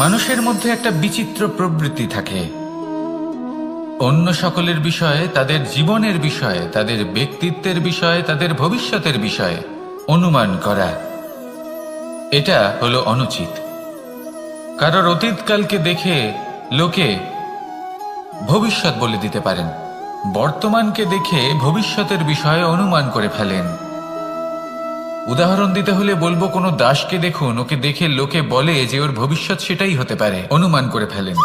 মানুষের মধ্যে একটা বিচিত্র প্রবৃত্তি থাকে অন্য সকলের বিষয়ে, তাদের জীবনের বিষয়ে, তাদের ব্যক্তিত্বের বিষয়ে, তাদের ভবিষ্যতের বিষয়ে অনুমান করা। এটা হলো অনুচিত। কারোর অতীতকালকে দেখে লোকে ভবিষ্যৎ বলে দিতে পারেন, বর্তমানকে দেখে ভবিষ্যতের বিষয়ে অনুমান করে ফেলেন। উদাহরণ দিতে হলে বলবো, কোনো দাসকে দেখুন, ওকে দেখে লোকে বলে যে ওর ভবিষ্যৎ সেটাই হতে পারে, অনুমান করে ফেলেন।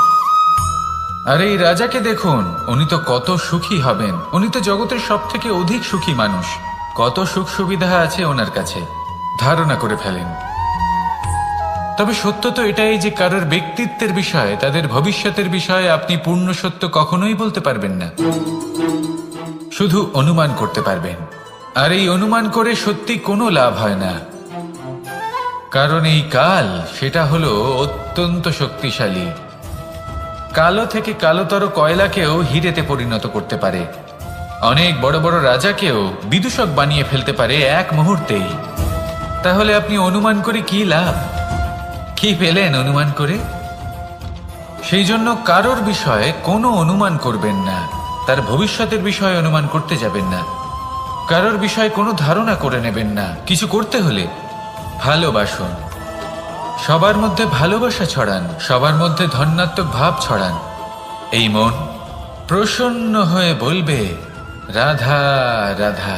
আর এই রাজাকে দেখুন, উনি তো কত সুখী হবেন, উনি তো জগতের সব থেকে অধিক সুখী মানুষ, কত সুখ সুবিধা আছে ওনার কাছে, ধারণা করে ফেলেন। তবে সত্য তো এটাই যে কারোর ব্যক্তিত্বের বিষয়ে, তাদের ভবিষ্যতের বিষয়ে আপনি পূর্ণ সত্য কখনোই বলতে পারবেন না, শুধু অনুমান করতে পারবেন। আর এই অনুমান করে সত্যি কোনো লাভ হয় না, কারণ এই কাল সেটা হলো অত্যন্ত শক্তিশালী। কালো থেকে কালোতর কয়লাকেও হিরেতে পরিণত করতে পারে, অনেক বড় বড় রাজাকেও বিদূষক বানিয়ে ফেলতে পারে এক মুহূর্তেই। তাহলে আপনি অনুমান করে কি লাভ? কি পেলেন অনুমান করে? সেই জন্য কারোর বিষয়ে কোনো অনুমান করবেন না, তার ভবিষ্যতের বিষয়ে অনুমান করতে যাবেন না, কারোর বিষয়ে কোনো ধারণা করে নেবেন না। কিছু করতে হলে ভালোবাসুন, সবার মধ্যে ভালোবাসা ছড়ান, সবার মধ্যে ধন্যাত্মক ভাব ছড়ান। এই মন প্রসন্ন হয়ে বলবে, রাধা রাধা।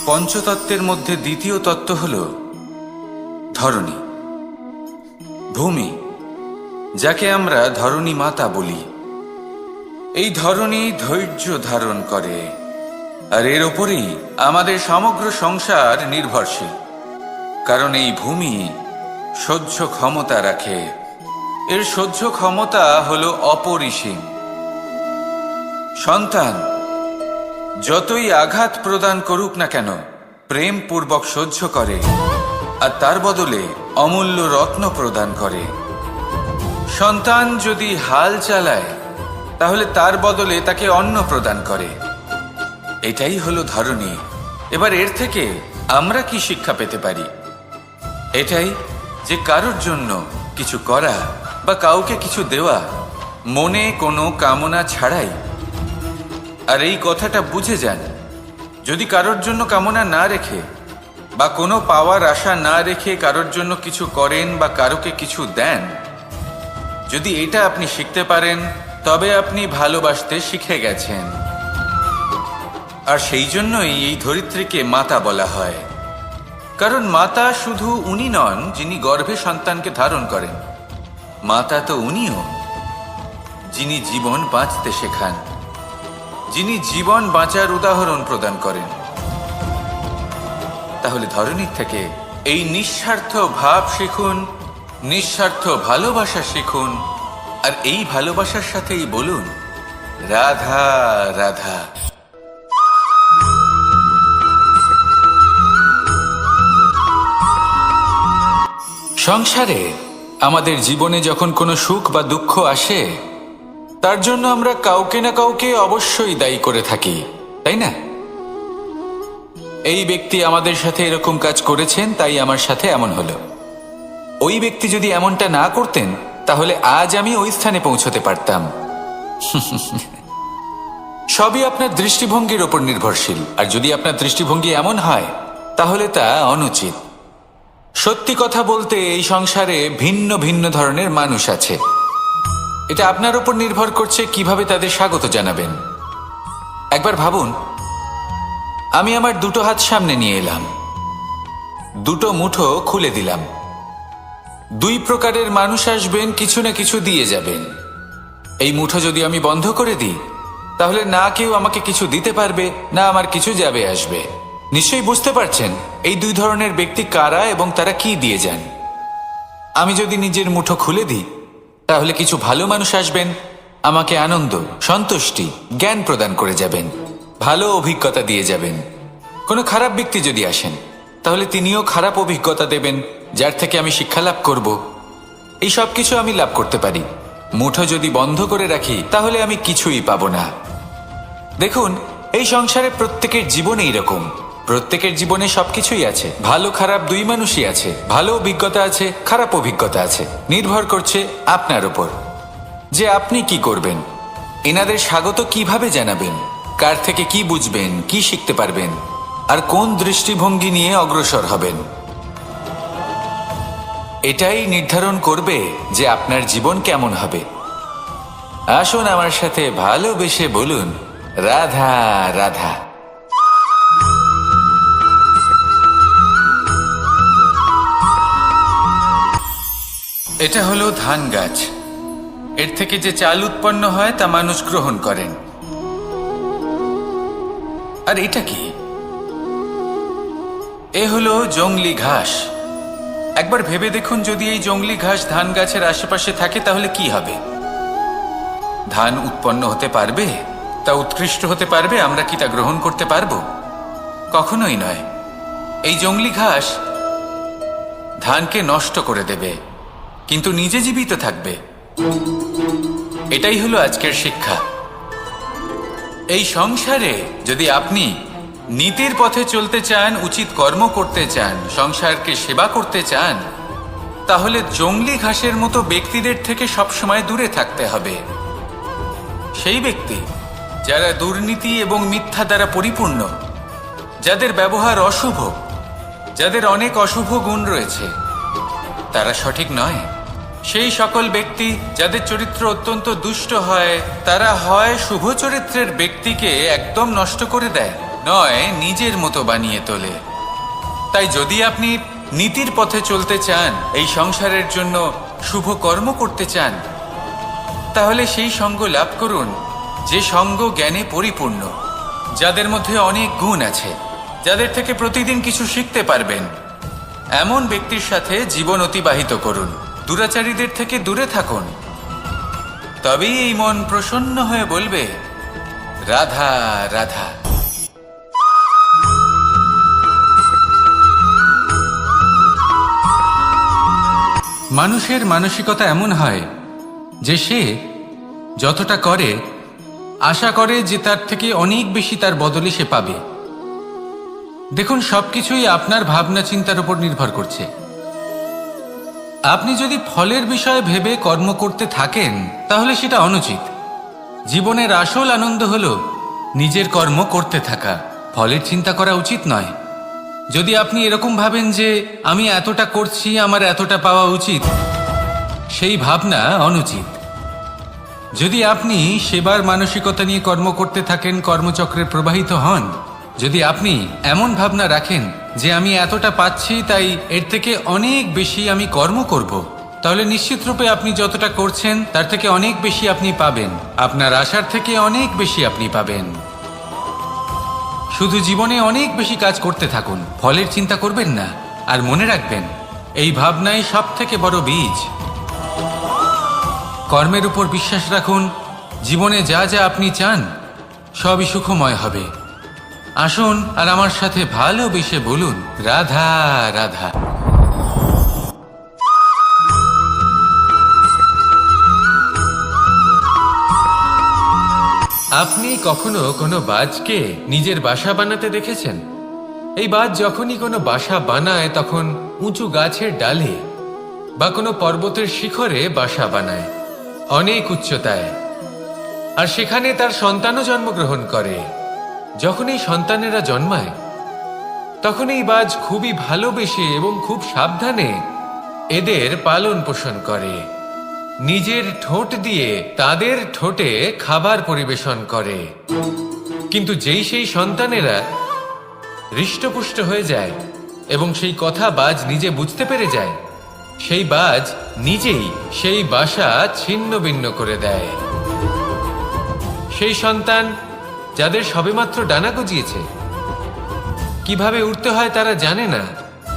পঞ্চতত্ত্বের মধ্যে দ্বিতীয় তত্ত্ব হল ধরণী, ভূমি, যাকে আমরা ধরণী মাতা বলি। এই ধরণী ধৈর্য ধারণ করে, আর এর ওপরেই আমাদের সমগ্র সংসার নির্ভরশীল। কারণ এই ভূমি সহ্য ক্ষমতা রাখে, এর সহ্য ক্ষমতা হলো অপরিসীম। সন্তান যতই আঘাত প্রদান করুক না কেন, প্রেম পূর্বক সহ্য করে, আর তার বদলে অমূল্য রত্ন প্রদান করে। সন্তান যদি হাল চালায়, তাহলে তার বদলে তাকে অন্ন প্রদান করে। এটাই হলো ধরণী। এবার এর থেকে আমরা কি শিক্ষা পেতে পারি? এটাই যে কারোর জন্য কিছু করা বা কাউকে কিছু দেওয়া মনে কোনো কামনা ছাড়াই। আর এই কথাটা বুঝে যান, যদি কারোর জন্য কামনা না রেখে বা কোনো পাওয়ার আশা না রেখে কারোর জন্য কিছু করেন বা কারোকে কিছু দেন, যদি এটা আপনি শিখতে পারেন, তবে আপনি ভালোবাসতে শিখে গেছেন। আর সেই জন্যই এই ধরিত্রীকে মাতা বলা হয়। কারণ মাতা শুধু উনি নন যিনি গর্ভে সন্তানকে ধারণ করেন, মাতা তো উনিও যিনি জীবন বাঁচতে শেখান, যিনি জীবন বাঁচার উদাহরণ প্রদান করেন। তাহলে ধরণীর থেকে এই নিঃস্বার্থ ভাব শিখুন, নিঃস্বার্থ ভালোবাসা শিখুন, আর এই ভালোবাসার সাথেই বলুন, রাধা রাধা। সংসারে আমাদের জীবনে যখন কোনো সুখ বা দুঃখ আসে, তার জন্য আমরা কাউকে না কাউকে অবশ্যই দায়ী করে থাকি, তাই না? এই ব্যক্তি আমাদের সাথে এরকম কাজ করেছেন, তাই আমার সাথে এমন হলো। ওই ব্যক্তি যদি এমনটা না করতেন, তাহলে আজ আমি ওই স্থানে পৌঁছতে পারতাম। সবই আপনার দৃষ্টিভঙ্গির ওপর নির্ভরশীল। আর যদি আপনার দৃষ্টিভঙ্গি এমন হয়, তাহলে তা অনুচিত। সত্যি কথা বলতে, এই সংসারে ভিন্ন ভিন্ন ধরনের মানুষ আছে। এটা আপনার উপর নির্ভর করছে কিভাবে তাদের স্বাগত জানাবেন। একবার ভাবুন, আমি আমার দুটো হাত সামনে নিয়ে এলাম, দুটো মুঠো খুলে দিলাম। দুই প্রকারের মানুষ আসবেন, কিছু না কিছু দিয়ে যাবেন। এই মুঠো যদি আমি বন্ধ করে দিই, তাহলে না কেউ আমাকে কিছু দিতে পারবে, না আমার কিছু যাবে আসবে। নিশ্চয়ই বুঝতে পারছেন এই দুই ধরনের ব্যক্তি কারা এবং তারা কি দিয়ে যান। আমি যদি নিজের মুঠো খুলে দিই, তাহলে কিছু ভালো মানুষ আসবেন, আমাকে আনন্দ, সন্তুষ্টি, জ্ঞান প্রদান করে যাবেন, ভালো অভিজ্ঞতা দিয়ে যাবেন। কোনো খারাপ ব্যক্তি যদি আসেন, তাহলে তিনিও খারাপ অভিজ্ঞতা দেবেন, যার থেকে আমি শিক্ষা লাভ করব। এই সব কিছু আমি লাভ করতে পারি। মুঠো যদি বন্ধ করে রাখি, তাহলে আমি কিছুই পাবো না। দেখুন, এই সংসারে প্রত্যেকের জীবন এইরকম। প্রত্যেকের জীবনে সবকিছুই আছে, ভালো খারাপ দুই মানুষই আছে, ভালো অভিজ্ঞতা আছে, খারাপ অভিজ্ঞতা আছে। নির্ভর করছে আপনার উপর যে আপনি কি করবেন, এনাদের স্বাগত কিভাবে জানাবেন, কার থেকে কি বুঝবেন, কি শিখতে পারবেন, আর কোন দৃষ্টিভঙ্গি নিয়ে অগ্রসর হবেন। এটাই নির্ধারণ করবে যে আপনার জীবন কেমন হবে। আসুন আমার সাথে ভালোবেসে বলুন, রাধা রাধা। এটা হলো ধান গাছ। এর থেকে যে চাল উৎপন্ন হয় তা মানুষ গ্রহণ করেন। আর এটা কি? এ হলো জংলি ঘাস। একবার ভেবে দেখুন, যদি এই জংলি ঘাস ধান গাছের আশেপাশে থাকে তাহলে কি হবে? ধান উৎপন্ন হতে পারবে? তা উৎকৃষ্ট হতে পারবে? আমরা কি তা গ্রহণ করতে পারবো? কখনোই নয়। এই জংলি ঘাস ধানকে নষ্ট করে দেবে, কিন্তু নিজে জীবিত থাকবে। এটাই হলো আজকের শিক্ষা। এই সংসারে যদি আপনি নীতির পথে চলতে চান, উচিত কর্ম করতে চান, সংসারকে সেবা করতে চান, তাহলে জংলি ঘাসের মতো ব্যক্তিদের থেকে সবসময় দূরে থাকতে হবে। সেই ব্যক্তি যারা দুর্নীতি এবং মিথ্যা দ্বারা পরিপূর্ণ, যাদের ব্যবহার অশুভ, যাদের অনেক অশুভ গুণ রয়েছে, তারা সঠিক নয়। সেই সকল ব্যক্তি যাদের চরিত্র অত্যন্ত দুষ্ট হয়, তারা হয় শুভ চরিত্রের ব্যক্তিকে একদম নষ্ট করে দেয়, নয় নিজের মতো বানিয়ে তোলে। তাই যদি আপনি নীতির পথে চলতে চান, এই সংসারের জন্য শুভ কর্ম করতে চান, তাহলে সেই সঙ্গ লাভ করুন যে সঙ্গ জ্ঞানে পরিপূর্ণ, যাদের মধ্যে অনেক গুণ আছে, যাদের থেকে প্রতিদিন কিছু শিখতে পারবেন। এমন ব্যক্তির সাথে জীবন অতিবাহিত করুন। দুরাচারীদের থেকে দূরে থাকুন। তবেই এই মন প্রসন্ন হয়ে বলবে, রাধা রাধা। মানুষের মানসিকতা এমন হয় যে সে যতটা করে আশা করে যে তার থেকে অনেক বেশি তার বদলে সে পাবে। দেখুন, সবকিছুই আপনার ভাবনা চিন্তার উপর নির্ভর করছে। আপনি যদি ফলের বিষয়ে ভেবে কর্ম করতে থাকেন তাহলে সেটা অনুচিত। জীবনের আসল আনন্দ হলো নিজের কর্ম করতে থাকা, ফলের চিন্তা করা উচিত নয়। যদি আপনি এরকম ভাবেন যে আমি এতটা করছি, আমার এতটা পাওয়া উচিত, সেই ভাবনা অনুচিত। যদি আপনি সেবার মানসিকতা নিয়ে কর্ম করতে থাকেন, কর্মচক্রে প্রবাহিত হন, যদি আপনি এমন ভাবনা রাখেন যে আমি এতটা পাচ্ছি তাই এর থেকে অনেক বেশি আমি কর্ম করব, তাহলে নিশ্চিত রূপে আপনি যতটা করছেন তার থেকে অনেক বেশি আপনি পাবেন। আপনার আশার থেকে অনেক বেশি আপনি পাবেন। শুধু জীবনে অনেক বেশি কাজ করতে থাকুন, ফলের চিন্তা করবেন না। আর মনে রাখবেন, এই ভাবনাই সব থেকে বড় বীজ। কর্মের উপর বিশ্বাস রাখুন। জীবনে যা যা আপনি চান সবই সুখময় হবে। আসুন আর আমার সাথে ভালোবেসে বলুন, রাধা রাধা। আপনি কখনো কোনো বাজকে নিজের বাসা বানাতে দেখেছেন? এই বাজ যখনই কোনো বাসা বানায় তখন উঁচু গাছের ডালে বা কোনো পর্বতের শিখরে বাসা বানায়, অনেক উচ্চতায়। আর সেখানে তার সন্তানও জন্মগ্রহণ করে। যখন এই সন্তানেরা জন্মায় তখন এই বাজ খুবই ভালোবেসে এবং খুব সাবধানে এদের পালন পোষণ করে। নিজের ঠোঁট দিয়ে তাদের ঠোঁটে খাবার পরিবেশন করে। কিন্তু যেই সেই সন্তানেরা হৃষ্টপুষ্ট হয়ে যায় এবং সেই কথা বাজ নিজে বুঝতে পেরে যায়, সেই বাজ নিজেই সেই বাসা ছিন্ন ভিন্ন করে দেয়। সেই সন্তান যাদের সবেমাত্র ডানা গজিয়েছে, কিভাবে উঠতে হয় তারা জানে না,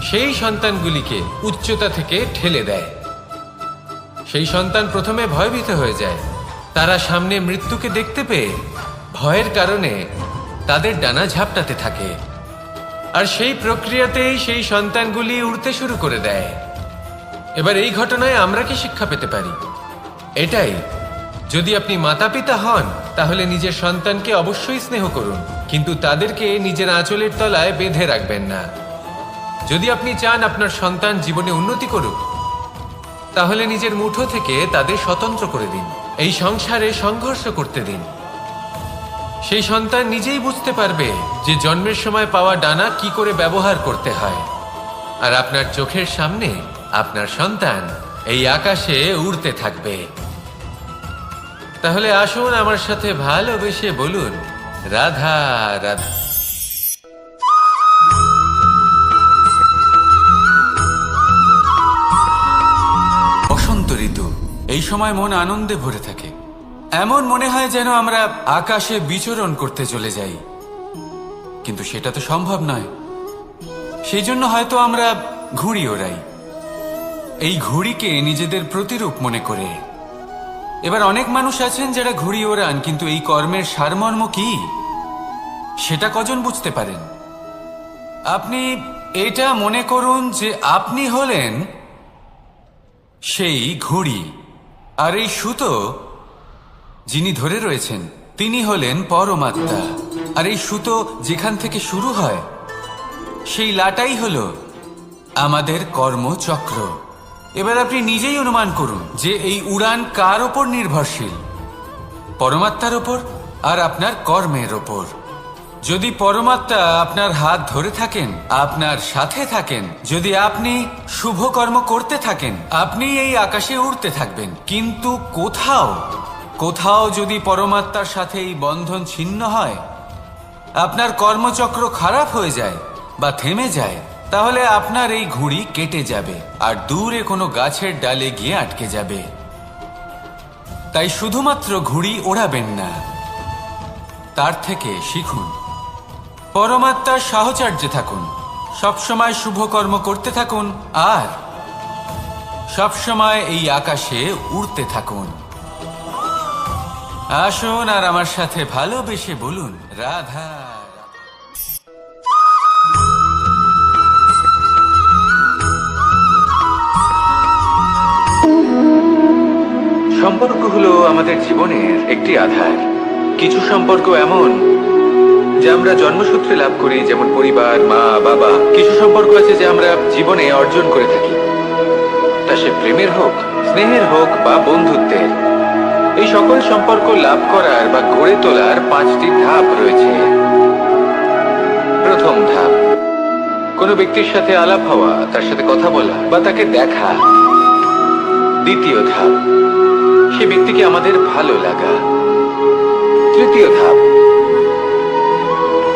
সেই সন্তানগুলিকে উচ্চতা থেকে ঠেলে দেয়। সেই সন্তান প্রথমে ভয়ভীত হয়ে যায়। তারা সামনে মৃত্যুকে দেখতে পেয়ে ভয়ের কারণে তাদের ডানা ঝাপটাতে থাকে। আর সেই প্রক্রিয়াতেই সেই সন্তানগুলি উড়তে শুরু করে দেয়। এবার এই ঘটনায় আমরা কি শিক্ষা পেতে পারি? এটাই যদি আপনি মাতাপিতা হন তাহলে নিজের সন্তানকে অবশ্যই স্নেহ করুন, কিন্তু তাদেরকে নিজের আঁচলের তলায় বেঁধে রাখবেন না। যদি আপনি চান আপনার সন্তান জীবনে উন্নতি করুক, তাহলে নিজের মুঠো থেকে তাদের স্বতন্ত্র করে দিন। এই সংসারে সংঘর্ষ করতে দিন। সেই সন্তান নিজেই বুঝতে পারবে যে জন্মের সময় পাওয়া ডানা কি করে ব্যবহার করতে হয়। আর আপনার চোখের সামনে আপনার সন্তান এই আকাশে উড়তে থাকবে। তাহলে আসুন আমার সাথে ভালোবেসে বলুন, রাধা রাধা। বসন্ত ঋতু, এই সময় মন আনন্দে ভরে থাকে। এমন মনে হয় যেন আমরা আকাশে বিচরণ করতে চলে যাই, কিন্তু সেটা তো সম্ভব নয়। সেই জন্য হয়তো আমরা ঘুড়ি ওড়াই, এই ঘুড়িকে নিজেদের প্রতিরূপ মনে করে। এবার অনেক মানুষ আছেন যারা ঘুড়ি ওড়ান, কিন্তু এই কর্মের সারমর্ম কি সেটা কজন বুঝতে পারেন? আপনি এটা মনে করুন যে আপনি হলেন সেই ঘুড়ি, আর এই সুতো যিনি ধরে রয়েছেন তিনি হলেন পরমাত্মা। আর এই সুতো যেখান থেকে শুরু হয় সেই লাটাই হলো আমাদের কর্মচক্র। এবার আপনি নিজেই অনুমান করুন যে এই উড়ান কার ওপর নির্ভরশীল? পরমাত্মার ওপর আর আপনার কর্মের ওপর। যদি পরমাত্মা আপনার হাত ধরে থাকেন, আপনার সাথে থাকেন, যদি আপনি শুভ কর্ম করতে থাকেন, আপনি এই আকাশে উড়তে থাকবেন। কিন্তু কোথাও কোথাও যদি পরমাত্মার সাথে এই বন্ধন ছিন্ন হয়, আপনার কর্মচক্র খারাপ হয়ে যায় বা থেমে যায়, তাহলে আপনার এই ঘুড়ি কেটে যাবে আর দূরে কোনো গাছের ডালে গিয়ে আটকে যাবে। তাই শুধুমাত্র ঘুড়ি ওড়াবেন না, তার থেকে শিখুন, পরমাত্মার সাহচর্যে থাকুন, সবসময় শুভ কর্ম করতে থাকুন আর সবসময় এই আকাশে উড়তে থাকুন। আসুন আর আমার সাথে ভালোবেসে বলুন, রাধা। সম্পর্ক হলো আমাদের জীবনের একটি আধার। কিছু সম্পর্ক এমন যে আমরা জন্মসূত্রে লাভ করি, যেমন পরিবার, মা বাবা। কিছু সম্পর্ক আছে যে আমরা জীবনে অর্জন করে থাকি, তা সে প্রেমের হোক, স্নেহের হোক বা বন্ধুত্বের। এই সকল সম্পর্ক লাভ করার বা গড়ে তোলার 5টি ধাপ রয়েছে। প্রথম ধাপ, কোনো ব্যক্তির সাথে আলাপ হওয়া, তার সাথে কথা বলা বা তাকে দেখা। দ্বিতীয় ধাপ, সে ব্যক্তিকে আমাদের ভালো লাগা। তৃতীয় ধাপ,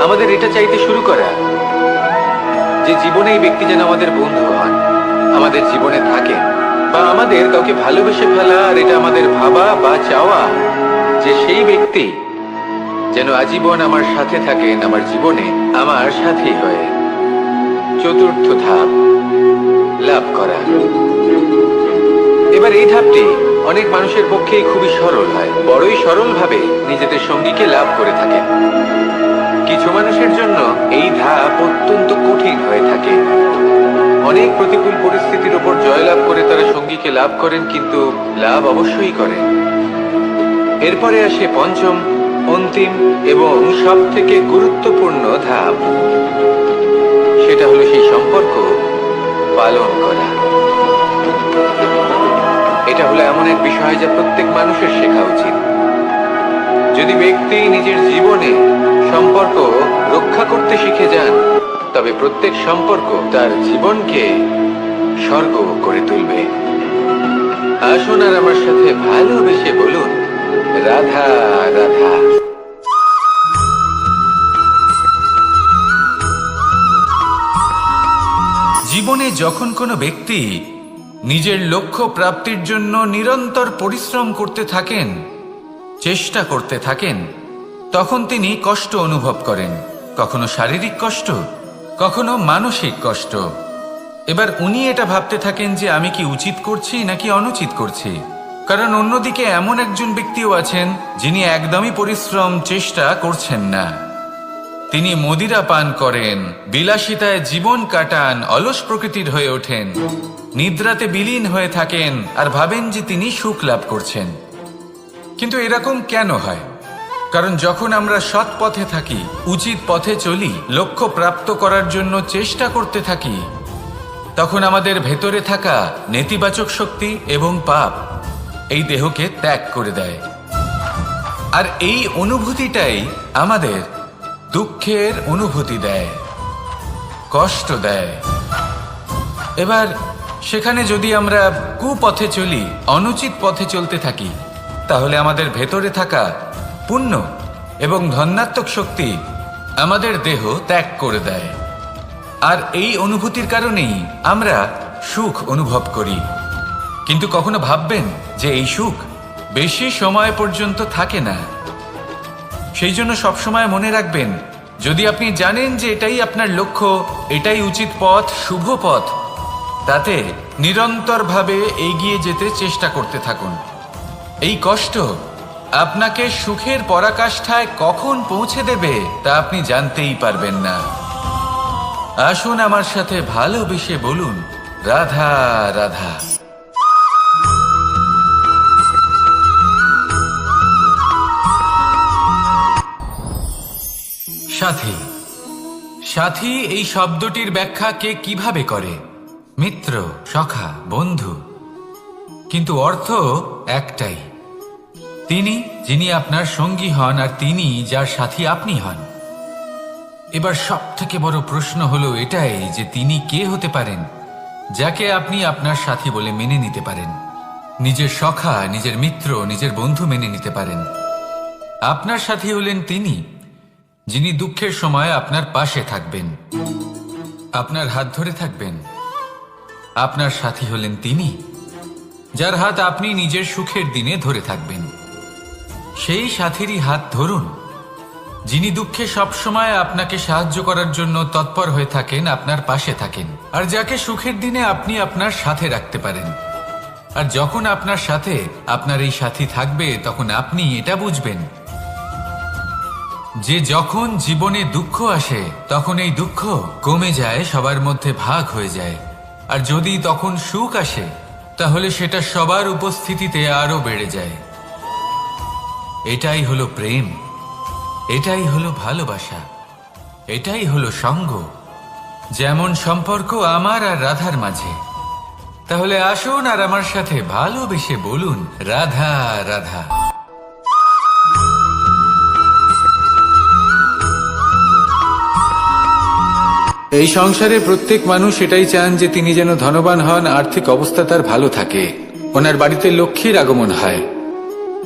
আমাদের এটা চাইতে শুরু করা যে জীবনে এই ব্যক্তি যেন আমাদের বন্ধু হন, আমাদের জীবনে থাকেন, বা আমাদের কাউকে ভালোবেসে ফেলা আর এটা আমাদের ভাবা বা চাওয়া যে সেই ব্যক্তি যেন আজীবন আমার সাথে থাকেন, আমার জীবনে আমার সাথী হয়ে। চতুর্থ ধাপ, লাভ করা। এবার এই ধাপটি অনেক মানুষের পক্ষেই খুবই সরল হয়, বড়ই সরলভাবে নিজেদের সঙ্গীকে লাভ করে থাকে। কিছু মানুষের জন্য এই ধাপ অত্যন্ত কঠিন হয়ে থাকে। অনেক প্রতিকূল পরিস্থিতির উপর জয়লাভ করে তারা সঙ্গীকে লাভ করেন, কিন্তু লাভ অবশ্যই করেন। এরপরে আসে পঞ্চম, অন্তিম এবং সব থেকে গুরুত্বপূর্ণ ধাপ। সেটা হলো সেই সম্পর্ক পালন করা। এটা হলো এমন এক বিষয় যা প্রত্যেক মানুষের শেখা উচিত। যদি ব্যক্তি নিজের জীবনে সম্পর্ক রক্ষা করতে শিখে যান, তবে প্রত্যেক সম্পর্ক তার জীবনকে স্বর্গ করে তুলবে। আসুন আর আমার সাথে ভালোবেসে বলুন, রাধা রাধা। জীবনে যখন কোনো ব্যক্তি নিজের লক্ষ্য প্রাপ্তির জন্য নিরন্তর পরিশ্রম করতে থাকেন, চেষ্টা করতে থাকেন, তখন তিনি কষ্ট অনুভব করেন, কখনো শারীরিক কষ্ট, কখনো মানসিক কষ্ট। এবার উনি এটা ভাবতে থাকেন যে আমি কি উচিত করছি নাকি অনুচিত করছি। কারণ অন্যদিকে এমন একজন ব্যক্তিও আছেন যিনি একদমই পরিশ্রম চেষ্টা করছেন না। তিনি মদিরা পান করেন, বিলাসিতায় জীবন কাটান, অলস প্রকৃতির হয়ে ওঠেন, নিদ্রাতে বিলীন হয়ে থাকেন আর ভাবেন যে তিনি সুখ লাভ করছেন। কিন্তু এরকম কেন হয়? কারণ যখন আমরা সৎ পথে থাকি, উচিত পথে চলি, লক্ষ্য প্রাপ্ত করার জন্য চেষ্টা করতে থাকি, তখন আমাদের ভেতরে থাকা নেতিবাচক শক্তি এবং পাপ এই দেহকে ত্যাগ করে দেয়। আর এই অনুভূতিটাই আমাদের দুঃখের অনুভূতি দেয়, কষ্ট দেয়। এবার সেখানে যদি আমরা কুপথে চলি, অনুচিত পথে চলতে থাকি, তাহলে আমাদের ভেতরে থাকা পুণ্য এবং ধনাত্মক শক্তি আমাদের দেহ ত্যাগ করে দেয়। আর এই অনুভূতির কারণেই আমরা সুখ অনুভব করি। কিন্তু কখনো ভাববেন যে এই সুখ বেশি সময় পর্যন্ত থাকে না। সেই জন্য সবসময় মনে রাখবেন, যদি আপনি জানেন যে এটাই আপনার লক্ষ্য, এটাই উচিত পথ, শুভ পথ, তাতে নিরন্তরভাবে এগিয়ে যেতে চেষ্টা করতে থাকুন। এই কষ্ট আপনাকে সুখের পরাকাষ্ঠায় কখন পৌঁছে দেবে তা আপনি জানতেই পারবেন না। আসুন আমার সাথে ভালোবেসে বলুন, রাধা রাধা। সাথী। সাথী এই শব্দটির ব্যাখ্যা কে কিভাবে করে? মিত্র, সখা, বন্ধু। কিন্তু অর্থ একটাই, তিনি যিনি আপনার সঙ্গী হন আর তিনি যার সাথী আপনি হন। এবার সব থেকে বড় প্রশ্ন হলো এটাই যে তিনি কে হতে পারেন যাকে আপনি আপনার সাথী বলে মেনে নিতে পারেন, নিজের সখা, নিজের মিত্র, নিজের বন্ধু মেনে নিতে পারেন। আপনার সাথী হলেন তিনি যিনি দুঃখের সময় আপনার পাশে থাকবেন, আপনার হাত ধরে থাকবেন। আপনার সাথী হলেন তিনি যার হাত আপনি নিজের সুখের দিনে ধরে থাকবেন। সেই সাথীরই হাত ধরুন যিনি দুঃখে সবসময় আপনাকে সাহায্য করার জন্য তৎপর হয়ে থাকেন, আপনার পাশে থাকেন, আর যাকে সুখের দিনে আপনি আপনার সাথে রাখতে পারেন। আর যখন আপনার সাথে আপনার এই সাথী থাকবে, তখন আপনি এটা বুঝবেন যে যখন জীবনে দুঃখ আসে, তখন এই দুঃখ কমে যায়, সবার মধ্যে ভাগ হয়ে যায়। আর যদি তখন সুখ আসে, তাহলে সেটা সবার উপস্থিতিতে আরো বেড়ে যায়। এটাই হলো প্রেম, এটাই হলো ভালোবাসা, এটাই হলো সঙ্গ। যেমন সম্পর্ক আমার আর রাধার মাঝে। তাহলে আসুন আর আমার সাথে ভালোবেসে বলুন, রাধা রাধা। এই সংসারে প্রত্যেক মানুষ এটাই চান যে তিনি যেন ধনবান হন, আর্থিক অবস্থা তার ভালো থাকে, ওনার বাড়িতে লক্ষ্মীর আগমন হয়।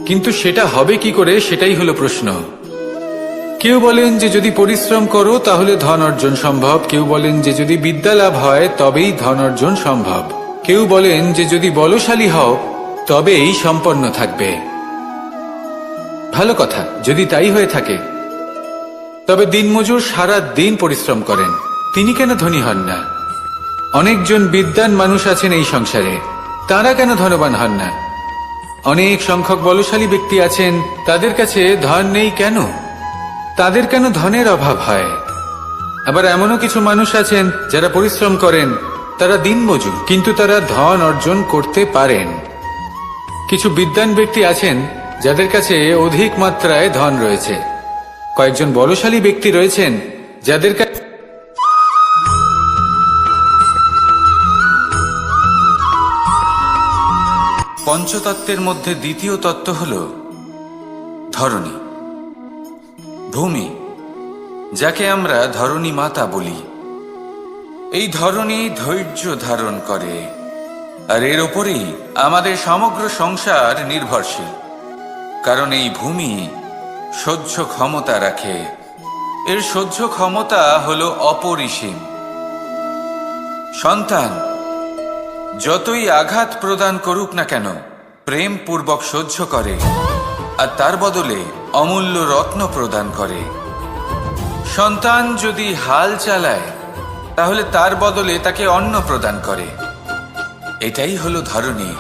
কিন্তু সেটা হবে কি করে, সেটাই হলো প্রশ্ন। কেউ বলেন যে যদি পরিশ্রম করো তাহলে ধন অর্জন সম্ভব, কেউ বলেন যে যদি বিদ্যা লাভ হয় তবেই ধন অর্জন সম্ভব, কেউ বলেন যে যদি বলশালী হও তবেই সম্পন্ন থাকবে। ভালো কথা, যদি তাই হয়ে থাকে, তবে দিনমজুর সারা দিন পরিশ্রম করেন, তিনি কেন ধনী হন না? অনেকজন বিদ্বান মানুষ আছেন এই সংসারে, তারা কেন ধনবান হন না? অনেক সংখ্যক বলশালী ব্যক্তি আছেন, তাদের কাছে ধন নেই কেন? তাদের কেন ধনের অভাব হয়? আবার এমনও কিছু মানুষ আছেন যারা পরিশ্রম করেন, তারা দিনমজুর, কিন্তু তারা ধন অর্জন করতে পারেন। কিছু বিদ্বান ব্যক্তি আছেন যাদের কাছে অধিক মাত্রায় ধন রয়েছে, কয়েকজন বলশালী ব্যক্তি রয়েছেন যাদের কাছে পঞ্চতত্ত্বের মধ্যে দ্বিতীয় তত্ত্ব হল ধরণী, ভূমি, যাকে আমরা ধরণী মাতা বলি। এই ধরণী ধৈর্য ধারণ করে, আর এর ওপরেই আমাদের সমগ্র সংসার নির্ভরশীল। কারণ এই ভূমি সহ্য ক্ষমতা রাখে, এর সহ্য ক্ষমতা হল অপরিসীম। সন্তান যতই আঘাত প্রদান করুক না কেন, প্রেম পূর্বক সহ্য করে, আর তার বদলে অমূল্য রত্ন প্রদান করে। সন্তান যদি হাল চালায়, তাহলে তার বদলে তাকে অন্ন প্রদান করে। এটাই হলো ধরণী।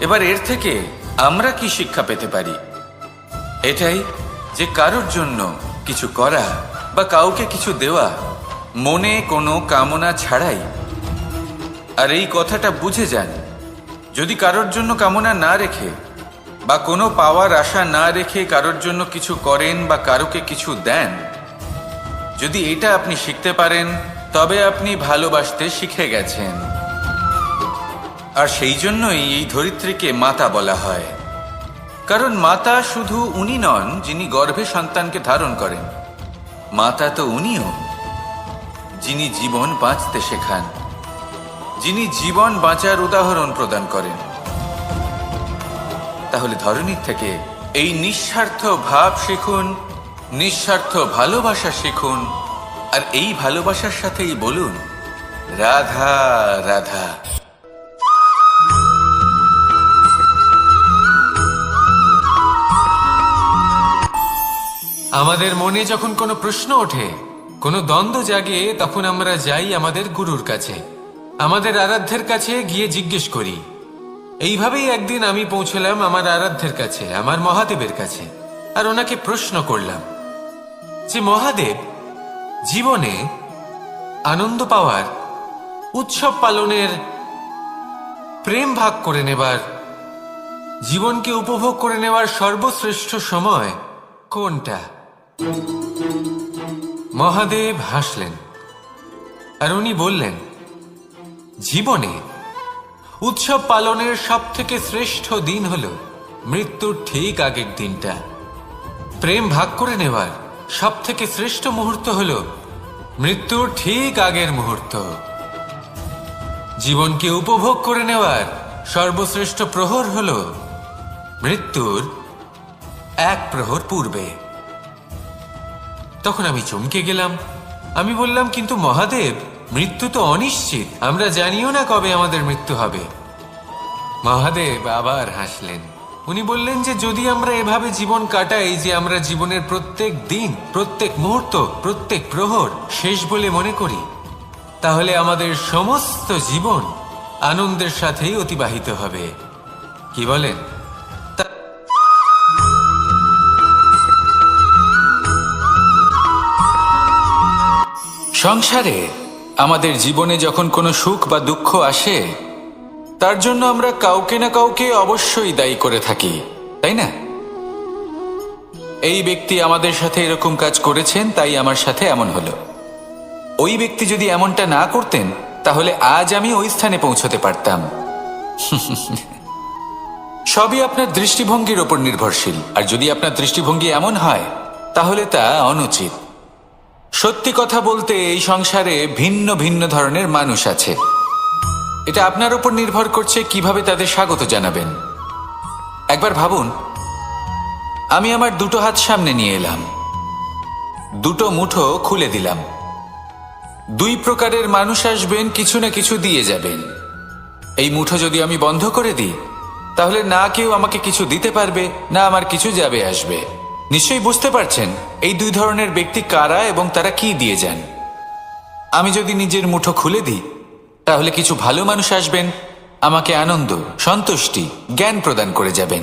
এবার এর থেকে আমরা কি শিক্ষা পেতে পারি? এটাই যে কারোর জন্য কিছু করা বা কাউকে কিছু দেওয়া মনে কোনো কামনা ছাড়াই। আর এই কথাটা বুঝে যান, যদি কারোর জন্য কামনা না রেখে বা কোনো পাওয়ার আশা না রেখে কারোর জন্য কিছু করেন বা কারোকে কিছু দেন, যদি এটা আপনি শিখতে পারেন তবে আপনি ভালোবাসতে শিখে গেছেন। আর সেই জন্যই এই ধরিত্রীকে মাতা বলা হয়। কারণ মাতা শুধু উনি নন যিনি গর্ভে সন্তানকে ধারণ করেন, মাতা তো উনিও যিনি জীবন বাঁচতে শেখান, যিনি জীবন বাঁচার উদাহরণ প্রদান করেন। তাহলে ধরনীর থেকে এই নিঃস্বার্থ ভাব শিখুন, নিঃস্বার্থ ভালোবাসা শিখুন, আর এই ভালোবাসার সাথেই বলুন রাধা রাধা। আমাদের মনে যখন কোনো প্রশ্ন ওঠে, কোনো দ্বন্দ্ব জাগে, তখন আমরা যাই আমাদের গুরুর কাছে, আমাদের আরাধ্যের কাছে গিয়ে জিজ্ঞেস করি। এইভাবেই একদিন আমি পৌঁছলাম আমার আরাধ্যের কাছে, আমার মহাদেবের কাছে, আর ওনাকে প্রশ্ন করলাম যে মহাদেব, জীবনে আনন্দ পাওয়ার, উৎসব পালনের, প্রেম ভাগ করে নেবার, জীবনকে উপভোগ করে নেওয়ার সর্বশ্রেষ্ঠ সময় কোনটা? মহাদেব হাসলেন আর উনি বললেন, জীবনে উৎসব পালনের সব থেকে শ্রেষ্ঠ দিন হল মৃত্যুর ঠিক আগের দিনটা। প্রেম ভাগ করে নেওয়ার সব থেকে শ্রেষ্ঠ মুহূর্ত হল মৃত্যুর ঠিক আগের মুহূর্ত। জীবনকে উপভোগ করে নেওয়ার সর্বশ্রেষ্ঠ প্রহর হল মৃত্যুর এক প্রহর পূর্বে। তখন আমি চমকে গেলাম। আমি বললাম, কিন্তু মহাদেব, মৃত্যু তো অনিশ্চিত, আমরা জানিও না কবে আমাদের মৃত্যু হবে। মহাদেব আবার হাসলেন। উনি বললেন যে যদি আমরা এভাবে জীবন কাটাই যে আমরা জীবনের প্রত্যেক দিন, প্রত্যেক মুহূর্ত, প্রত্যেক প্রহর শেষ বলে মনে করি, তাহলে আমাদের সমস্ত জীবন আনন্দের সাথেই অতিবাহিত হবে। কি বলেন? সংসারে আমাদের জীবনে যখন কোনো সুখ বা দুঃখ আসে, তার জন্য আমরা কাউকে না কাউকে অবশ্যই দায়ী করে থাকি, তাই না? এই ব্যক্তি আমাদের সাথে এরকম কাজ করেছেন, তাই আমার সাথে এমন হলো। ওই ব্যক্তি যদি এমনটা না করতেন, তাহলে আজ আমি ওই স্থানে পৌঁছতে পারতাম। সবই আপনার দৃষ্টিভঙ্গির ওপর নির্ভরশীল, আর যদি আপনার দৃষ্টিভঙ্গি এমন হয়, তাহলে তা অনুচিত। সত্যি কথা বলতে এই সংসারে ভিন্ন ভিন্ন ধরনের মানুষ আছে। এটা আপনার উপর নির্ভর করছে কিভাবে তাদের স্বাগত জানাবেন। একবার ভাবুন, আমি আমার দুটো হাত সামনে নিয়ে এলাম, দুটো মুঠো খুলে দিলাম। দুই প্রকারের মানুষ আসবেন, কিছু না কিছু দিয়ে যাবেন। এই মুঠো যদি আমি বন্ধ করে দিই, তাহলে না কেউ আমাকে কিছু দিতে পারবে, না আমার কিছু যাবে আসবে। নিশ্চয়ই বুঝতে পারছেন এই দুই ধরনের ব্যক্তি কারা এবং তারা কি দিয়ে যান। আমি যদি নিজের মুঠো খুলে দিই, তাহলে কিছু ভালো মানুষ আসবেন, আমাকে আনন্দ, সন্তুষ্টি, জ্ঞান প্রদান করে যাবেন,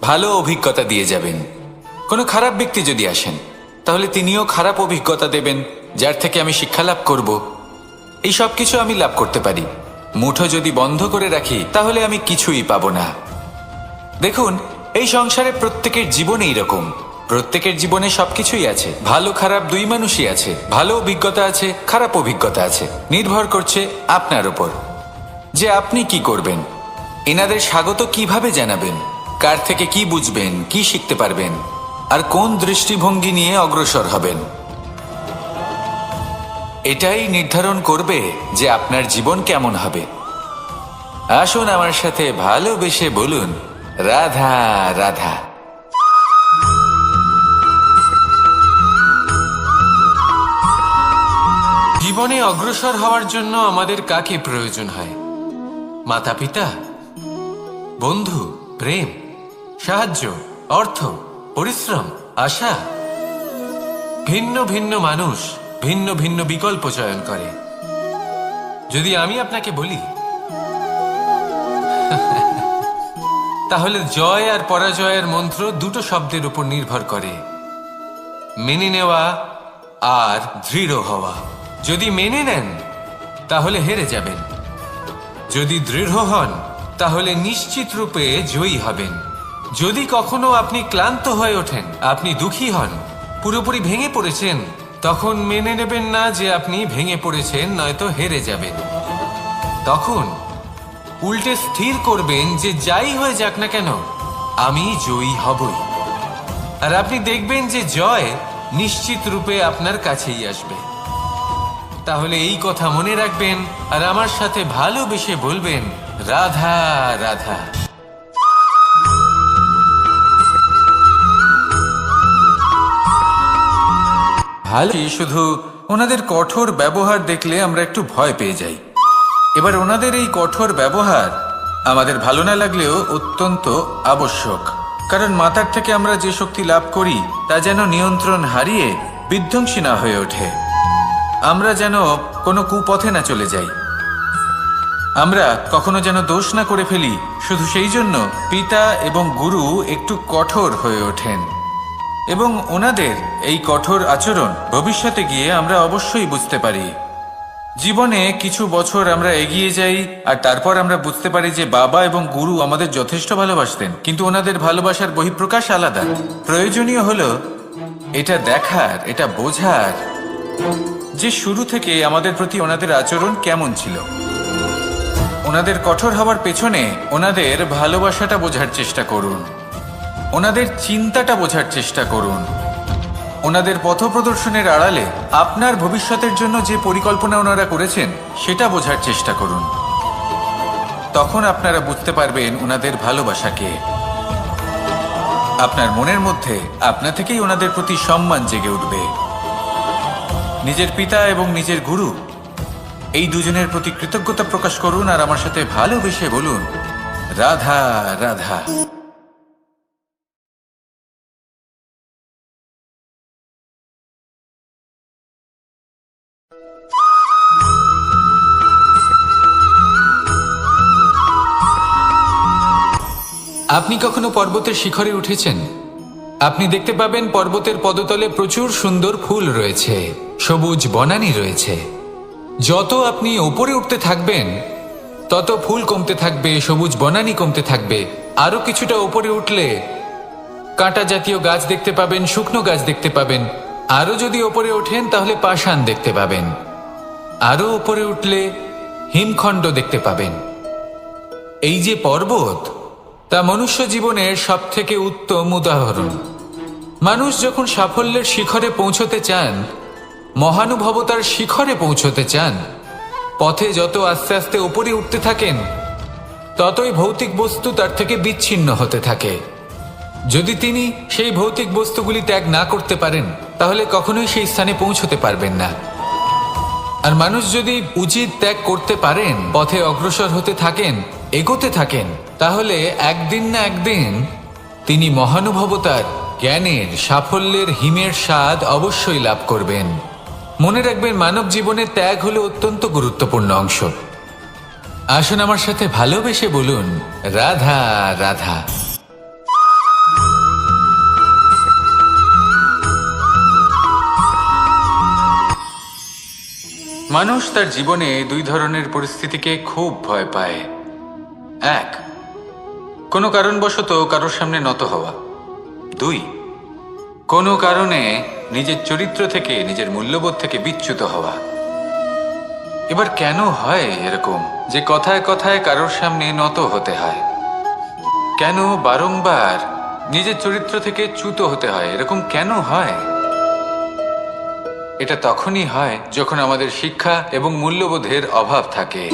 ভালো অভিজ্ঞতা দিয়ে যাবেন। কোনো খারাপ ব্যক্তি যদি আসেন, তাহলে তিনিও খারাপ অভিজ্ঞতা দেবেন, যার থেকে আমি শিক্ষা লাভ করব। এই সব কিছু আমি লাভ করতে পারি। মুঠো যদি বন্ধ করে রাখি, তাহলে আমি কিছুই পাবো না। দেখুন, এই সংসারে প্রত্যেকের জীবনে এইরকম। প্রত্যেকের জীবনে সবকিছুই আছে, ভালো খারাপ দুই মানুষই আছে, ভালো অভিজ্ঞতা আছে, খারাপ অভিজ্ঞতা আছে। নির্ভর করছে আপনার উপর যে আপনি কি করবেন, এনাদের স্বাগত কিভাবে জানাবেন, কার থেকে কি বুঝবেন, কি শিখতে পারবেন, আর কোন দৃষ্টিভঙ্গি নিয়ে অগ্রসর হবেন। এটাই নির্ধারণ করবে যে আপনার জীবন কেমন হবে। আসুন আমার সাথে ভালোবেসে বলুন রাধা রাধা। জীবনে অগ্রসর হওয়ার জন্য আমাদের কাকে প্রয়োজন হয়? মাতা পিতা, বন্ধু, প্রেম, সাহায্য, অর্থ, পরিশ্রম, আশা। ভিন্ন ভিন্ন মানুষ ভিন্ন ভিন্ন বিকল্প চয়ন করে। যদি আমি আপনাকে বলি, তাহলে জয় আর পরাজয়ের মন্ত্র দুটো শব্দের উপর নির্ভর করে, মেনে নেওয়া আর দৃঢ় হওয়া। যদি মেনে নেন, তাহলে হেরে যাবেন। যদি দৃঢ় হন, তাহলে নিশ্চিত রূপে জয়ী হবেন। যদি কখনো আপনি ক্লান্ত হয়ে ওঠেন, আপনি দুঃখী হন, পুরোপুরি ভেঙে পড়েছেন, তখন মেনে নেবেন না যে আপনি ভেঙে পড়েছেন, নয়তো হেরে যাবেন। তখন উল্টে স্থির করবেন যে যাই হয়ে যাক না কেন, আমি জয়ী হবই। আর আপনি দেখবেন যে জয় নিশ্চিত রূপে আপনার কাছেই আসবে। তাহলে এই কথা মনে রাখবেন আর আমার সাথে ভালোবেসে বলবেন, রাধা রাধা। ভালো, শুধু ওনাদের কঠোর ব্যবহার দেখলে আমরা একটু ভয় পেয়ে যাই। এবার ওনাদের এই কঠোর ব্যবহার আমাদের ভালো না লাগলেও অত্যন্ত আবশ্যক, কারণ মাতার থেকে আমরা যে শক্তি লাভ করি তা যেন নিয়ন্ত্রণ হারিয়ে বিধ্বংসী না হয়ে ওঠে। আমরা যেন কোনো কুপথে না চলে যাই, আমরা কখনো যেন দোষ না করে ফেলি। শুধু সেই জন্য পিতা এবং গুরু একটু কঠোর হয়ে ওঠেন, এবং ওনাদের এই কঠোর আচরণ ভবিষ্যতে গিয়ে আমরা অবশ্যই বুঝতে পারি। জীবনে কিছু বছর আমরা এগিয়ে যাই আর তারপর আমরা বুঝতে পারি যে বাবা এবং গুরু আমাদের যথেষ্ট ভালোবাসতেন, কিন্তু ওনাদের ভালোবাসার বহিঃপ্রকাশ আলাদা। প্রয়োজনীয় হলো এটা দেখার, এটা বোঝার যে শুরু থেকে আমাদের প্রতি ওনাদের আচরণ কেমন ছিল। ওনাদের কঠোর হওয়ার পেছনে ওনাদের ভালোবাসাটা বোঝার চেষ্টা করুন, ওনাদের চিন্তাটা বোঝার চেষ্টা করুন, ওনাদের পথপ্রদর্শনের আড়ালে আপনার ভবিষ্যতের জন্য যে পরিকল্পনা ওনারা করেছেন সেটা বোঝার চেষ্টা করুন। তখন আপনারা বুঝতে পারবেন ওনাদের ভালোবাসাকে। আপনার মনের মধ্যে আপনা থেকেই ওনাদের প্রতি সম্মান জেগে উঠবে। নিজের পিতা এবং নিজের গুরু এই দুজনের প্রতি কৃতজ্ঞতা প্রকাশ করুন আর আমার সাথে ভালোবেসে বলুন, রাধা রাধা। আপনি কখনো পর্বতের শিখরে উঠেছেন? আপনি দেখতে পাবেন পর্বতের পদতলে প্রচুর সুন্দর ফুল রয়েছে, সবুজ বনানী রয়েছে। যত আপনি ওপরে উঠতে থাকবেন তত ফুল কমতে থাকবে, সবুজ বনানী কমতে থাকবে। আরো কিছুটা ওপরে উঠলে কাঁটা জাতীয় গাছ দেখতে পাবেন, শুকনো গাছ দেখতে পাবেন। আরো যদি ওপরে ওঠেন তাহলে পাষাণ দেখতে পাবেন। আরো ওপরে উঠলে হিমখণ্ড দেখতে পাবেন। এই যে পর্বত, তা মনুষ্য জীবনের সবথেকে উত্তম উদাহরণ। মানুষ যখন সাফল্যের শিখরে পৌঁছতে চান, মহানুভবতার শিখরে পৌঁছতে চান, পথে যত আস্তে আস্তে উপরে উঠতে থাকেন ততই ভৌতিক বস্তু তার থেকে বিচ্ছিন্ন হতে থাকে। যদি তিনি সেই ভৌতিক বস্তুগুলি ত্যাগ না করতে পারেন তাহলে কখনোই সেই স্থানে পৌঁছতে পারবেন না। আর মানুষ যদি উচিত ত্যাগ করতে পারেন, পথে অগ্রসর হতে থাকেন, এগোতে থাকেন, তাহলে একদিন না একদিন তিনি মহানুভবতার, জ্ঞানের, সাফল্যের হিমের স্বাদ অবশ্যই লাভ করবেন। মনে রাখবেন, মানব জীবনে ত্যাগ হলো অত্যন্ত গুরুত্বপূর্ণ অংশ। আসুন আমার সাথে ভালোবেসে বলুন, রাধা রাধা। মানুষ তার জীবনে দুই ধরনের পরিস্থিতিকে খুব ভয় পায়। এক, কোনো কারণবশত কারোর সামনে নত হওয়া। দুই, কোনো কারণে নিজের চরিত্র থেকে, নিজের মূল্যবোধ থেকে বিচ্যুত হওয়া। এবার কেন হয় এরকম যে কথায় কথায় কারোর সামনে নত হতে হয়? কেন বারংবার নিজের চরিত্র থেকে চ্যুত হতে হয়? এরকম কেন হয়? এটা তখনই হয় যখন আমাদের শিক্ষা এবং মূল্যবোধের অভাব থাকে।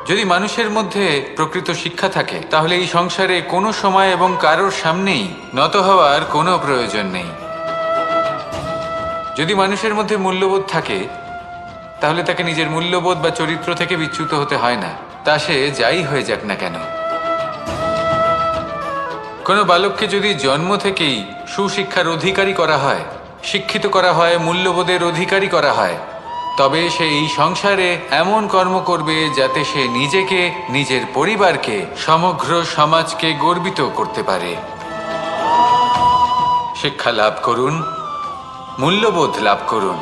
যদি মানুষের মধ্যে প্রকৃত শিক্ষা থাকে তাহলে এই সংসারে কোনো সময় এবং কারোর সামনেই নত হওয়ার কোনো প্রয়োজন নেই। যদি মানুষের মধ্যে মূল্যবোধ থাকে তাহলে তাকে নিজের মূল্যবোধ বা চরিত্র থেকে বিচ্যুত হতে হয় না, তা সে যাই হয়ে যাক না কেন। কোনো বালককে যদি জন্ম থেকেই সুশিক্ষার অধিকারী করা হয়, শিক্ষিত করা হয়, মূল্যবোধের অধিকারী করা হয়, তবে সে এই সংসারে এমন কর্ম করবে যাতে সে নিজেকে, নিজের পরিবারকে, সমগ্র সমাজকে গর্বিত করতে পারে। শিক্ষা লাভ করুন, মূল্যবোধ লাভ করুন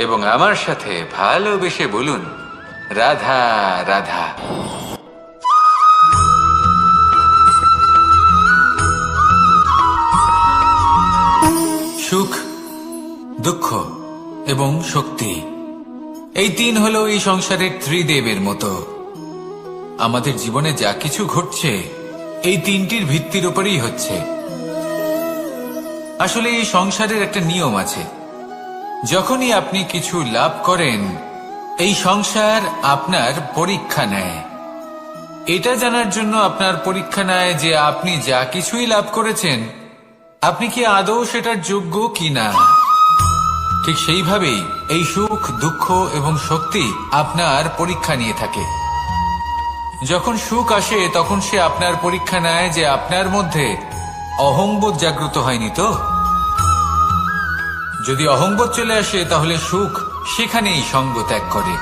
এবং আমার সাথে ভালোবেসে বলুন, রাধা রাধা। দুঃখ এবং শক্তি। এই তিন হলো এই সংসারের ত্রিদেবের মতো। আমাদের জীবনে যা কিছু ঘটছে এই তিনটির ভিত্তির উপরেই হচ্ছে। আসলে এই সংসারের একটা নিয়ম আছে, যখনই আপনি কিছু লাভ করেন এই সংসার আপনার পরীক্ষা নেয়। এটা জানার জন্য আপনার পরীক্ষা নেয় যে আপনি যা কিছুই লাভ করেছেন আপনি কি আদৌ সেটার যোগ্য কিনা। ঠিক সেইভাবেই এই সুখ, দুঃখ এবং শক্তি আপনার পরীক্ষা নিয়ে থাকে। যখন সুখ আসে তখন সে আপনার পরীক্ষা নেয় যে আপনার মধ্যে অহংবোধ জাগ্রত হয়নি তো। যদি অহংবোধ চলে আসে তাহলে সুখ সেখানেই সঙ্গ ত্যাগ করে।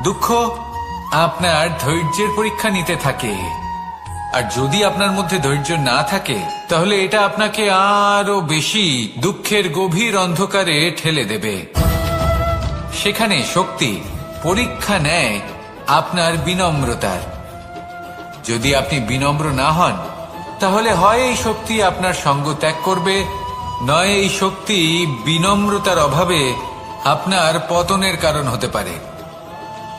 দুঃখ আপনার ধৈর্যের পরীক্ষা নিতে থাকে, আর যদি আপনার মধ্যে ধৈর্য না থাকে তাহলে এটা আপনাকে আরো বেশি দুঃখের গভীর অন্ধকারে ঠেলে দেবে। সেখানে শক্তি পরীক্ষা নেয় আপনার বিনম্রতার। যদি আপনি বিনম্র না হন তাহলে হয় এই শক্তি আপনার সঙ্গ ত্যাগ করবে, নয় এই শক্তি বিনম্রতার অভাবে আপনার পতনের কারণ হতে পারে।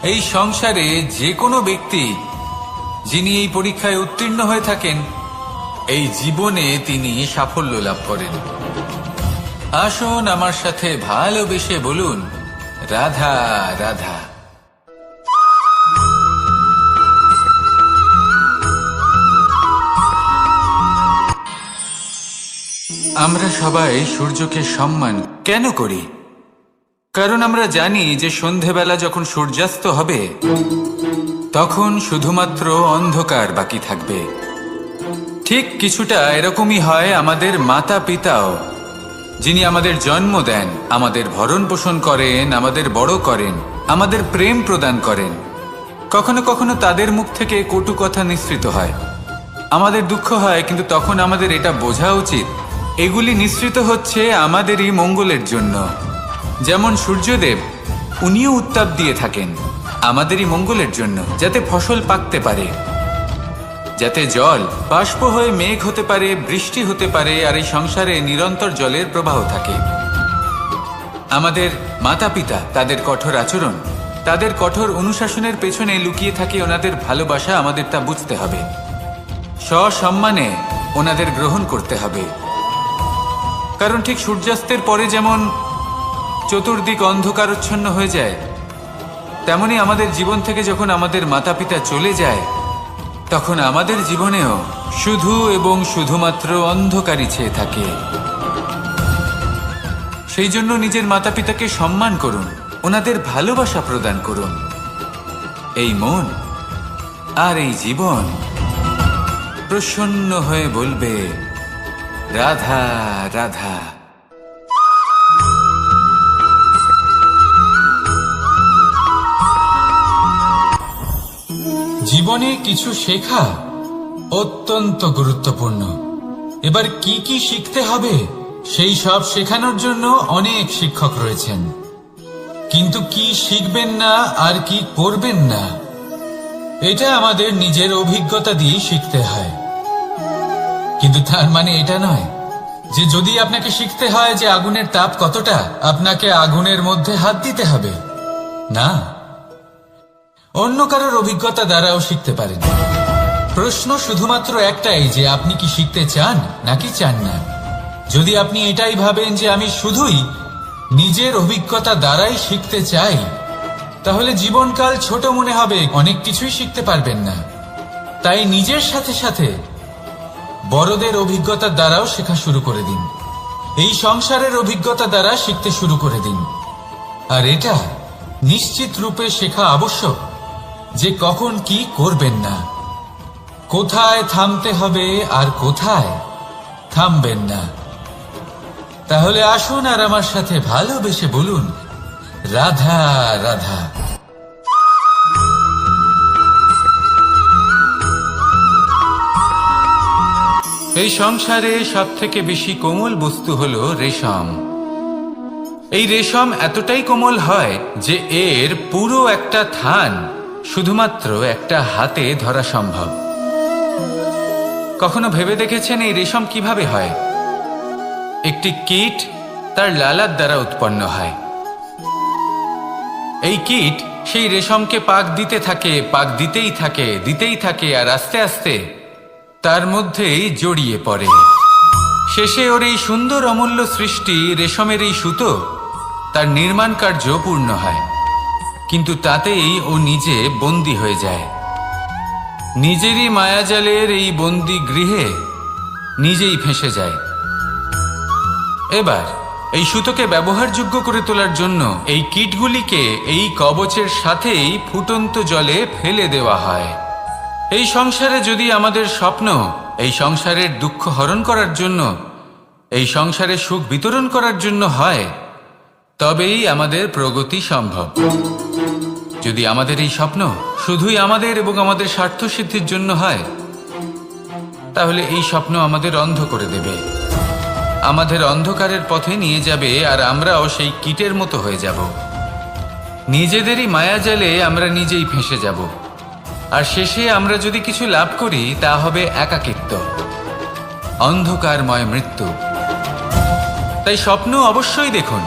এই সংসারে যে কোনো ব্যক্তি যিনি এই পরীক্ষায় উত্তীর্ণ হয়ে থাকেন এই জীবনে তিনি সাফল্য লাভ করেন। আসুন আমার সাথে ভালোবেসে বলুন, রাধা রাধা। আমরা সবাই সূর্যকে সম্মান কেন করি? কারণ আমরা জানি যে সন্ধেবেলা যখন সূর্যাস্ত হবে তখন শুধুমাত্র অন্ধকার বাকি থাকবে। ঠিক কিছুটা এরকমই হয় আমাদের মাতা পিতাও, যিনি আমাদের জন্ম দেন, আমাদের ভরণ পোষণ করেন, আমাদের বড় করেন, আমাদের প্রেম প্রদান করেন। কখনো কখনো তাদের মুখ থেকে কটু কথা নিঃসৃত হয়, আমাদের দুঃখ হয়, কিন্তু তখন আমাদের এটা বোঝা উচিত এগুলি নিঃসৃত হচ্ছে আমাদেরই মঙ্গলের জন্য। যেমন সূর্যদেব, উনিও উত্তাপ দিয়ে থাকেন আমাদেরই মঙ্গলের জন্য, যাতে ফসল পাকতে পারে, যাতে জল বাষ্প হয়ে মেঘ হতে পারে, বৃষ্টি হতে পারে, আর এই সংসারে নিরন্তর জলের প্রবাহ থাকে। আমাদের মাতা পিতা, তাদের কঠোর আচরণ, তাদের কঠোর অনুশাসনের পেছনে লুকিয়ে থাকে ওনাদের ভালোবাসা। আমাদের তা বুঝতে হবে, সসম্মানে ওনাদের গ্রহণ করতে হবে। কারণ ঠিক সূর্যাস্তের পরে যেমন চতুর্দিক অন্ধকারচ্ছন্ন হয়ে যায়, তেমনি আমাদের জীবন থেকে যখন আমাদের মাতা পিতা চলে যায় তখন আমাদের জীবনেও শুধু এবং শুধুমাত্র অন্ধকারই ছেয়ে থাকে। সেই জন্য নিজের মাতা পিতাকে সম্মান করুন, ওনাদের ভালোবাসা প্রদান করুন। এই মন আর এই জীবন প্রসন্ন হয়ে বলবে, রাধা রাধা। জীবনে কিছু শেখা অত্যন্ত গুরুত্বপূর্ণ। এবার কি কি শিখতে হবে সেই সব শেখানোর জন্য অনেক শিক্ষক রয়েছেন, কিন্তু কি শিখবেন না আর কি করবেন না এটা আমাদের নিজের অভিজ্ঞতা দিয়ে শিখতে হয়। কিন্তু তার মানে এটা নয় যে যদি আপনাকে শিখতে হয় যে আগুনের তাপ কতটা, আপনাকে আগুনের মধ্যে হাত দিতে হবে। না, অন্য কারোর অভিজ্ঞতা দ্বারাও শিখতে পারেন। প্রশ্ন শুধুমাত্র একটাই যে আপনি কি শিখতে চান নাকি চান না। যদি আপনি এটাই ভাবেন যে আমি শুধুই নিজের অভিজ্ঞতা দ্বারাই শিখতে চাই, তাহলে জীবনকাল ছোট মনে হবে, অনেক কিছুই শিখতে পারবেন না। তাই নিজের সাথে সাথে বড়দের অভিজ্ঞতার দ্বারাও শেখা শুরু করে দিন। এই সংসারের অভিজ্ঞতা দ্বারা শিখতে শুরু করে দিন। আর এটা নিশ্চিত রূপে শেখা আবশ্যক যে কখন কি করবেন না, কোথায় থামতে হবে আর কোথায় থামবেন না। তাহলে আসুন আর আমার সাথে ভালোবেসে বলুন, রাধা রাধা। এই সংসারে সব থেকে বেশি কোমল বস্তু হলো রেশম। এই রেশম এতটাই কোমল হয় যে এর পুরো একটা থান শুধুমাত্র একটা হাতে ধরা সম্ভব। কখনো ভেবে দেখেছেন এই রেশম কিভাবে হয়? একটি কীট তার লালার দ্বারা উৎপন্ন হয়। এই কীট সেই রেশমকে পাক দিতে থাকে, পাক দিতেই থাকে আর আস্তে আস্তে তার মধ্যেই জড়িয়ে পড়ে। শেষে ওর এই সুন্দর অমূল্য সৃষ্টি রেশমের এই সুতো, তার নির্মাণ কার্য পূর্ণ হয়। কিন্তু তাতেই ও নিজে বন্দী হয়ে যায়। নিজেরই মায়াজালের এই বন্দী গৃহে নিজেই ফেঁসে যায়। এবার এই সুতোকে ব্যবহারযোগ্য করে তোলার জন্য এই কীটগুলিকে এই কবচের সাথেই ফুটন্ত জলে ফেলে দেওয়া হয়। এই সংসারে যদি আমাদের স্বপ্ন এই সংসারের দুঃখ হরণ করার জন্য, এই সংসারে সুখ বিতরণ করার জন্য হয়, তবেই আমাদের প্রগতি সম্ভব। যদি আমাদের এই স্বপ্ন শুধুই আমাদের এবং আমাদের স্বার্থ সিদ্ধির জন্য হয়, তাহলে এই স্বপ্ন আমাদের অন্ধ করে দেবে, আমাদের অন্ধকারের পথে নিয়ে যাবে, আর আমরাও সেই কীটের মতো হয়ে যাব। নিজেদেরই মায়াজালে আমরা নিজেই ফেঁসে যাব, আর শেষে আমরা যদি কিছু লাভ করি তা হবে একাকিত্ব, অন্ধকারময় মৃত্যু। তাই স্বপ্ন অবশ্যই দেখুন,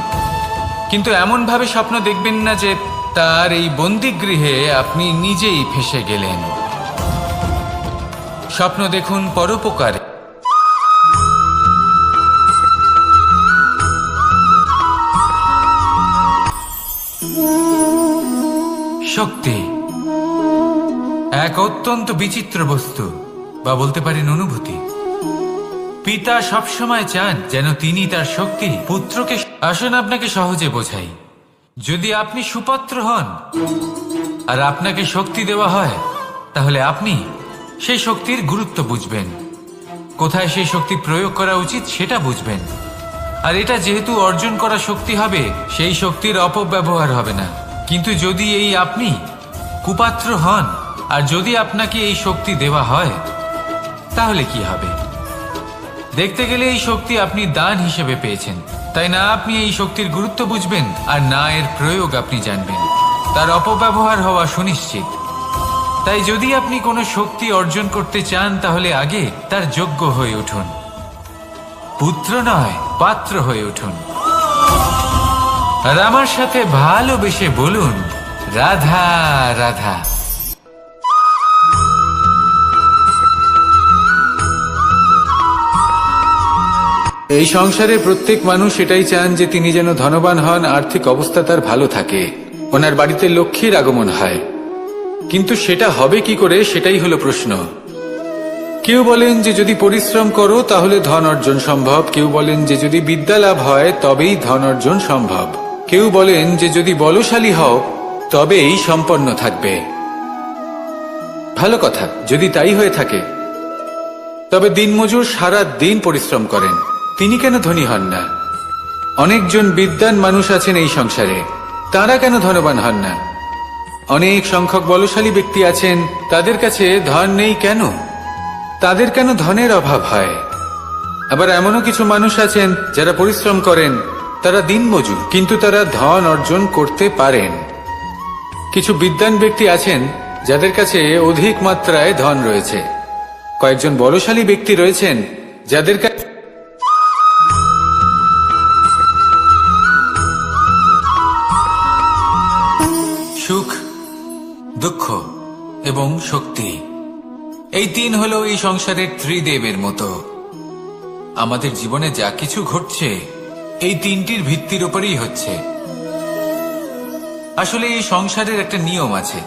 কিন্তু এমনভাবে স্বপ্ন দেখবেন না যে তার এই বন্দিগৃহে আপনি নিজেই ফেঁসে গেলেন। স্বপ্ন দেখুন পরোপকারে। শক্তি এক অত্যন্ত বিচিত্র বস্তু, বা বলতে পারেন অনুভূতি। পিতা সবসময় চান যেন তিনি তার শক্তি পুত্রকে। আসুন আপনাকে সহজে বোঝাই। যদি আপনি সুপাত্র হন আর আপনাকে শক্তি দেওয়া হয়, তাহলে আপনি সেই শক্তির গুরুত্ব বুঝবেন, কোথায় সেই শক্তি প্রয়োগ করা উচিত সেটা বুঝবেন। আর এটা যেহেতু অর্জন করা শক্তি হবে, সেই শক্তির অপব্যবহার হবে না। কিন্তু যদি এই আপনি কুপাত্র হন আর যদি আপনাকে এই শক্তি দেওয়া হয়, তাহলে কি হবে? দেখতে গেলে এই শক্তি আপনি দান হিসেবে পেয়েছেন, তাই না আপনি এই শক্তির গুরুত্ব বুঝবেন আর না এর প্রয়োগ আপনি জানবেন। তার অপব্যবহার হওয়া সুনিশ্চিত। তাই যদি আপনি কোনো শক্তি অর্জন করতে চান, তাহলে আগে তার যোগ্য হয়ে উঠুন, পুত্র নয় পাত্র হয়ে উঠুন। আর আমার সাথে ভালোবেসে বলুন, রাধা রাধা। এই সংসারে প্রত্যেক মানুষ এটাই চান যে তিনি যেন ধনবান হন, আর্থিক অবস্থা তার ভালো থাকে, ওনার বাড়িতে লক্ষ্মীর আগমন হয়। কিন্তু সেটা হবে কি করে, সেটাই হলো প্রশ্ন। কেউ বলেন যে যদি পরিশ্রম করো তাহলে ধন অর্জন সম্ভব, কেউ বলেন যে যদি বিদ্যা লাভ হয় তবেই ধন অর্জন সম্ভব, কেউ বলেন যে যদি বলশালী হও তবেই সম্পন্ন থাকবে। ভালো কথা, যদি তাই হয়ে থাকে, তবে দিনমজুর সারা দিন পরিশ্রম করেন, তিনি কেন ধনী হন না? অনেকজন বিদ্বান মানুষ আছেন এই সংসারে, তারা কেন ধনবান হন না? অনেক সংখ্যক বলশালী ব্যক্তি আছেন, তাদের কাছে ধন নেই কেন? তাদের কেন ধনের অভাব হয়? আবার এমনও কিছু মানুষ আছেন যারা পরিশ্রম করেন, তারা দিনমজুর, কিন্তু তারা ধন অর্জন করতে পারেন। কিছু বিদ্বান ব্যক্তি আছেন যাদের কাছে অধিক মাত্রায় ধন রয়েছে, কয়েকজন বলশালী ব্যক্তি রয়েছেন যাদের কাছে সুখ, দুঃখ এবং শক্তি, এই তিন হলো এই সংসারের ত্রিদেবের মতো। আমাদের জীবনে যা কিছু ঘটছে এই তিনটির ভিত্তির উপরেই হচ্ছে। আসলে এই সংসারের একটা নিয়ম আছে,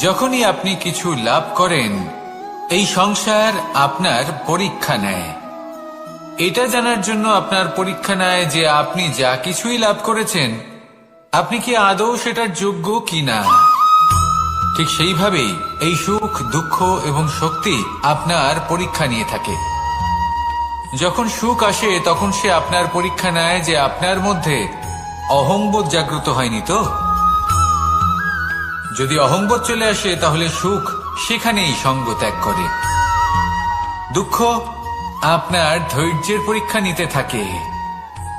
যখনই আপনি কিছু লাভ করেন, এই সংসার আপনার পরীক্ষা নেয়। এটা জানার জন্য আপনার পরীক্ষা নেয় যে আপনি যা কিছুই লাভ করেছেন, আপনি কি আদৌ সেটার যোগ্য কিনা। ঠিক সেইভাবেই এই সুখ, দুঃখ এবং শক্তি আপনার পরীক্ষা নিয়ে থাকে। যখন সুখ আসে তখন সে আপনার পরীক্ষা নেয় যে আপনার মধ্যে অহংবোধ জাগ্রত হয়নি তো। যদি অহংবোধ চলে আসে তাহলে সুখ সেখানেই সঙ্গ ত্যাগ করে। দুঃখ আপনার ধৈর্যের পরীক্ষা নিতে থাকে,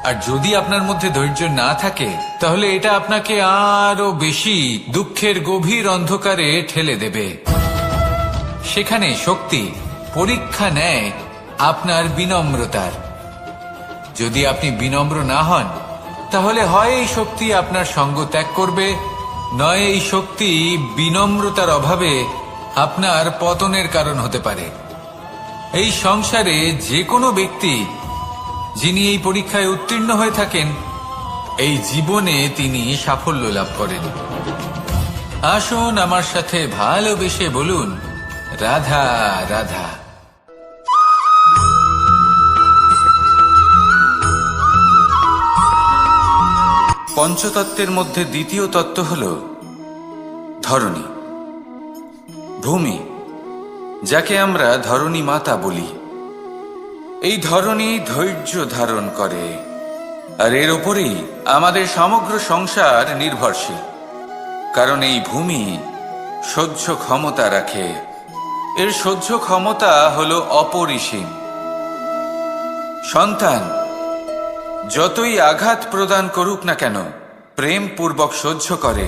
আর যদি আপনার মধ্যে ধৈর্য না থাকে তাহলে এটা আপনাকে আরো বেশি দুঃখের গভীর অন্ধকারে ঠেলে দেবে। সেখানে শক্তি পরীক্ষা নেয় আপনার বিনম্রতার। যদি আপনি বিনম্র না হন, তাহলে হয় এই শক্তি আপনার সঙ্গ ত্যাগ করবে, নয় এই শক্তি বিনম্রতার অভাবে আপনার পতনের কারণ হতে পারে। এই সংসারে যে কোনো ব্যক্তি যিনি এই পরীক্ষায় উত্তীর্ণ হয়ে থাকেন, এই জীবনে তিনি সাফল্য লাভ করেন। আসুন আমার সাথে ভালোবেসে বলুন, রাধা রাধা। পঞ্চতত্ত্বের মধ্যে দ্বিতীয় তত্ত্ব হল ধরণী, ভূমি, যাকে আমরা ধরণী মাতা বলি। এই ধরণী ধৈর্য ধারণ করে, আর এর ওপরেই আমাদের সমগ্র সংসার নির্ভরশীল। কারণ এই ভূমি সহ্য ক্ষমতা রাখে, এর সহ্য ক্ষমতা হল অপরিসীম। সন্তান যতই আঘাত প্রদান করুক না কেন, প্রেম পূর্বক সহ্য করে,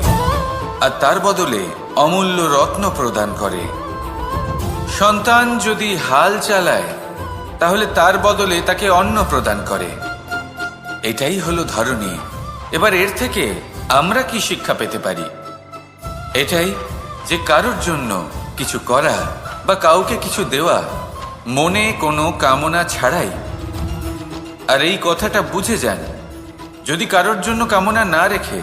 আর তার বদলে অমূল্য রত্ন প্রদান করে। সন্তান যদি হাল চালায়, তাহলে তার বদলে তাকে অন্ন প্রদান করে। এটাই হলো ধরণী। এবার এর থেকে আমরা কি শিক্ষা পেতে পারি? এটাই যে কারোর জন্য কিছু করা বা কাউকে কিছু দেওয়া মনে কোনো কামনা ছাড়াই। আর এই কথাটা বুঝে যান, যদি কারোর জন্য কামনা না রেখে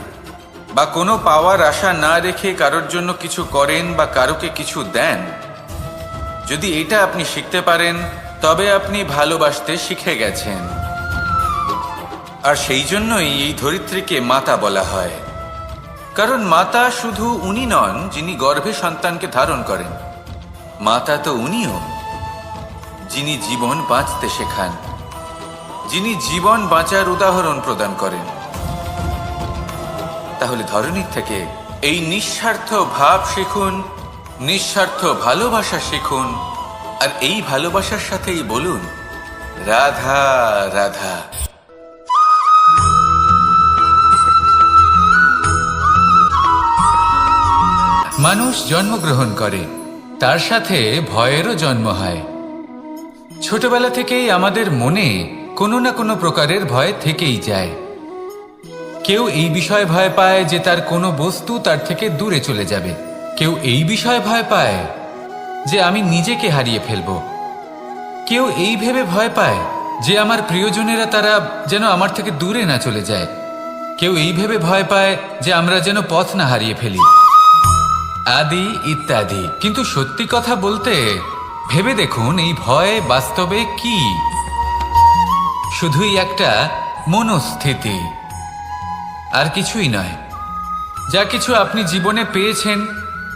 বা কোনো পাওয়ার আশা না রেখে কারোর জন্য কিছু করেন বা কারোকে কিছু দেন, যদি এটা আপনি শিখতে পারেন, তবে আপনি ভালোবাসতে শিখে গেছেন। আর সেই জন্যই এই ধরিত্রীকে মাতা বলা হয়। কারণ মাতা শুধু উনি নন যিনি গর্ভে সন্তানকে ধারণ করেন, মাতা তো উনিও যিনি জীবন বাঁচতে শেখান, যিনি জীবন বাঁচার উদাহরণ প্রদান করেন। তাহলে ধরণীর থেকে এই নিঃস্বার্থ ভাব শিখুন, নিঃস্বার্থ ভালোবাসা শিখুন, আর এই ভালোবাসার সাথেই বলুন, রাধা রাধা। মানুষ জন্মগ্রহণ করে, তার সাথে ভয়েরও জন্ম হয়। ছোটবেলা থেকেই আমাদের মনে কোনো না কোনো প্রকারের ভয় থেকেই যায়। কেউ এই বিষয়ে ভয় পায় যে তার কোনো বস্তু তার থেকে দূরে চলে যাবে, কেউ এই বিষয়ে ভয় পায় যে আমি নিজেকে হারিয়ে ফেলব, কেউ এই ভেবে ভয় পায় যে আমার প্রিয়জনেরা তারা যেন আমার থেকে দূরে না চলে যায়, কেউ এই ভেবে ভয় পায় যে আমরা যেন পথ না হারিয়ে ফেলি, আদি ইত্যাদি। কিন্তু সত্যি কথা বলতে, ভেবে দেখুন এই ভয় বাস্তবে কি? শুধুই একটা মনস্থিতি, আর কিছুই নয়। যা কিছু আপনি জীবনে পেয়েছেন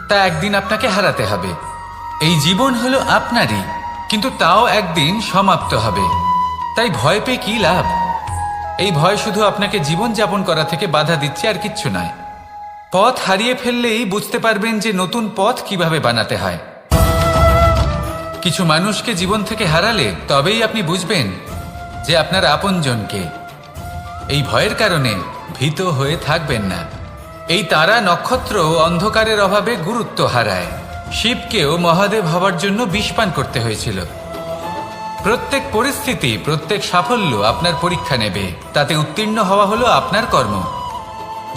তা একদিন আপনাকে হারাতে হবে। এই জীবন হলো আপনারই, কিন্তু তাও একদিন সমাপ্ত হবে। তাই ভয় পেয়ে কি লাভ? এই ভয় শুধু আপনাকে জীবন যাপন করা থেকে বাধা দিচ্ছে, আর কিচ্ছু নয়। পথ হারিয়ে ফেললেই বুঝতে পারবেন যে নতুন পথ কিভাবে বানাতে হয়। কিছু মানুষকে জীবন থেকে হারালে তবেই আপনি বুঝবেন যে আপনার আপনজনকে। এই ভয়ের কারণে ভীত হয়ে থাকবেন না। এই তারা নক্ষত্র অন্ধকারের অভাবে গুরুত্ব হারায়। শিবকেও মহাদেব হওয়ার জন্য বিষপান করতে হয়েছিল। প্রত্যেক পরিস্থিতি, প্রত্যেক সাফল্য আপনার পরীক্ষা নেবে, তাতে উত্তীর্ণ হওয়া হলো আপনার কর্ম।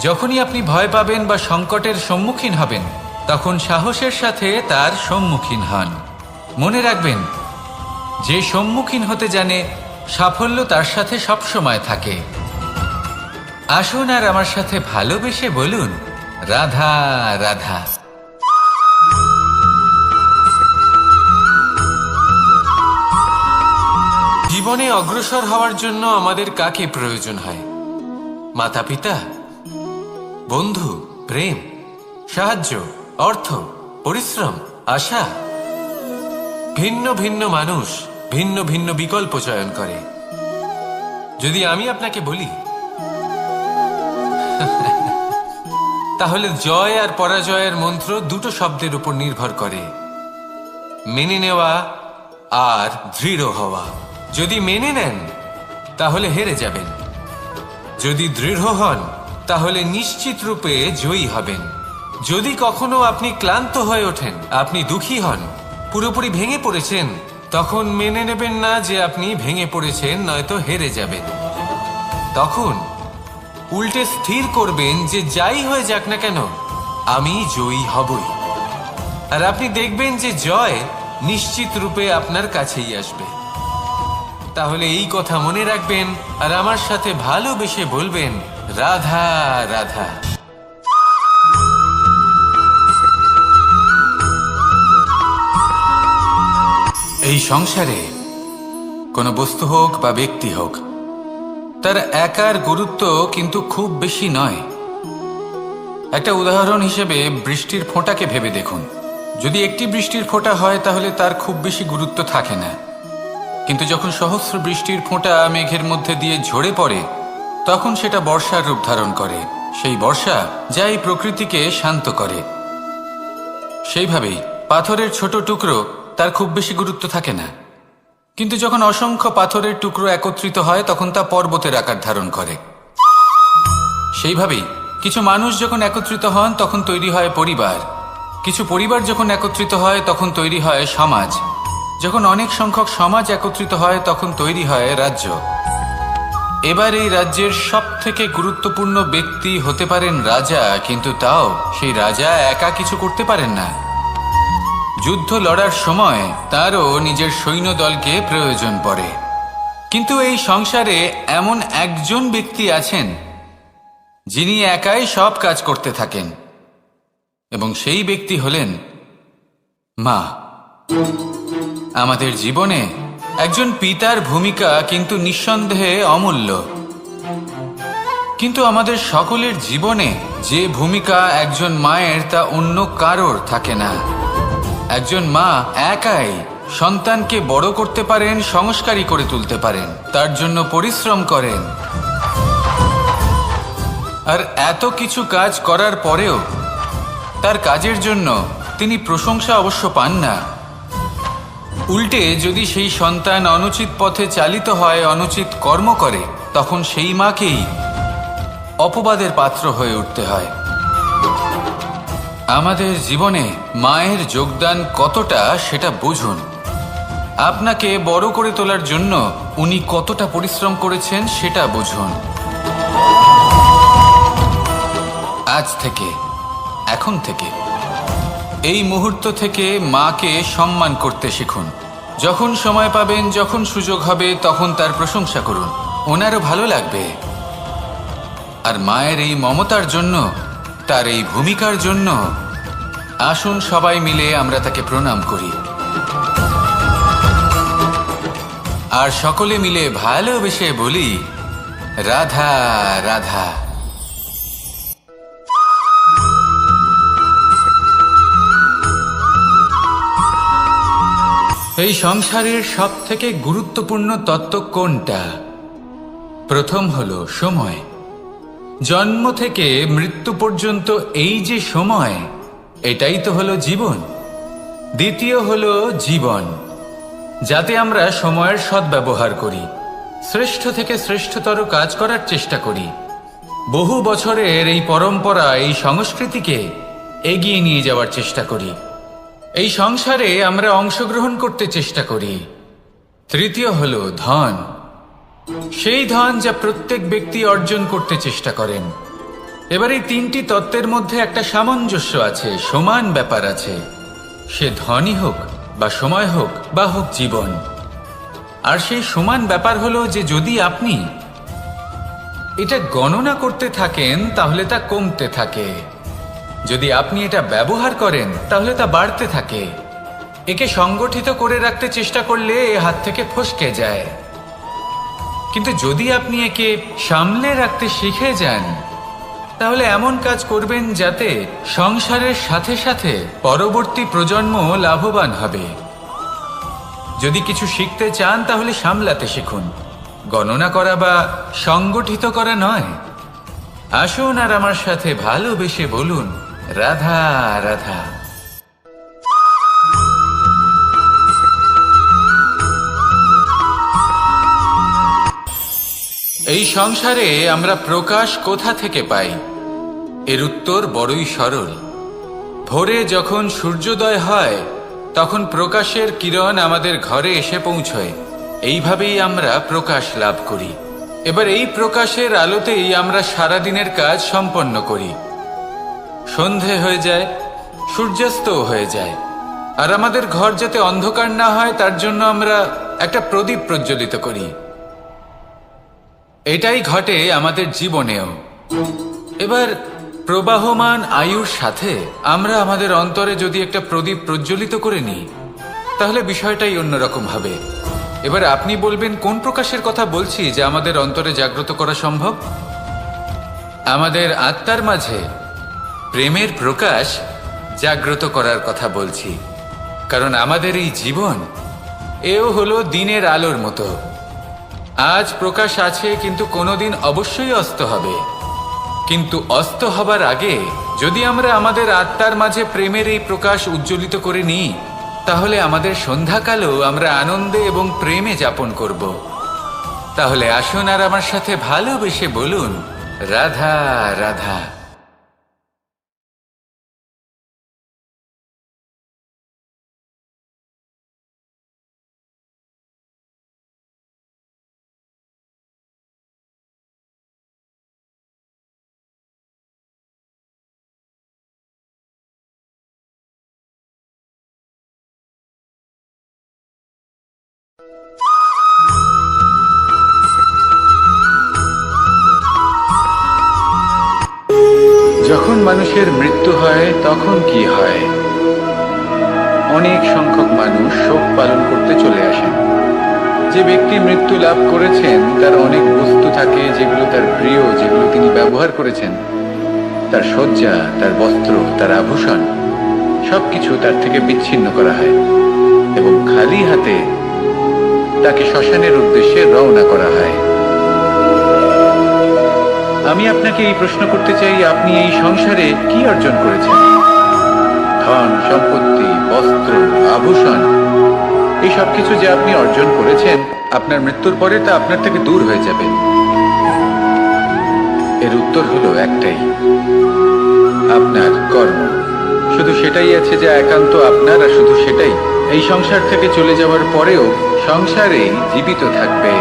যখনই আপনি ভয় পাবেন বা সংকটের সম্মুখীন হবেন, তখন সাহসের সাথে তার সম্মুখীন হন। মনে রাখবেন, যে সম্মুখীন হতে জানে, সাফল্য তার সাথে সবসময় থাকে। আসুন আর আমার সাথে ভালোবেসে বলুন, রাধা রাধা। জীবনে অগ্রসর হওয়ার জন্য আমাদের কাকে প্রয়োজন হয়? মাতা পিতা, বন্ধু, প্রেম, সাহায্য, অর্থ, পরিশ্রম, আশা। ভিন্ন ভিন্ন মানুষ ভিন্ন ভিন্ন বিকল্প চয়ন করে। যদি আমি আপনাকে বলি, তাহলে জয় আর পরাজয়ের মন্ত্র দুটো শব্দের উপর নির্ভর করে, মেনে নেওয়া আর দৃঢ় হওয়া। যদি মেনে নেন তাহলে হেরে যাবেন, যদি দৃঢ় হন তাহলে নিশ্চিত রূপে জয়ী হবেন। যদি কখনো আপনি ক্লান্ত হয়ে ওঠেন, আপনি দুঃখী হন, পুরোপুরি ভেঙে পড়েছেন, তখন মেনে নেবেন না যে আপনি ভেঙে পড়েছেন, নয়তো হেরে যাবেন। তখন উল্টে স্থির করবেন যে যাই হয়ে যাক না কেন, আমি জয়ী হবই। আর আপনি দেখবেন যে জয় নিশ্চিত রূপে আপনার কাছেই আসবে। তাহলে এই কথা মনে রাখবেন আর আমার সাথে ভালোবেসে বলবেন, রাধা রাধা। এই সংসারে কোনো বস্তু হোক বা ব্যক্তি হোক, তার একার গুরুত্ব কিন্তু খুব বেশি নয়। একটা উদাহরণ হিসেবে বৃষ্টির ফোঁটাকে ভেবে দেখুন। যদি একটি বৃষ্টির ফোঁটা হয় তাহলে তার খুব বেশি গুরুত্ব থাকে না, কিন্তু যখন সহস্র বৃষ্টির ফোঁটা মেঘের মধ্যে দিয়ে ঝরে পড়ে, তখন সেটা বর্ষার রূপ ধারণ করে। সেই বর্ষা যা এই প্রকৃতিকে শান্ত করে। সেইভাবেই পাথরের ছোট টুকরো, তার খুব বেশি গুরুত্ব থাকে না, কিন্তু যখন অসংখ্য পাথরের টুকরো একত্রিত হয় তখন তা পর্বতের আকার ধারণ করে। সেইভাবেই কিছু মানুষ যখন একত্রিত হন তখন তৈরি হয় পরিবার, কিছু পরিবার যখন একত্রিত হয় তখন তৈরি হয় সমাজ, যখন অনেক সংখ্যক সমাজ একত্রিত হয় তখন তৈরি হয় রাজ্য। এবার এই রাজ্যের সবথেকে গুরুত্বপূর্ণ ব্যক্তি হতে পারেন রাজা, কিন্তু তাও সেই রাজা একা কিছু করতে পারেন না। যুদ্ধ লড়ার সময় তারও নিজের সৈন্যদলকে প্রয়োজন পড়ে। কিন্তু এই সংসারে এমন একজন ব্যক্তি আছেন যিনি একাই সব কাজ করতে থাকেন, এবং সেই ব্যক্তি হলেন মা। আমাদের জীবনে একজন পিতার ভূমিকা কিন্তু নিঃসন্দেহে অমূল্য, কিন্তু আমাদের সকলের জীবনে যে ভূমিকা একজন মায়ের তা অন্য কারোর থাকে না। একজন মা একাই সন্তানকে বড় করতে পারেন, সংস্কারী করে তুলতে পারেন, তার জন্য পরিশ্রম করেন। আর এত কিছু কাজ করার পরেও তার কাজের জন্য তিনি প্রশংসা অবশ্য পান না। উল্টে যদি সেই সন্তান অনুচিত পথে চালিত হয়, অনুচিত কর্ম করে, তখন সেই মাকেই অপবাদের পাত্র হয়ে উঠতে হয়। আমাদের জীবনে মায়ের যোগদান কতটা সেটা বুঝুন। আপনাকে বড় করে তোলার জন্য উনি কতটা পরিশ্রম করেছেন সেটা বুঝুন। আজ থেকে, এখন থেকে, এই মুহূর্ত থেকে মাকে সম্মান করতে শিখুন। যখন সময় পাবেন, যখন সুযোগ হবে, তখন তার প্রশংসা করুন, ওনারও ভালো লাগবে। আর মায়ের এই মমতার জন্য, তার এই ভূমিকার জন্য আসুন সবাই মিলে আমরা তাকে প্রণাম করি, আর সকলে মিলে ভালোবেসে বলি, রাধা রাধা। এই সংসারের সবথেকে গুরুত্বপূর্ণ তত্ত্ব কোনটা? প্রথম হলো সময়। জন্ম থেকে মৃত্যু পর্যন্ত এই যে সময়, এটাই তো হলো জীবন। দ্বিতীয় হলো জীবন, যাতে আমরা সময়ের সদ্ব্যবহার করি, শ্রেষ্ঠ থেকে শ্রেষ্ঠতর কাজ করার চেষ্টা করি। বহু বছরের এই পরম্পরা, এই সংস্কৃতিকে এগিয়ে নিয়ে যাওয়ার চেষ্টা করি। এই সংসারে আমরা অংশগ্রহণ করতে চেষ্টা করি। তৃতীয় হলো ধন, সেই ধন যা প্রত্যেক ব্যক্তি অর্জন করতে চেষ্টা করেন। এবার এই তিনটি তত্ত্বের মধ্যে একটা সামঞ্জস্য আছে, সমান ব্যাপার আছে। সে ধনই হোক বা সময় হোক বা হোক জীবন। আর সেই সমান ব্যাপার হলো যে যদি আপনি এটা গণনা করতে থাকেন তাহলে তা কমতে থাকে, যদি আপনি এটা ব্যবহার করেন তাহলে তা বাড়তে থাকে। একে সংগঠিত করে রাখতে চেষ্টা করলে এ হাত থেকে ফসকে যায়, কিন্তু যদি আপনি একে সামলে রাখতে শিখে যান তাহলে এমন কাজ করবেন যাতে সংসারের সাথে সাথে পরবর্তী প্রজন্ম লাভবান হবে। যদি কিছু শিখতে চান তাহলে সামলাতে শিখুন, গণনা করা বা সংগঠিত করা নয়। আসুন আর আমার সাথে ভালোবেসে বলুন, রাধা রাধা। এই সংসারে আমরা প্রকাশ কোথা থেকে পাই? এর উত্তর বড়ই সরল। ভোরে যখন সূর্যোদয় হয় তখন প্রকাশের কিরণ আমাদের ঘরে এসে পৌঁছয়। এইভাবেই আমরা প্রকাশ লাভ করি। এবার এই প্রকাশের আলোতেই আমরা সারাদিনের কাজ সম্পন্ন করি। সন্ধে হয়ে যায়, সূর্যাস্তও হয়ে যায়, আর আমাদের ঘর যাতে অন্ধকার না হয় তার জন্য আমরা একটা প্রদীপ প্রজ্বলিত করি। এটাই ঘটে আমাদের জীবনেও। এবার প্রবাহমান আয়ুর সাথে আমরা আমাদের অন্তরে যদি একটা প্রদীপ প্রজ্বলিত করে নিই, তাহলে বিষয়টাই অন্যরকম হবে। এবার আপনি বলবেন কোন প্রকাশের কথা বলছি যা আমাদের অন্তরে জাগ্রত করা সম্ভব? আমাদের আত্মার মাঝে প্রেমের প্রকাশ জাগ্রত করার কথা বলছি। কারণ আমাদের এই জীবন এও হলো দিনের আলোর মতো। আজ প্রকাশ আছে, কিন্তু কোনোদিন অবশ্যই অস্ত হবে। কিন্তু অস্ত হবার আগে যদি আমরা আমাদের আত্মার মাঝে প্রেমের এই প্রকাশ উজ্জ্বলিত করে নিই, তাহলে আমাদের সন্ধ্যাকালও আমরা আনন্দে এবং প্রেমে যাপন করব। তাহলে আসুন আর আমার সাথে ভালোবেসে বলুন, রাধা রাধা। যখন মানুষের মৃত্যু হয় তখন কি হয়? অনেক সংখ্যক মানুষ শোক পালন করতে চলে আসেন। যে ব্যক্তি মৃত্যু লাভ করেছেন তার অনেক বস্তু থাকে যেগুলো তার প্রিয়, যেগুলো তিনি ব্যবহার করেছেন। তার শয্যা, তার বস্ত্র, তার আভূষণ সবকিছু তার থেকে বিচ্ছিন্ন করা হয় এবং খালি হাতে তাকে শ্মশানের উদ্দেশ্যে রওনা করা হয়। আমি আপনাকে এই প্রশ্ন করতে চাই, আপনি এই সংসারে কি অর্জন করেছেন? ধন সম্পত্তি, বস্ত্র, আভূষণ, এই সব কিছু যে আপনি অর্জন করেছেন, আপনার মৃত্যুর পরে তা আপনার থেকে দূর হয়ে যাবে। এর উত্তর হলো একটাই, আপনার কর্ম। শুধু সেটাই আছে যা একান্ত আপনার, আর শুধু সেটাই এই সংসার থেকে চলে যাওয়ার পরেও সংসারেই জীবিত থাকবে।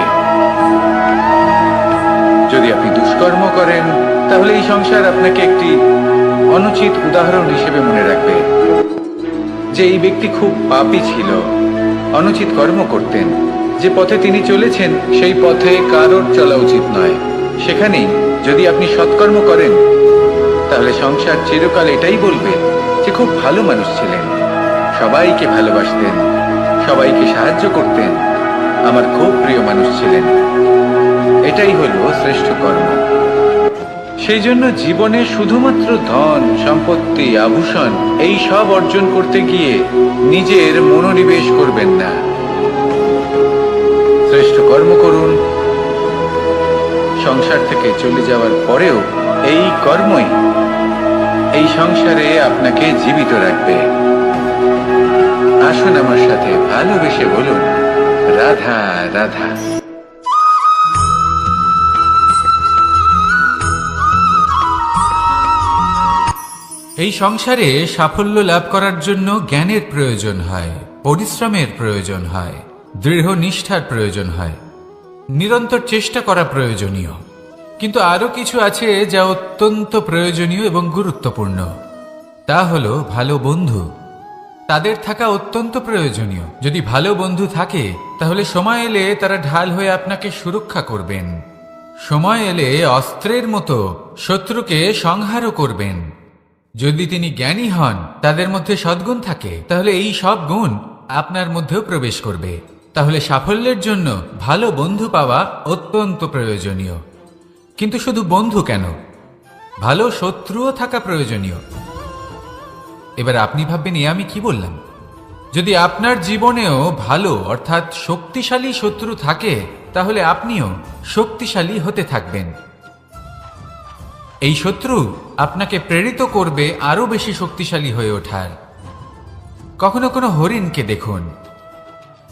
যদি আপনি দুষ্কর্ম করেন, তাহলে এই সংসার আপনাকে একটি অনুচিত উদাহরণ হিসেবে মনে রাখবে যে এই ব্যক্তি খুব পাপী ছিল, অনুচিত কর্ম করতেন। যে পথে তিনি চলেছেন সেই পথে কারোর চলা উচিত নয়। সেখানেই যদি আপনি সৎকর্ম করেন, তাহলে সংসার চিরকাল এটাই বলবে যে খুব ভালো মানুষ ছিলেন, সবাইকে ভালোবাসতেন, সবাইকে সাহায্য করতেন, আমার খুব প্রিয় মানুষ ছিলেন। এটাই হলো শ্রেষ্ঠ কর্ম। সেই জন্য জীবনে শুধুমাত্র ধন সম্পত্তি, আভূষণ এই সব অর্জন করতে গিয়ে নিজের মনোনিবেশ করবেন না। শ্রেষ্ঠ কর্ম করুন। সংসার থেকে চলে যাওয়ার পরেও এই কর্মই এই সংসারে আপনাকে জীবিত রাখবে। আসুন আমার সাথে ভালোবেসে বলুন, রাধা রাধা। এই সংসারে সাফল্য লাভ করার জন্য জ্ঞানের প্রয়োজন হয়, পরিশ্রমের প্রয়োজন হয়, দৃঢ় নিষ্ঠার প্রয়োজন হয়, নিরন্তর চেষ্টা করা প্রয়োজনীয়। কিন্তু আরো কিছু আছে যা অত্যন্ত প্রয়োজনীয় এবং গুরুত্বপূর্ণ। তা হলো ভালো বন্ধু। তাদের থাকা অত্যন্ত প্রয়োজনীয়। যদি ভালো বন্ধু থাকে, তাহলে সময় এলে তারা ঢাল হয়ে আপনাকে সুরক্ষা করবেন। সময় এলে অস্ত্রের মতো শত্রুকে সংহারও করবেন। যদি তিনি জ্ঞানী হন, তাদের মধ্যে সদ্গুণ থাকে, তাহলে এই সব গুণ আপনার মধ্যেও প্রবেশ করবে। তাহলে সাফল্যের জন্য ভালো বন্ধু পাওয়া অত্যন্ত প্রয়োজনীয়। কিন্তু শুধু বন্ধু কেন, ভালো শত্রুও থাকা প্রয়োজনীয়। এবার আপনি ভাববেন, আমি কি বললাম? যদি আপনার জীবনেও ভালো অর্থাৎ শক্তিশালী শত্রু থাকে, তাহলে আপনিও শক্তিশালী হতে থাকবেন। এই শত্রু আপনাকে প্রেরিত করবে আরো বেশি শক্তিশালী হয়ে ওঠার। কখনো কোনো হরিণকে দেখুন,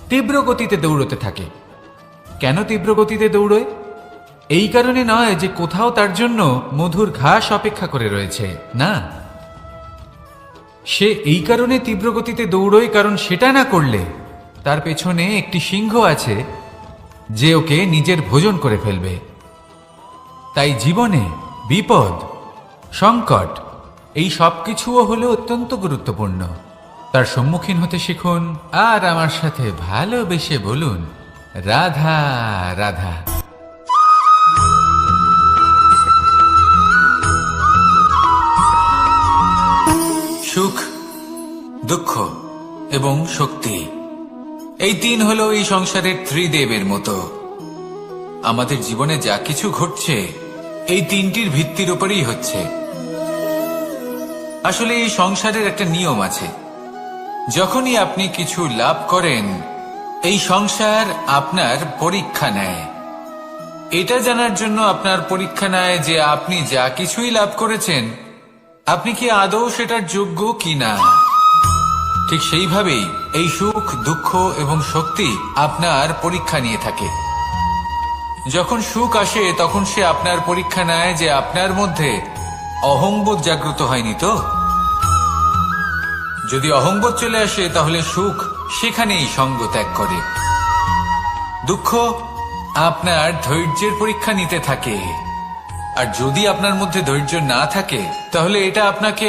তীব্র গতিতে দৌড়তে থাকে। কেন তীব্র গতিতে দৌড়য়? এই কারণে নয় যে কোথাও তার জন্য মধুর ঘাস অপেক্ষা করে রয়েছে, না। সে এই কারণে তীব্র গতিতে দৌড়য় কারণ সেটা না করলে তার পেছনে একটি সিংহ আছে যে ওকে নিজের ভোজন করে ফেলবে। তাই জীবনে বিপদ, সংকট এই সব কিছুও হলো অত্যন্ত গুরুত্বপূর্ণ। তার সম্মুখীন হতে শিখুন আর আমার সাথে ভালোবেসে বলুন, রাধা রাধা। সুখ, দুঃখ এবং শক্তি, এই তিন হলো এই সংসারের ত্রিদেবের মতো। আমাদের জীবনে যা কিছু ঘটছে এই তিনটির ভিত্তির উপরেই হচ্ছে। আসলে এই সংসারের একটা নিয়ম আছে, যখনই আপনি কিছু লাভ করেন এই সংসার আপনার পরীক্ষা নেয়। এটা জানার জন্য আপনার পরীক্ষা নেয় যে আপনি যা কিছুই লাভ করেছেন আপনি কি আদৌ সেটার যোগ্য কিনা। ঠিক সেইভাবেই এই সুখ, দুঃখ এবং শক্তি আপনার পরীক্ষা নিয়ে থাকে। যখন সুখ আসে তখন সে আপনার পরীক্ষা নেয় যে আপনার মধ্যে অহংবোধ জাগ্রত হয়নি তো। যদি অহংবোধ চলে আসে তাহলে সুখ সেখানেই সঙ্গ ত্যাগ করে। দুঃখ আপনার ধৈর্যের পরীক্ষা নিতে থাকে, আর যদি আপনার মধ্যে ধৈর্য না থাকে তাহলে এটা আপনাকে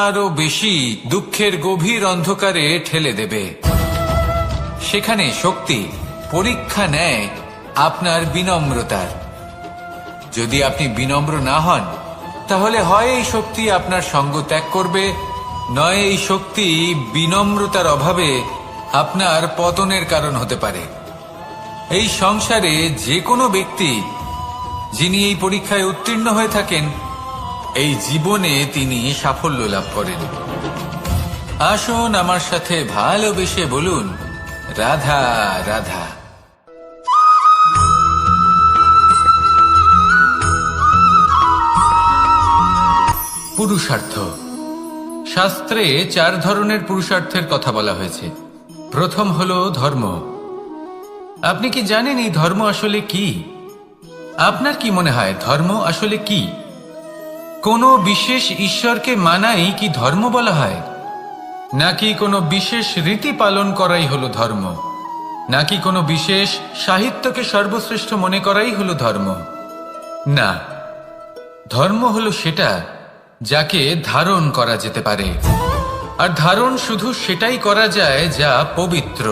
আরো বেশি দুঃখের গভীর অন্ধকারে ঠেলে দেবে। সেখানে শক্তি পরীক্ষা নেয় আপনার বিনম্রতার। যদি আপনি বিনম্র না হন তাহলে হয় এই শক্তি আপনার সঙ্গ ত্যাগ করবে, নয় এই শক্তি বিনম্রতার অভাবে আপনার পতনের কারণ হতে পারে। এই সংসারে যে কোনো ব্যক্তি যিনি এই পরীক্ষায় উত্তীর্ণ হয়ে থাকেন এই জীবনে তিনি সাফল্য লাভ করেন। আসুন আমার সাথে ভালোবেসে বলুন, রাধা রাধা। পুরুষার্থ। শাস্ত্রে 4 ধরনের পুরুষার্থের কথা বলা হয়েছে। প্রথম হলো ধর্ম। আপনি কি জানেন এই ধর্ম আসলে কি? আপনার কি মনে হয় ধর্ম আসলে কি? কোনো বিশেষ ঈশ্বরকে মানাই কি ধর্ম বলা হয়? নাকি কোনো বিশেষ রীতি পালন করাই হলো ধর্ম? নাকি কোনো বিশেষ সাহিত্যকে সর্বশ্রেষ্ঠ মনে করাই হলো ধর্ম? না, ধর্ম হলো সেটা যাকে ধারণ করা যেতে পারে। আর ধারণ শুধু সেটাই করা যায় যা পবিত্র।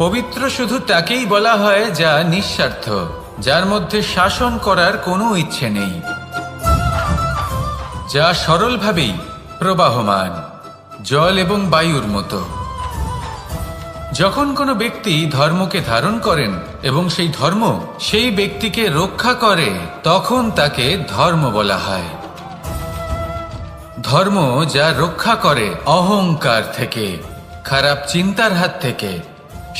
পবিত্র শুধু তাকেই বলা হয় যা নিঃস্বার্থ, যার মধ্যে শাসন করার কোনো ইচ্ছে নেই, যা সরলভাবেই প্রবাহমান, জল এবং বায়ুর মতো। যখন কোনো ব্যক্তি ধর্মকে ধারণ করেন এবং সেই ধর্ম সেই ব্যক্তিকে রক্ষা করে তখন তাকে ধর্ম বলা হয়। ধর্ম যা রক্ষা করে অহংকার থেকে, খারাপ চিন্তার হাত থেকে।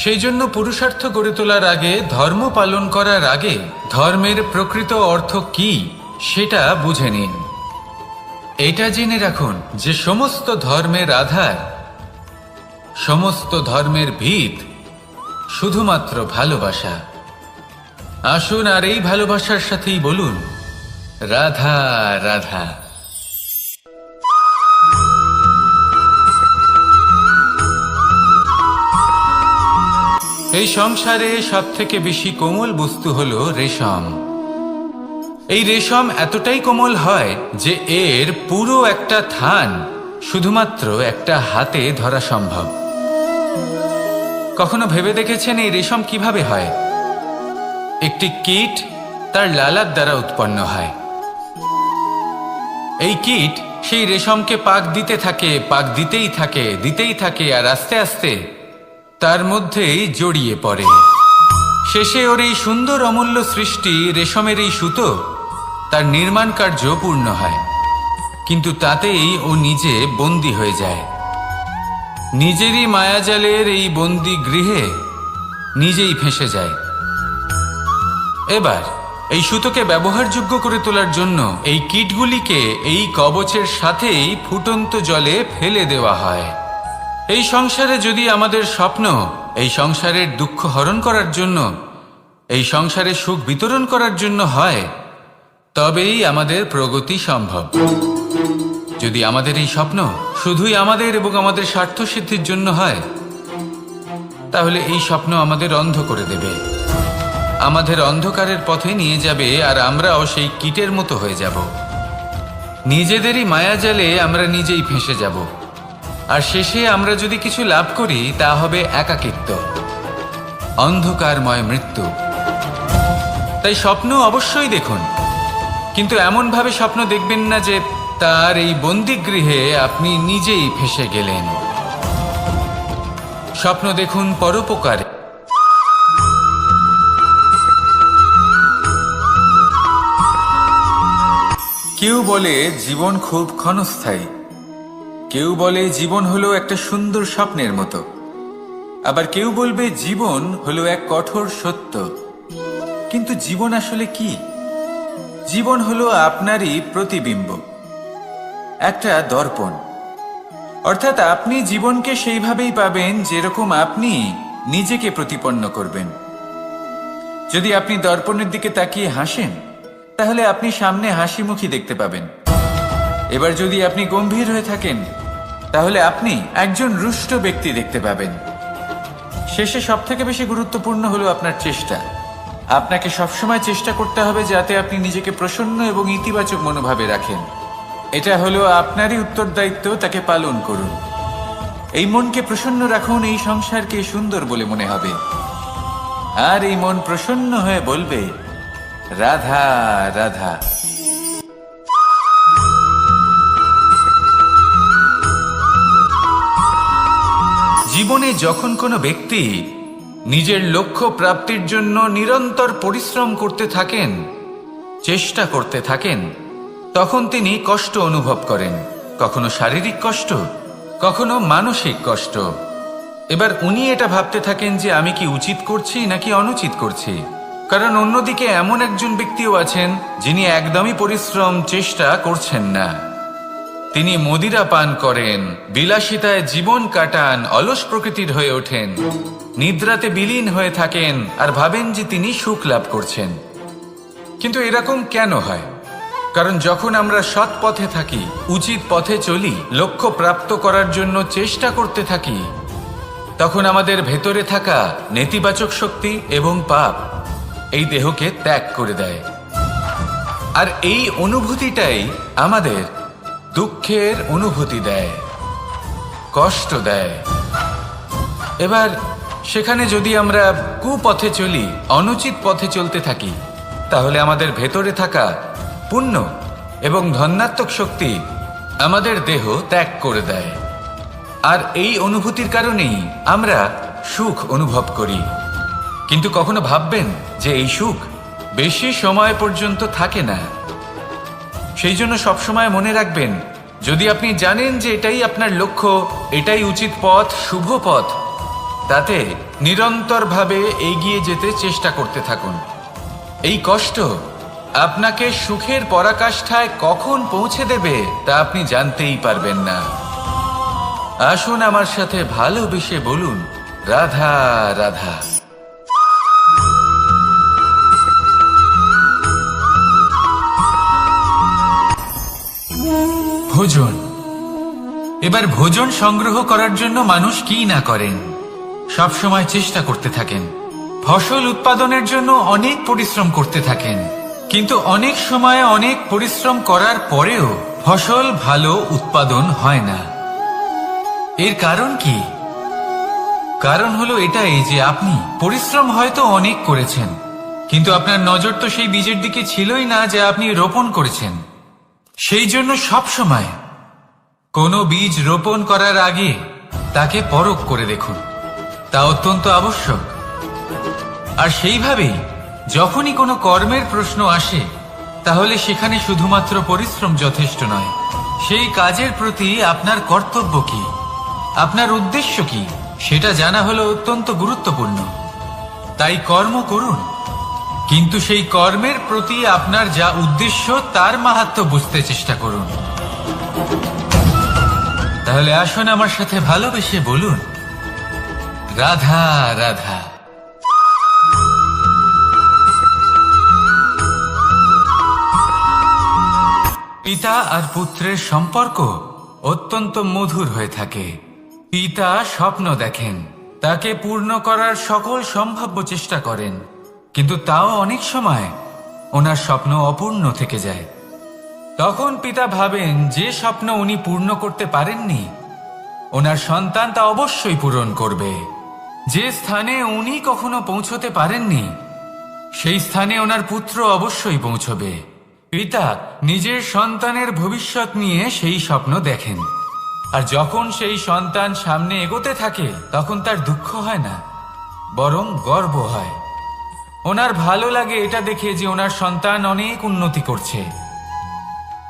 সেই জন্য পুরুষার্থ গড়ে তোলার আগে, ধর্ম পালন করার আগে ধর্মের প্রকৃত অর্থ কি সেটা বুঝে নিন। এটা জেনে রাখুন যে সমস্ত ধর্মের আধার, সমস্ত ধর্মের ভিত শুধুমাত্র ভালোবাসা। আসুন আর এই ভালোবাসার সাথেই বলুন, রাধা রাধা। এই সংসারে সবথেকে বেশি কোমল বস্তু হলো রেশম। এই রেশম এতটাই কোমল হয় যে এর পুরো একটা থান শুধুমাত্র একটা হাতে ধরা সম্ভব। কখনো ভেবে দেখেছেন এই রেশম কিভাবে হয়? একটি কীট তার লালার দ্বারা উৎপন্ন হয়। এই কীট সেই রেশমকে পাক দিতে থাকে, পাক দিতেই থাকে আর আস্তে আস্তে তার মধ্যেই জড়িয়ে পড়ে। শেষে ওর এই সুন্দর অমূল্য সৃষ্টি রেশমের এই সুতো তার নির্মাণ কার্য পূর্ণ হয়, কিন্তু তাতেই ও নিজে বন্দী হয়ে যায়। নিজেরই মায়াজালের এই বন্দী গৃহে নিজেই ফেঁসে যায়। এবার এই সুতোকে ব্যবহারযোগ্য করে তোলার জন্য এই কীটগুলিকে এই কবচের সাথেই ফুটন্ত জলে ফেলে দেওয়া হয়। এই সংসারে যদি আমাদের স্বপ্ন এই সংসারের দুঃখ হরণ করার জন্য, এই সংসারে সুখ বিতরণ করার জন্য হয়, তবেই আমাদের প্রগতি সম্ভব। যদি আমাদের এই স্বপ্ন শুধুই আমাদের এবং আমাদের স্বার্থ সিদ্ধির জন্য হয়, তাহলে এই স্বপ্ন আমাদের অন্ধ করে দেবে, আমাদের অন্ধকারের পথে নিয়ে যাবে, আর আমরাও সেই কীটের মতো হয়ে যাব। নিজেদেরই মায়াজালে আমরা নিজেই ফেঁসে যাব, আর শেষে আমরা যদি কিছু লাভ করি তা হবে একাকিত্ব, অন্ধকারময় মৃত্যু। তাই স্বপ্ন অবশ্যই দেখুন, কিন্তু এমনভাবে স্বপ্ন দেখবেন না যে তার এই বন্দিগৃহে আপনি নিজেই ফেঁসে গেলেন। স্বপ্ন দেখুন পরোপকারে। কেউ বলে জীবন খুব ক্ষণস্থায়ী, কেউ বলে জীবন হলো একটা সুন্দর স্বপ্নের মতো, আবার কেউ বলবে জীবন হলো এক কঠোর সত্য। কিন্তু জীবন আসলে কি? জীবন হলো আপনারই প্রতিবিম্ব, একটা দর্পণ। অর্থাৎ আপনি জীবনকে সেইভাবেই পাবেন যেরকম আপনি নিজেকে প্রতিপন্ন করবেন। যদি আপনি দর্পণের দিকে তাকিয়ে হাসেন, তাহলে আপনি সামনে হাসি মুখী দেখতে পাবেন। এবার যদি আপনি গম্ভীর হয়ে থাকেন, তাহলে আপনি একজন রুষ্ট ব্যক্তি দেখতে পাবেন। শেষে সবথেকে বেশি গুরুত্বপূর্ণ হলো আপনার চেষ্টা। আপনাকে সবসময় চেষ্টা করতে হবে যাতে আপনি নিজেকে প্রসন্ন এবং ইতিবাচক মনোভাবে রাখেন। এটা হলো আপনারই উত্তরদায়িত্ব, তাকে পালন করুন। এই মনকে প্রসন্ন রাখুন, এই সংসারকে সুন্দর বলে মনে হবে, আর এই মন প্রসন্ন হয়ে বলবে রাধা রাধা। জীবনে যখন কোনো ব্যক্তি নিজের লক্ষ্য প্রাপ্তির জন্য নিরন্তর পরিশ্রম করতে থাকেন, চেষ্টা করতে থাকেন, তখন তিনি কষ্ট অনুভব করেন, কখনো শারীরিক কষ্ট, কখনো মানসিক কষ্ট। এবার উনি এটা ভাবতে থাকেন যে আমি কি উচিত করছি নাকি অনুচিত করছি। কারণ অন্যদিকে এমন একজন ব্যক্তিও আছেন যিনি একদমই পরিশ্রম চেষ্টা করছেন না। তিনি মদিরা পান করেন, বিলাসিতায় জীবন কাটান, অলস প্রকৃতির হয়ে ওঠেন, নিদ্রাতে বিলীন হয়ে থাকেন আর ভাবেন যে তিনি সুখ লাভ করছেন। কিন্তু এরকম কেন হয়? কারণ যখন আমরা সৎ পথে থাকি, উচিত পথে চলি, লক্ষ্য প্রাপ্ত করার জন্য চেষ্টা করতে থাকি, তখন আমাদের ভেতরে থাকা নেতিবাচক শক্তি এবং পাপ এই দেহকে ত্যাগ করে দেয়। আর এই অনুভূতিটাই আমাদের দুঃখের অনুভূতি দেয়, কষ্ট দেয়। এবার সেখানে যদি আমরা কুপথে চলি, অনুচিত পথে চলতে থাকি, তাহলে আমাদের ভেতরে থাকা পুণ্য এবং ধনাত্মক শক্তি আমাদের দেহ ত্যাগ করে দেয়। আর এই অনুভূতির কারণেই আমরা সুখ অনুভব করি। কিন্তু কখনো ভাববেন যে এই সুখ বেশি সময় পর্যন্ত থাকে না। সেই জন্য সবসময় মনে রাখবেন, যদি আপনি জানেন যে এটাই আপনার লক্ষ্য, এটাই উচিত পথ, শুভ পথ, তাতে নিরন্তরভাবে এগিয়ে যেতে চেষ্টা করতে থাকুন। এই কষ্ট আপনাকে সুখের পরাকাষ্ঠায় কখন পৌঁছে দেবে তা আপনি জানতেই পারবেন না। আসুন আমার সাথে ভালোবেসে বলুন রাধা রাধা। ভোজন। এবার ভোজন সংগ্রহ করার জন্য মানুষ কি না করেন, সব সময় চেষ্টা করতে থাকেন। ফসল উৎপাদনের জন্য অনেক পরিশ্রম করতে থাকেন, কিন্তু অনেক সময় অনেক পরিশ্রম করার পরেও ফসল ভালো উৎপাদন হয় না। এর কারণ কি? কারণ হলো এটাই যে আপনি পরিশ্রম হয়তো অনেক করেছেন, কিন্তু আপনার নজর তো সেই বীজের দিকে ছিলই না যা আপনি রোপণ করেছেন। সেই জন্য সব সময় কোনো বীজ রোপণ করার আগে তাকে পরখ করে দেখুন, তা অত্যন্ত আবশ্যক। আর সেইভাবেই যখনই কোনো কর্মের প্রশ্ন আসে, তাহলে সেখানে শুধুমাত্র পরিশ্রম যথেষ্ট নয়। সেই কাজের প্রতি আপনার কর্তব্য কি, আপনার উদ্দেশ্য কি, সেটা জানা হলো অত্যন্ত গুরুত্বপূর্ণ। তাই কর্ম করুন, কিন্তু সেই কর্মের প্রতি আপনার যা উদ্দেশ্য তার মাহাত্ম্য বুঝতে চেষ্টা করুন। তাহলে আসুন আমার সাথে ভালোবেসে বলুন রাধা রাধা। পিতা আর পুত্রের সম্পর্ক অত্যন্ত মধুর হয়ে থাকে। পিতা স্বপ্ন দেখেন, তাকে পূর্ণ করার সকল সম্ভাব্য চেষ্টা করেন, কিন্তু তাও অনেক সময় ওনার স্বপ্ন অপূর্ণ থেকে যায়। তখন পিতা ভাবেন যে স্বপ্ন উনি পূর্ণ করতে পারেননি, ওনার সন্তান তা অবশ্যই পূরণ করবে। যে স্থানে উনি কখনো পৌঁছতে পারেননি, সেই স্থানে ওনার পুত্র অবশ্যই পৌঁছবে। পিতা নিজের সন্তানের ভবিষ্যৎ নিয়ে সেই স্বপ্ন দেখেন, আর যখন সেই সন্তান সামনে এগোতে থাকে তখন তার দুঃখ হয় না, বরং গর্ব হয়। ওনার ভালো লাগে এটা দেখে যে ওনার সন্তান অনেক উন্নতি করছে।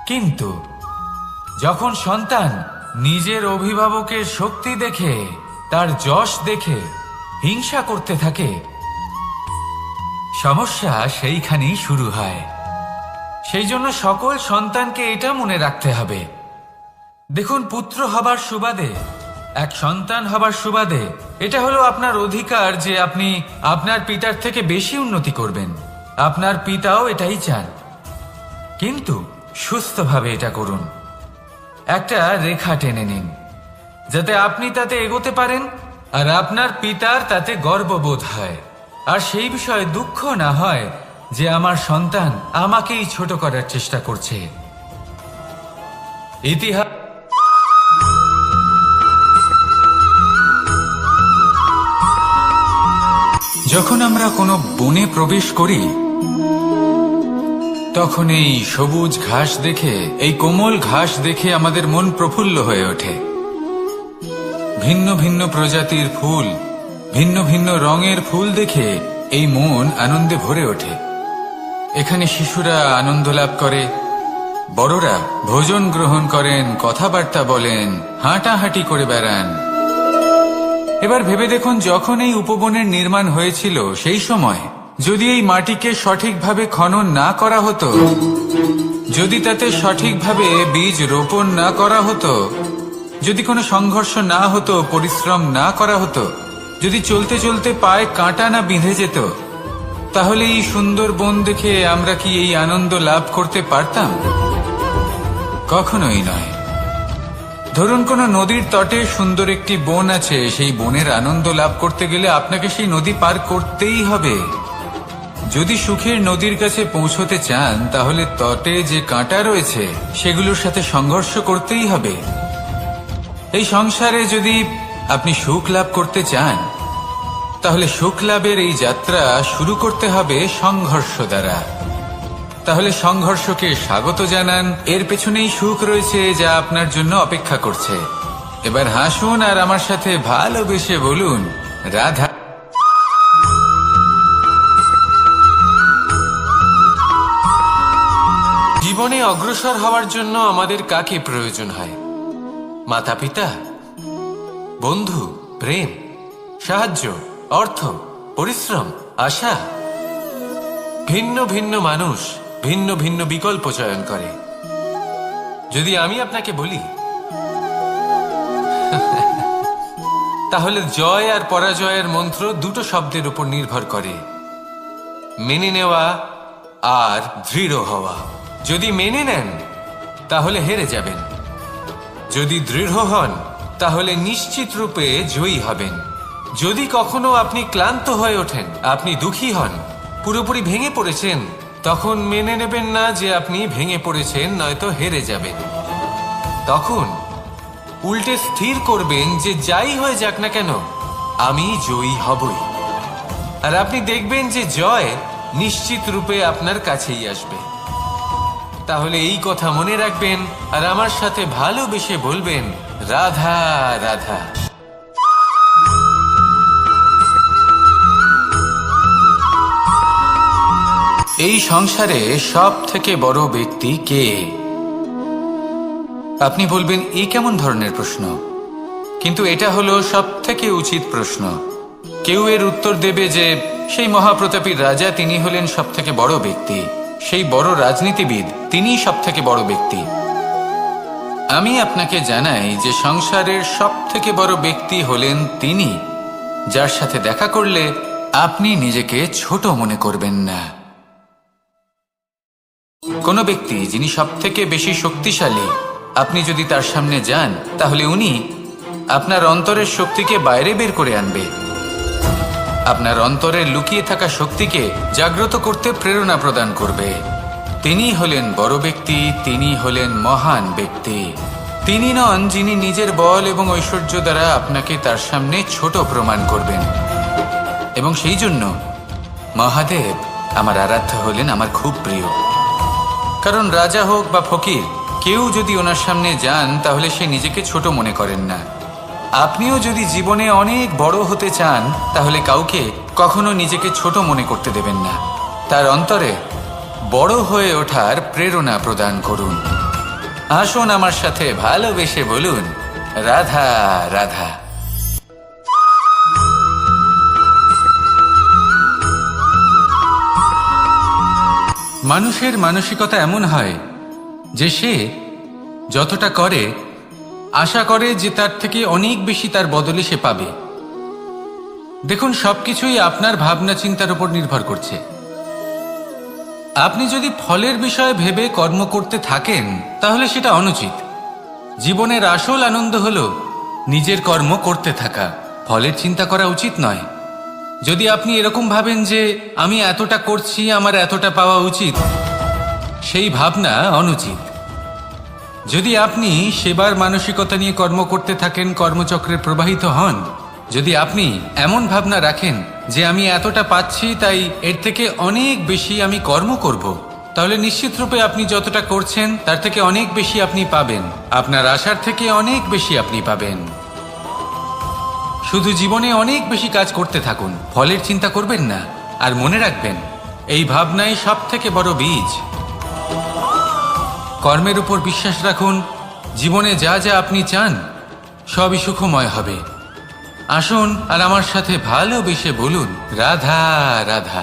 কিন্তু যখন সন্তান নিজের অভিভাবকের শক্তি দেখে, তার যশ দেখে হিংসা করতে থাকে, সমস্যা সেইখানেই শুরু হয়। সেই জন্য সকল সন্তানকে এটা মনে রাখতে হবে, দেখুন, পুত্র হবার সুবাদে, এক সন্তান হবার সুবাদে এটা হলো আপনার অধিকার যে আপনি আপনার পিতার থেকে বেশি উন্নতি করবেন। আপনার পিতাও এটাই চান, কিন্তু সুস্থভাবে এটা করুন। একটা রেখা টেনে নিন যাতে আপনি তাতে এগোতে পারেন আর আপনার পিতার তাতে গর্ববোধ হয়, আর সেই বিষয়ে দুঃখ না হয় যে আমার সন্তান আমাকেই ছোট করার চেষ্টা করছে। ইতিহাস যখন আমরা কোনো বনে প্রবেশ করি, তখন এই সবুজ ঘাস দেখে, এই কোমল ঘাস দেখে আমাদের মন প্রফুল্ল হয়ে ওঠে। ভিন্ন ভিন্ন প্রজাতির ফুল, ভিন্ন ভিন্ন রঙের ফুল দেখে এই মন আনন্দে ভরে ওঠে। এখানে শিশুরা আনন্দ লাভ করে, বড়রা ভোজন গ্রহণ করেন, কথাবার্তা বলেন, হাঁটাহাঁটি করে বেড়ান। এবার ভেবে দেখুন, যখন এই উপবনের নির্মাণ হয়েছিল সেই সময় যদি এই মাটিকে সঠিকভাবে খনন না করা হতো, যদি তাতে সঠিকভাবে বীজ রোপণ না করা হতো, যদি কোনো সংঘর্ষ না হতো, পরিশ্রম না করা হতো, যদি চলতে চলতে পায়ে কাঁটা না বিঁধে যেত, তাহলে এই সুন্দর বন দেখে আমরা কি এই আনন্দ লাভ করতে পারতাম? কখনোই নয়। ধরুন কোনো নদীর তটে সুন্দর একটি বন আছে, সেই বনের আনন্দ লাভ করতে গেলে আপনাকে সেই নদী পার করতেই হবে। যদি সুখের নদীর কাছে পৌঁছতে চান, তাহলে তটে যে কাঁটা রয়েছে সেগুলোর সাথে সংঘর্ষ করতেই হবে। এই সংসারে যদি আপনি সুখ লাভ করতে চান, তাহলে সুখ লাভের এই যাত্রা শুরু করতে হবে সংঘর্ষ দ্বারা। তাহলে সংঘর্ষকে স্বাগত জানান, এর পেছনেই সুখ রয়েছে যা আপনার জন্য অপেক্ষা করছে। এবার হাসুন আর আমার সাথে ভালোবেসে বলুন, রাধা। জীবনে অগ্রসর হওয়ার জন্য আমাদের কাকে প্রয়োজন হয়? মাতা পিতা, বন্ধু, প্রেম, সাহায্য, অর্থ, পরিশ্রম, আশা। ভিন্ন ভিন্ন মানুষ ভিন্ন ভিন্ন বিকল্প চয়ন করে। যদি আমি আপনাকে বলি, তাহলে জয় আর পরাজয়ের মন্ত্র দুটো শব্দের উপর নির্ভর করে, মেনে নেওয়া আর দৃঢ় হওয়া। যদি মেনে নেন তাহলে হেরে যাবেন, যদি দৃঢ় হন তাহলে নিশ্চিত রূপে জয়ী হবেন। যদি কখনো আপনি ক্লান্ত হয়ে ওঠেন, আপনি দুঃখী হন, পুরোপুরি ভেঙে পড়েছেন, তখন মেনে নেবেন না যে আপনি ভেঙে পড়েছেন, নয়তো হেরে যাবেন। তখন উল্টে স্থির করবেন যে যাই হয়ে যাক না কেন, আমি জয়ী হবই। আর আপনি দেখবেন যে জয় নিশ্চিত রূপে আপনার কাছেই আসবে। তাহলে এই কথা মনে রাখবেন আর আমার সাথে ভালোবেসে বলবেন, রাধা রাধা। এই সংসারে সব থেকে বড় ব্যক্তি কে? আপনি বলবেন, এই কেমন ধরনের প্রশ্ন? কিন্তু এটা হলো সব থেকে উচিত প্রশ্ন। কেউ এর উত্তর দেবে যে সেই মহাপ্রতাপী রাজা, তিনি হলেন সব থেকে বড় ব্যক্তি, সেই বড় রাজনীতিবিদ, তিনিই সব থেকে বড় ব্যক্তি। আমি আপনাকে জানাই যে সংসারের সব থেকে বড় ব্যক্তি হলেন তিনি, যার সাথে দেখা করলে আপনি নিজেকে ছোট মনে করবেন না। কোনো ব্যক্তি যিনি সবথেকে বেশি শক্তিশালী, আপনি যদি তার সামনে যান তাহলে উনি আপনার অন্তরের শক্তিকে বাইরে বের করে আনবে, আপনার অন্তরের লুকিয়ে থাকা শক্তিকে জাগ্রত করতে প্রেরণা প্রদান করবে। তিনি হলেন বড় ব্যক্তি, তিনি হলেন মহান ব্যক্তি। তিনি নন যিনি নিজের বল এবং ঐশ্বর্য দ্বারা আপনাকে তার সামনে ছোট প্রমাণ করবেন। এবং সেই জন্য মহাদেব আমার আরাধ্য হলেন আমার খুব প্রিয়। কারণ রাজা হোক বা ফকির, কেউ যদি ওনার সামনে যান তাহলে সে নিজেকে ছোট মনে করেন না। আপনিও যদি জীবনে অনেক বড় হতে চান তাহলে কাউকে কখনো নিজেকে ছোট মনে করতে দেবেন না। তার অন্তরে বড় হয়ে ওঠার প্রেরণা প্রদান করুন। আসুন আমার সাথে ভালোবেসে বলুন, রাধা রাধা। মানুষের মানসিকতা এমন হয় যে সে যতটা করে আশা করে যে তার থেকে অনেক বেশি তার বদলে সে পাবে। দেখুন, সবকিছুই আপনার ভাবনা চিন্তার উপর নির্ভর করছে। আপনি যদি ফলের বিষয়ে ভেবে কর্ম করতে থাকেন তাহলে সেটা অনুচিত। জীবনের আসল আনন্দ হলো নিজের কর্ম করতে থাকা, ফলের চিন্তা করা উচিত নয়। যদি আপনি এরকম ভাবেন যে আমি এতটা করছি, আমার এতটা পাওয়া উচিত, সেই ভাবনা অনুচিত। যদি আপনি সেবার মানসিকতা নিয়ে কর্ম করতে থাকেন, কর্মচক্রে প্রবাহিত হন, যদি আপনি এমন ভাবনা রাখেন যে আমি এতটা পাচ্ছি তাই এর থেকে অনেক বেশি আমি কর্ম করব, তাহলে নিশ্চিতরূপে আপনি যতটা করছেন তার থেকে অনেক বেশি আপনি পাবেন। আপনার আশার থেকে অনেক বেশি আপনি পাবেন। শুধু জীবনে অনেক বেশি কাজ করতে থাকুন, ফলের চিন্তা করবেন না। আর মনে রাখবেন, এই ভাবনাই সব থেকে বড় বীজ। কর্মের উপর বিশ্বাস রাখুন। জীবনে যা যা আপনি চান সবই সুখময় হবে। আসুন আর আমার সাথে ভালোবেসে বলুন, রাধা রাধা।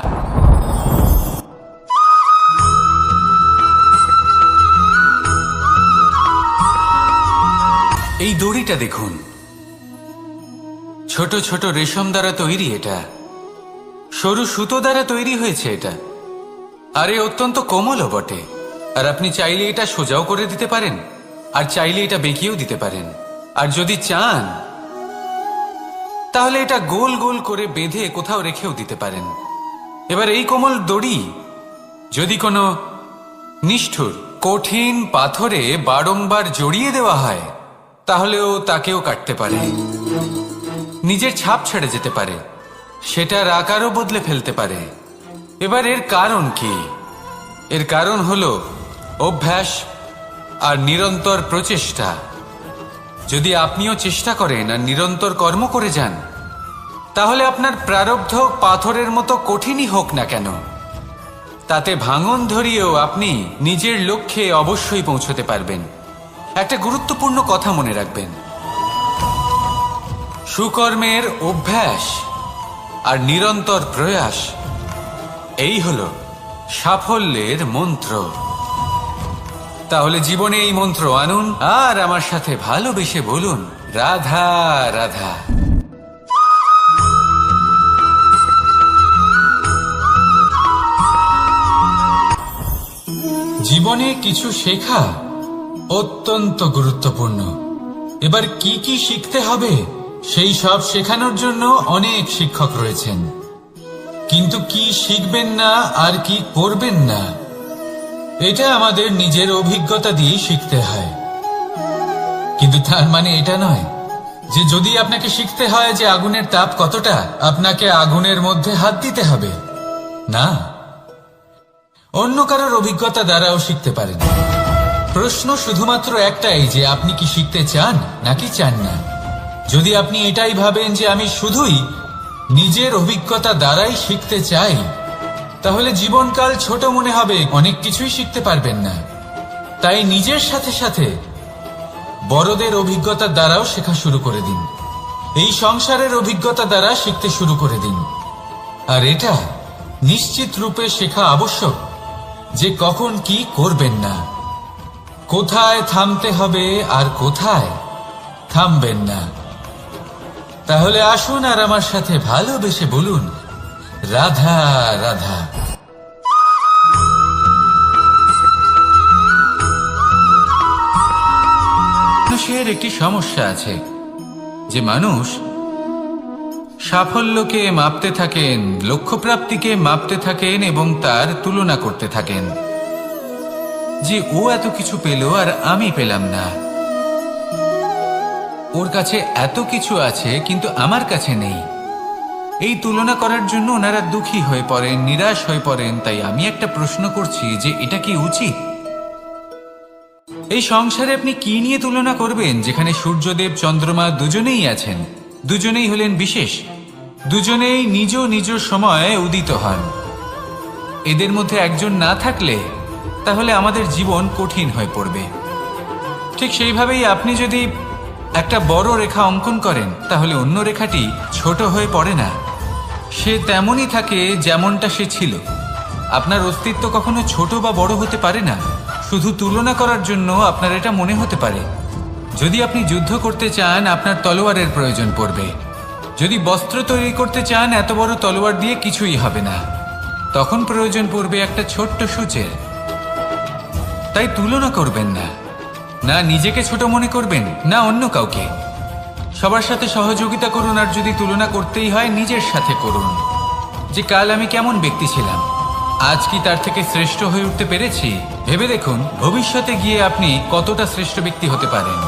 এই দড়িটা দেখুন, ছোট ছোট রেশম দ্বারা তৈরি। এটা সরু সুতো দ্বারা তৈরি হয়েছে এটা, আর এ অত্যন্ত কোমলও বটে। আর আপনি চাইলে এটা সোজাও করে দিতে পারেন, আর চাইলে এটা বেঁকিয়েও দিতে পারেন। আর যদি চান তাহলে এটা গোল গোল করে বেঁধে কোথাও রেখেও দিতে পারেন। এবার এই কোমল দড়ি যদি কোনো নিষ্ঠুর কঠিন পাথরে বারংবার জড়িয়ে দেওয়া হয় তাহলেও তাকেও কাটতে পারে, নিজের ছাপ ছেড়ে যেতে পারে, সেটার আকারও বদলে ফেলতে পারে। এবার এর কারণ কি? এর কারণ হলো অভ্যাস আর নিরন্তর প্রচেষ্টা। যদি আপনিও চেষ্টা করেন আর নিরন্তর কর্ম করে যান, তাহলে আপনার প্রারব্ধ পাথরের মতো কঠিনই হোক না কেন, তাতে ভাঙন ধরিয়েও আপনি নিজের লক্ষ্যে অবশ্যই পৌঁছতে পারবেন। একটা গুরুত্বপূর্ণ কথা মনে রাখবেন, সুকর্মের অভ্যাস আর নিরন্তর প্রয়াস, এই হলো সাফল্যের মন্ত্র। তাহলে জীবনে এই মন্ত্র আনুন আর আমার সাথে ভালোবেসে বলুন, রাধা রাধা। জীবনে কিছু শেখা অত্যন্ত গুরুত্বপূর্ণ। এবার কি কি শিখতে হবে সেই সব শেখানোর জন্য অনেক শিক্ষক রয়েছেন, কিন্তু কি শিখবেন না আর কি করবেন না এটা আমাদের নিজের অভিজ্ঞতা দিয়ে শিখতে হয়। কিন্তু তার মানে এটা নয় যে যদি আপনাকে শিখতে হয় যে আগুনের তাপ কতটা, আপনাকে আগুনের মধ্যে হাত দিতে হবে। না, অন্য কারোর অভিজ্ঞতা দ্বারাও শিখতে পারেন। প্রশ্ন শুধুমাত্র একটাই যে আপনি কি শিখতে চান নাকি চান না। যদি আপনি এটাই ভাবেন যে আমি শুধুই নিজের অভিজ্ঞতা দ্বারাই শিখতে চাই, তাহলে জীবনকাল ছোট মনে হবে, অনেক কিছুই শিখতে পারবেন না। তাই নিজের সাথে সাথে বড়দের অভিজ্ঞতা দ্বারাও শেখা শুরু করে দিন। এই সংসারের অভিজ্ঞতা দ্বারা শিখতে শুরু করে দিন। আর এটা নিশ্চিত রূপে শেখা আবশ্যক যে কখন কি করবেন না, কোথায় থামতে হবে আর কোথায় থামবেন না। তাহলে আসুন আর আমার সাথে ভালোবেসে বলুন, রাধা রাধা। মানুষের একটি সমস্যা আছে যে মানুষ সাফল্যকে মাপতে থাকেন, লক্ষ্যপ্রাপ্তিকে মাপতে থাকেন এবং তার তুলনা করতে থাকেন যে ও এত কিছু পেল আর আমি পেলাম না, ওর কাছে এত কিছু আছে কিন্তু আমার কাছে নেই। এই তুলনা করার জন্য ওনারা দুঃখী হয়ে পড়েন, নিরাশ হয়ে পড়েন। তাই আমি একটা প্রশ্ন করছি যে এটা কি উচিত? এই সংসারে আপনি কি নিয়ে তুলনা করবেন যেখানে সূর্যদেব চন্দ্রমা দুজনেই আছেন, দুজনেই হলেন বিশেষ, দুজনেই নিজ নিজ সময়ে উদিত হন। এদের মধ্যে একজন না থাকলে তাহলে আমাদের জীবন কঠিন হয়ে পড়বে। ঠিক সেইভাবেই আপনি যদি একটা বড় রেখা অঙ্কন করেন তাহলে অন্য রেখাটি ছোট হয়ে পড়ে না, সে তেমনই থাকে যেমনটা সে ছিল। আপনার অস্তিত্ব কখনো ছোট বা বড় হতে পারে না। শুধু তুলনা করার জন্য আপনার এটা মনে হতে পারে। যদি আপনি যুদ্ধ করতে চান আপনার তলোয়ারের প্রয়োজন পড়বে। যদি বস্ত্র তৈরি করতে চান এত বড় তলোয়ার দিয়ে কিছুই হবে না, তখন প্রয়োজন পড়বে একটা ছোট্ট সূচের। তাই তুলনা করবেন না, না নিজেকে ছোট মনে করবেন না অন্য কাউকে। সবার সাথে সহযোগিতা করুন, আর যদি তুলনা করতেই হয় নিজের সাথে করুন যে কাল আমি কেমন ব্যক্তি ছিলাম, আজ কি তার থেকে শ্রেষ্ঠ হয়ে উঠতে পেরেছি। ভেবে দেখুন ভবিষ্যতে গিয়ে আপনি কতটা শ্রেষ্ঠ ব্যক্তি হতে পারেন।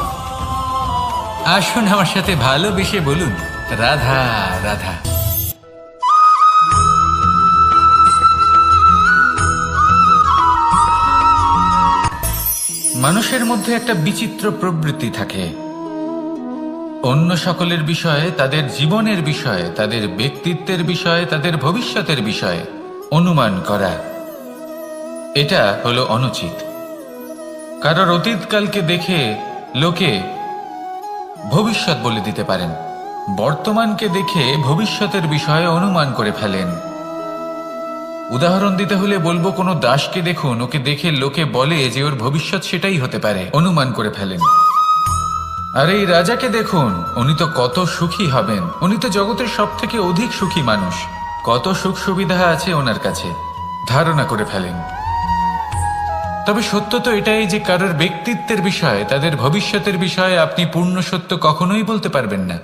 আসুন আমার সাথে ভালোবেসে বলুন রাধা রাধা। মানুষের মধ্যে একটা বিচিত্র প্রবৃত্তি থাকে অন্য সকলের বিষয়ে, তাদের জীবনের বিষয়ে, তাদের ব্যক্তিত্বের বিষয়ে, তাদের ভবিষ্যতের বিষয়ে অনুমান করা। এটা হলো অনুচিত। কারোর অতীতকালকে দেখে লোকে ভবিষ্যৎ বলে দিতে পারেন, বর্তমানকে দেখে ভবিষ্যতের বিষয়ে অনুমান করে ফেলেন। উদাহরণ দিতে হলে বলবো কোনো দাসকে দেখুন, ওকে দেখে লোকে বলে যে ওর ভবিষ্যৎ সেটাই হতে পারে, অনুমান করে ফেলেন। আর এই রাজাকে দেখুন, উনি তো কত সুখী হবেন, উনি তো জগতের সব থেকে অধিক সুখী মানুষ, কত সুখ সুবিধা আছে ওনার কাছে, ধারণা করে ফেলেন। তবে সত্য তো এটাই যে কারোর ব্যক্তিত্বের বিষয়ে, তাদের ভবিষ্যতের বিষয়ে আপনি পূর্ণ সত্য কখনোই বলতে পারবেন না,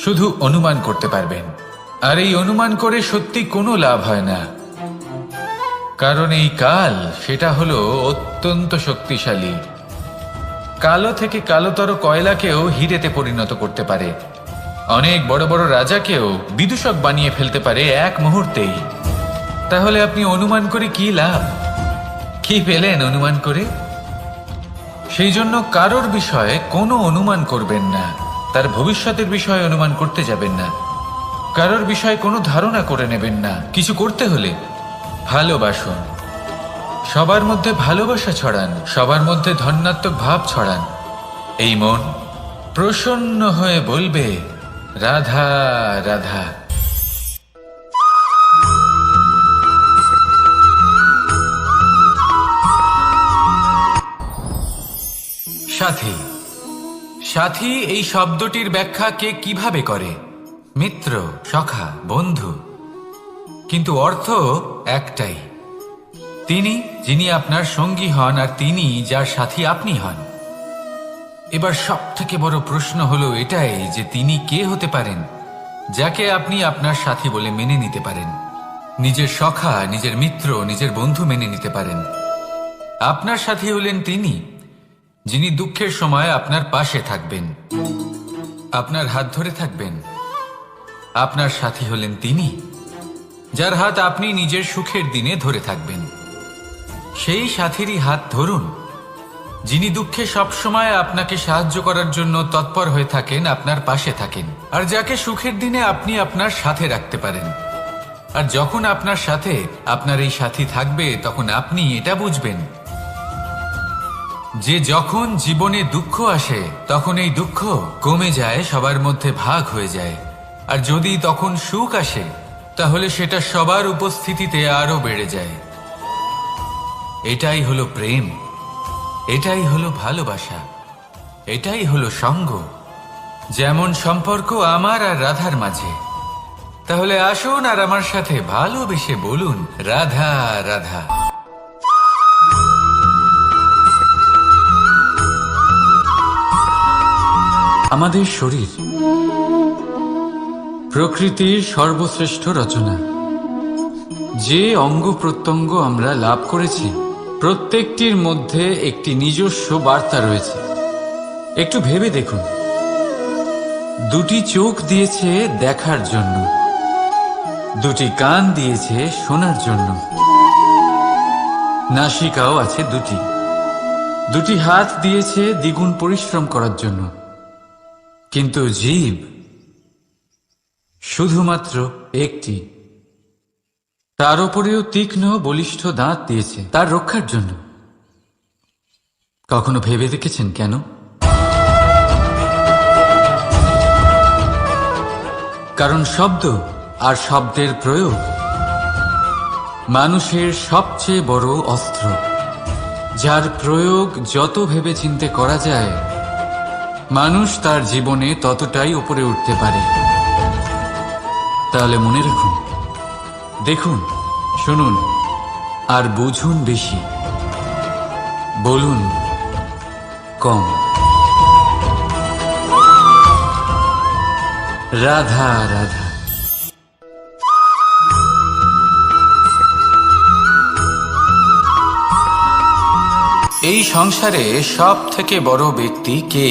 শুধু অনুমান করতে পারবেন। আর এই অনুমান করে সত্যি কোনো লাভ হয় না, কারণ এই কাল সেটা হলো অত্যন্ত শক্তিশালী। কালো থেকে কালোতর কয়লাকেও হিরেতে পরিণত করতে পারে, অনেক বড় বড় রাজাকেও বিদূষক বানিয়ে ফেলতে পারে এক মুহূর্তেই। তাহলে আপনি অনুমান করে কি লাভ? কি পেলেন অনুমান করে? সেই জন্য কারোর বিষয়ে কোনো অনুমান করবেন না, তার ভবিষ্যতের বিষয়ে অনুমান করতে যাবেন না, কারোর বিষয়ে কোনো ধারণা করে নেবেন না। কিছু করতে হলে ভালোবাসুন, সবার মধ্যে ভালোবাসা ছড়ান, সবার মধ্যে ধন্যাত্মক ভাব ছড়ান। এই মন প্রসন্ন হয়ে বলবে রাধা রাধা। সাথী, সাথী এই শব্দটির ব্যাখ্যা কে কিভাবে করে? মিত্র, সখা, বন্ধু, কিন্তু অর্থ একটাই, তিনি যিনি আপনার সঙ্গী হন আর তিনি যার সাথী আপনি হন। এবার সব থেকে বড় প্রশ্ন হলো এটাই যে তিনি কে হতে পারেন যাকে আপনি আপনার সাথী বলে মেনে নিতে পারেন, নিজের সখা, নিজের মিত্র, নিজের বন্ধু মেনে নিতে পারেন। আপনার সাথী হলেন তিনি যিনি দুঃখের সময় আপনার পাশে থাকবেন, আপনার হাত ধরে থাকবেন। আপনার সাথী হলেন তিনি যার হাত আপনি নিজের সুখের দিনে ধরে থাকবেন। সেই সাথীরই হাত ধরুন যিনি দুঃখে সবসময় আপনাকে সাহায্য করার জন্য তৎপর হয়ে থাকেন, আপনার পাশে থাকেন, আর যাকে সুখের দিনে আপনি আপনার সাথে রাখতে পারেন। আর যখন আপনার সাথে আপনার এই সাথী থাকবে তখন আপনি এটা বুঝবেন যে যখন জীবনে দুঃখ আসে তখন এই দুঃখ কমে যায়, সবার মধ্যে ভাগ হয়ে যায়। আর যদি তখন সুখ আসে তাহলে সেটা সবার উপস্থিতিতে আরো বেড়ে যায়। এটাই হলো প্রেম, এটাই হলো ভালোবাসা, এটাই হলো সঙ্গ, যেমন সম্পর্ক আমার আর রাধার মাঝে। তাহলে আসুন আর আমার সাথে ভালোবেসে বলুন রাধা রাধা। আমাদের শরীর প্রকৃতির সর্বশ্রেষ্ঠ রচনা। যে অঙ্গ প্রত্যঙ্গ আমরা লাভ করেছি প্রত্যেকটির মধ্যে একটি নিজস্ব বার্তা রয়েছে। একটু ভেবে দেখুন, দুটি চোখ দিয়েছে দেখার জন্য, দুটি কান দিয়েছে শোনার জন্য, নাসিকাও আছে দুটি, দুটি হাত দিয়েছে দ্বিগুণ পরিশ্রম করার জন্য। কিন্তু জীব শুধুমাত্র একটি, তার উপরেও তীক্ষ্ণ বলিষ্ঠ দাঁত দিয়েছে তার রক্ষার জন্য। কখনো ভেবে দেখেছেন কেন? কারণ শব্দ আর শব্দের প্রয়োগ মানুষের সবচেয়ে বড় অস্ত্র, যার প্রয়োগ যত ভেবেচিন্তে করা যায় মানুষ তার জীবনে ততটাই উপরে উঠতে পারে। তাহলে মনে রাখুন, দেখুন, শুনুন আর বুঝুন বেশি, বলুন কম। রাধা রাধা। এই সংসারে সব থেকে বড় ব্যক্তি কে?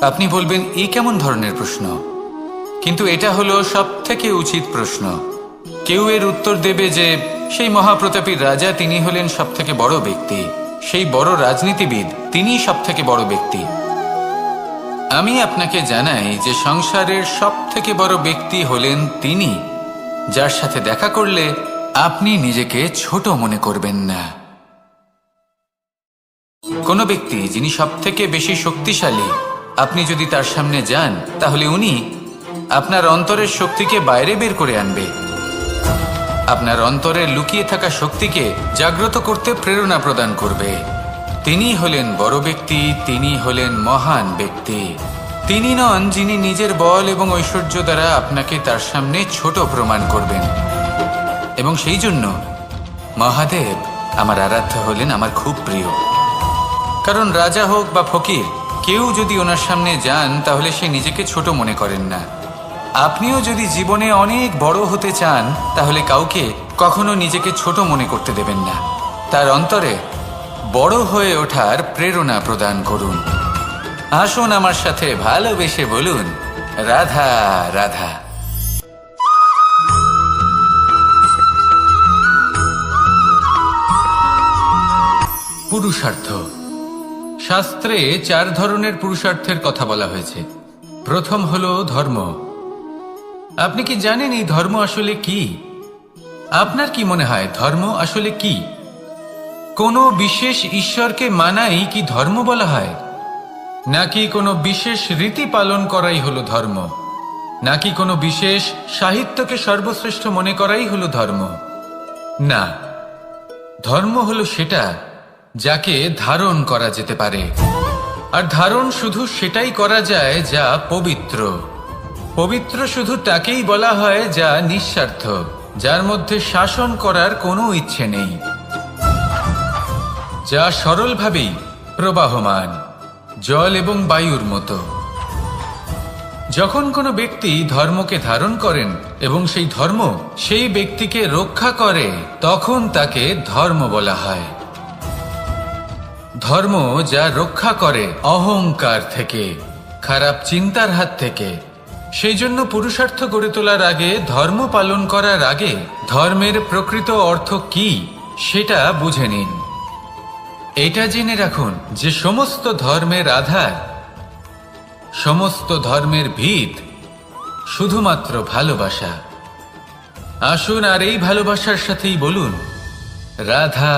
আপনি বলবেন এই কেমন ধরনের প্রশ্ন, কিন্তু এটা হলো সব থেকে উচিত প্রশ্ন। কেউ এর উত্তর দেবে যে সেই মহাপ্রতাপী রাজা তিনি হলেন সব থেকে বড় ব্যক্তি, সেই বড় রাজনীতিবিদ তিনি সব থেকে বড় ব্যক্তি। আমি আপনাকে জানাই যে সংসারের সব থেকে বড় ব্যক্তি হলেন তিনি যার সাথে দেখা করলে আপনি নিজেকে ছোট মনে করবেন না। কোনো ব্যক্তি যিনি সব থেকে বেশি শক্তিশালী, আপনি যদি তার সামনে যান তাহলে উনি আপনার অন্তরের শক্তিকে বাইরে বের করে আনবে, আপনার অন্তরের লুকিয়ে থাকা শক্তিকে জাগ্রত করতে প্রেরণা প্রদান করবে। তিনি হলেন বড় ব্যক্তি, তিনি হলেন মহান ব্যক্তি। তিনি নন যিনি নিজের বল এবং ঐশ্বর্য দ্বারা আপনাকে তার সামনে ছোট প্রমাণ করবেন। এবং সেই জন্য মহাদেব আমার আরাধ্য হলেন আমার খুব প্রিয়। কারণ রাজা হোক বা ফকির, কেউ যদি ওনার সামনে যান তাহলে সে নিজেকে ছোট মনে করেন না। আপনিও যদি জীবনে অনেক বড় হতে চান তাহলে কাউকে কখনো নিজেকে ছোট মনে করতে দেবেন না। তার অন্তরে বড় হয়ে ওঠার প্রেরণা প্রদান করুন। আসুন আমার সাথে ভালোবেসে বলুন, রাধা রাধা। পুরুষার্থ। শাস্ত্রে 4 ধরনের পুরুষার্থের কথা বলা হয়েছে। প্রথম হলো ধর্ম। আপনি কি জানেন এই ধর্ম আসলে কি? আপনার কি মনে হয় ধর্ম আসলে কি? কোনো বিশেষ ঈশ্বরকে মানাই কি ধর্ম বলা হয়? নাকি কোনো বিশেষ রীতি পালন করাই হলো ধর্ম? নাকি কোনো বিশেষ সাহিত্যকে সর্বশ্রেষ্ঠ মনে করাই হলো ধর্ম? না, ধর্ম হলো সেটা যাকে ধারণ করা যেতে পারে। আর ধারণ শুধু সেটাই করা যায় যা পবিত্র। পবিত্র শুধু তাকেই বলা হয় যা নিঃস্বার্থ, যার মধ্যে শাসন করার কোনো ইচ্ছে নেই, যা সরলভাবেই প্রবাহমান, জল এবং বায়ুর মতো। যখন কোনো ব্যক্তি ধর্মকে ধারণ করেন এবং সেই ধর্ম সেই ব্যক্তিকে রক্ষা করে, তখন তাকে ধর্ম বলা হয়। ধর্ম যা রক্ষা করে অহংকার থেকে, খারাপ চিন্তার হাত থেকে। সেই জন্য পুরুষার্থ গড়ে তোলার আগে, ধর্ম পালন করার আগে ধর্মের প্রকৃত অর্থ কি সেটা বুঝে নিন। এটা জেনে রাখুন যে সমস্ত ধর্মের আধার, সমস্ত ধর্মের ভিত শুধুমাত্র ভালোবাসা। আসুন আর এই ভালোবাসার সাথেই বলুন, রাধা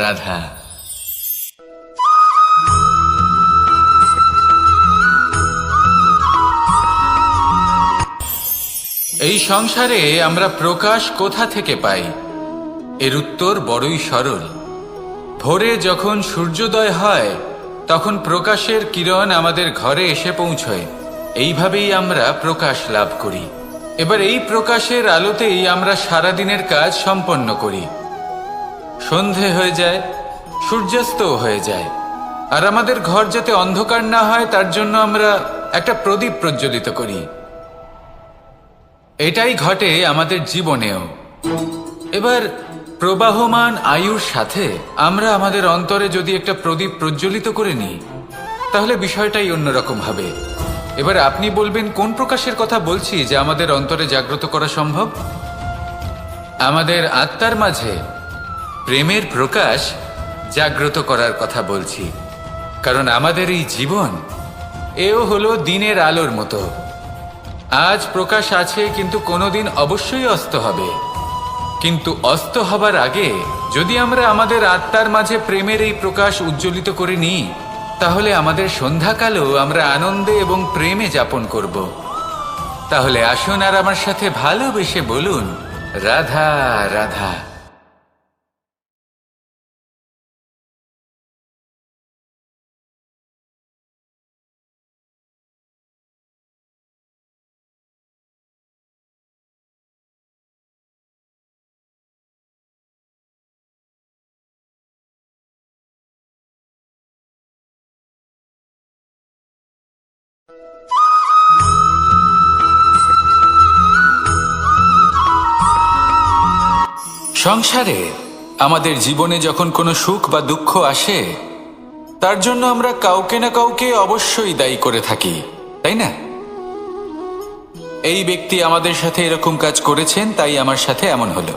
রাধা। এই সংসারে আমরা প্রকাশ কোথা থেকে পাই? এর উত্তর বড়ই সরল। ভোরে যখন সূর্যোদয় হয় তখন প্রকাশের কিরণ আমাদের ঘরে এসে পৌঁছয়। এইভাবেই আমরা প্রকাশ লাভ করি। এবার এই প্রকাশের আলোতেই আমরা সারাদিনের কাজ সম্পন্ন করি। সন্ধে হয়ে যায়, সূর্যাস্তও হয়ে যায়, আর আমাদের ঘর যাতে অন্ধকার না হয় তার জন্য আমরা একটা প্রদীপ প্রজ্বলিত করি। এটাই ঘটে আমাদের জীবনেও। এবার প্রবাহমান আয়ুর সাথে আমরা আমাদের অন্তরে যদি একটা প্রদীপ প্রজ্বলিত করে নিই, তাহলে বিষয়টাই অন্যরকম হবে। এবার আপনি বলবেন কোন প্রকাশের কথা বলছি যে আমাদের অন্তরে জাগ্রত করা সম্ভব? আমাদের আত্মার মাঝে প্রেমের প্রকাশ জাগ্রত করার কথা বলছি। কারণ আমাদের এই জীবন এও হলো দিনের আলোর মতো। আজ প্রকাশ আছে, কিন্তু কোনোদিন অবশ্যই অস্ত হবে। কিন্তু অস্ত হবার আগে যদি আমরা আমাদের আত্মার মাঝে প্রেমের এই প্রকাশ উজ্জ্বলিত করে নিই, তাহলে আমাদের সন্ধ্যাকালও আমরা আনন্দে এবং প্রেমে যাপন করব। তাহলে আসুন আর আমার সাথে ভালোবেসে বলুন, রাধা রাধা। সংসারে আমাদের জীবনে যখন কোনো সুখ বা দুঃখ আসে, তার জন্য আমরা কাউকে না কাউকে অবশ্যই দায়ী করে থাকি, তাই না? এই ব্যক্তি আমাদের সাথে এরকম কাজ করেছেন, তাই আমার সাথে এমন হলো।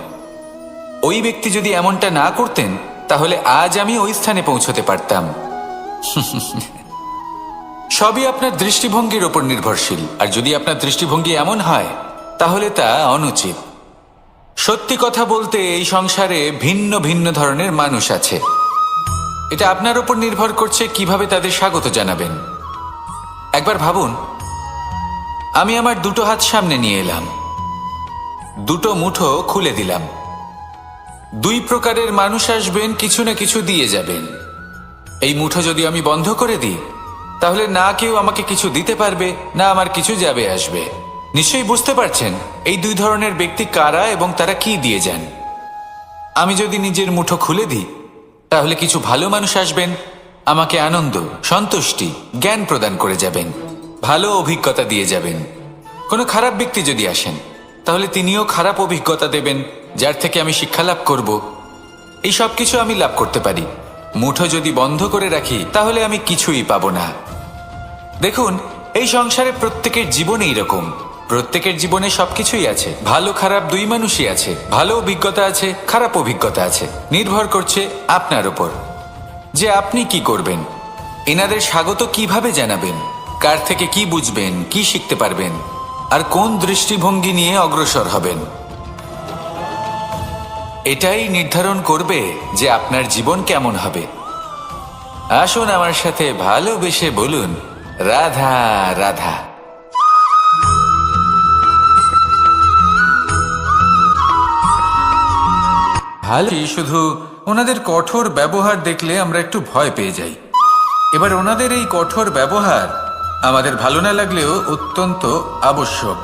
ওই ব্যক্তি যদি এমনটা না করতেন, তাহলে আজ আমি ওই স্থানে পৌঁছতে পারতাম। সবই আপনার দৃষ্টিভঙ্গির ওপর নির্ভরশীল। আর যদি আপনার দৃষ্টিভঙ্গি এমন হয়, তাহলে তা অনুচিত। সত্যি কথা বলতে এই সংসারে ভিন্ন ভিন্ন ধরনের মানুষ আছে। এটা আপনার উপর নির্ভর করছে কিভাবে তাদের স্বাগত জানাবেন। একবার ভাবুন, আমি আমার দুটো হাত সামনে নিয়ে এলাম, দুটো মুঠো খুলে দিলাম। দুই প্রকারের মানুষ আসবেন, কিছু না কিছু দিয়ে যাবেন। এই মুঠো যদি আমি বন্ধ করে দিই, তাহলে না কেউ আমাকে কিছু দিতে পারবে, না আমার কিছু যাবে আসবে। নিশ্চয়ই বুঝতে পারছেন এই দুই ধরনের ব্যক্তি কারা এবং তারা কি দিয়ে যান। আমি যদি নিজের মুঠো খুলে দিই, তাহলে কিছু ভালো মানুষ আসবেন, আমাকে আনন্দ, সন্তুষ্টি, জ্ঞান প্রদান করে যাবেন, ভালো অভিজ্ঞতা দিয়ে যাবেন। কোনো খারাপ ব্যক্তি যদি আসেন, তাহলে তিনিও খারাপ অভিজ্ঞতা দেবেন, যার থেকে আমি শিক্ষা লাভ করব। এই সব কিছু আমি লাভ করতে পারি। মুঠো যদি বন্ধ করে রাখি, তাহলে আমি কিছুই পাবো না। দেখুন, এই সংসারে প্রত্যেকের জীবনে এইরকম। প্রত্যেকের জীবনে সবকিছুই আছে, ভালো খারাপ দুই মানুষই আছে। ভালো অভিজ্ঞতা আছে, খারাপ অভিজ্ঞতা আছে। নির্ভর করছে আপনার উপর যে আপনি কি করবেন, এনাদের স্বাগত কিভাবে জানাবেন, কার থেকে কি বুঝবেন, কি শিখতে পারবেন, আর কোন দৃষ্টিভঙ্গি নিয়ে অগ্রসর হবেন। এটাই নির্ধারণ করবে যে আপনার জীবন কেমন হবে। আসুন আমার সাথে ভালোবেসে বলুন, রাধা রাধা। ভালোই, শুধু ওনাদের কঠোর ব্যবহার দেখলে আমরা একটু ভয় পেয়ে যাই। এবার ওনাদের এই কঠোর ব্যবহার আমাদের ভালো না লাগলেও অত্যন্ত আবশ্যক।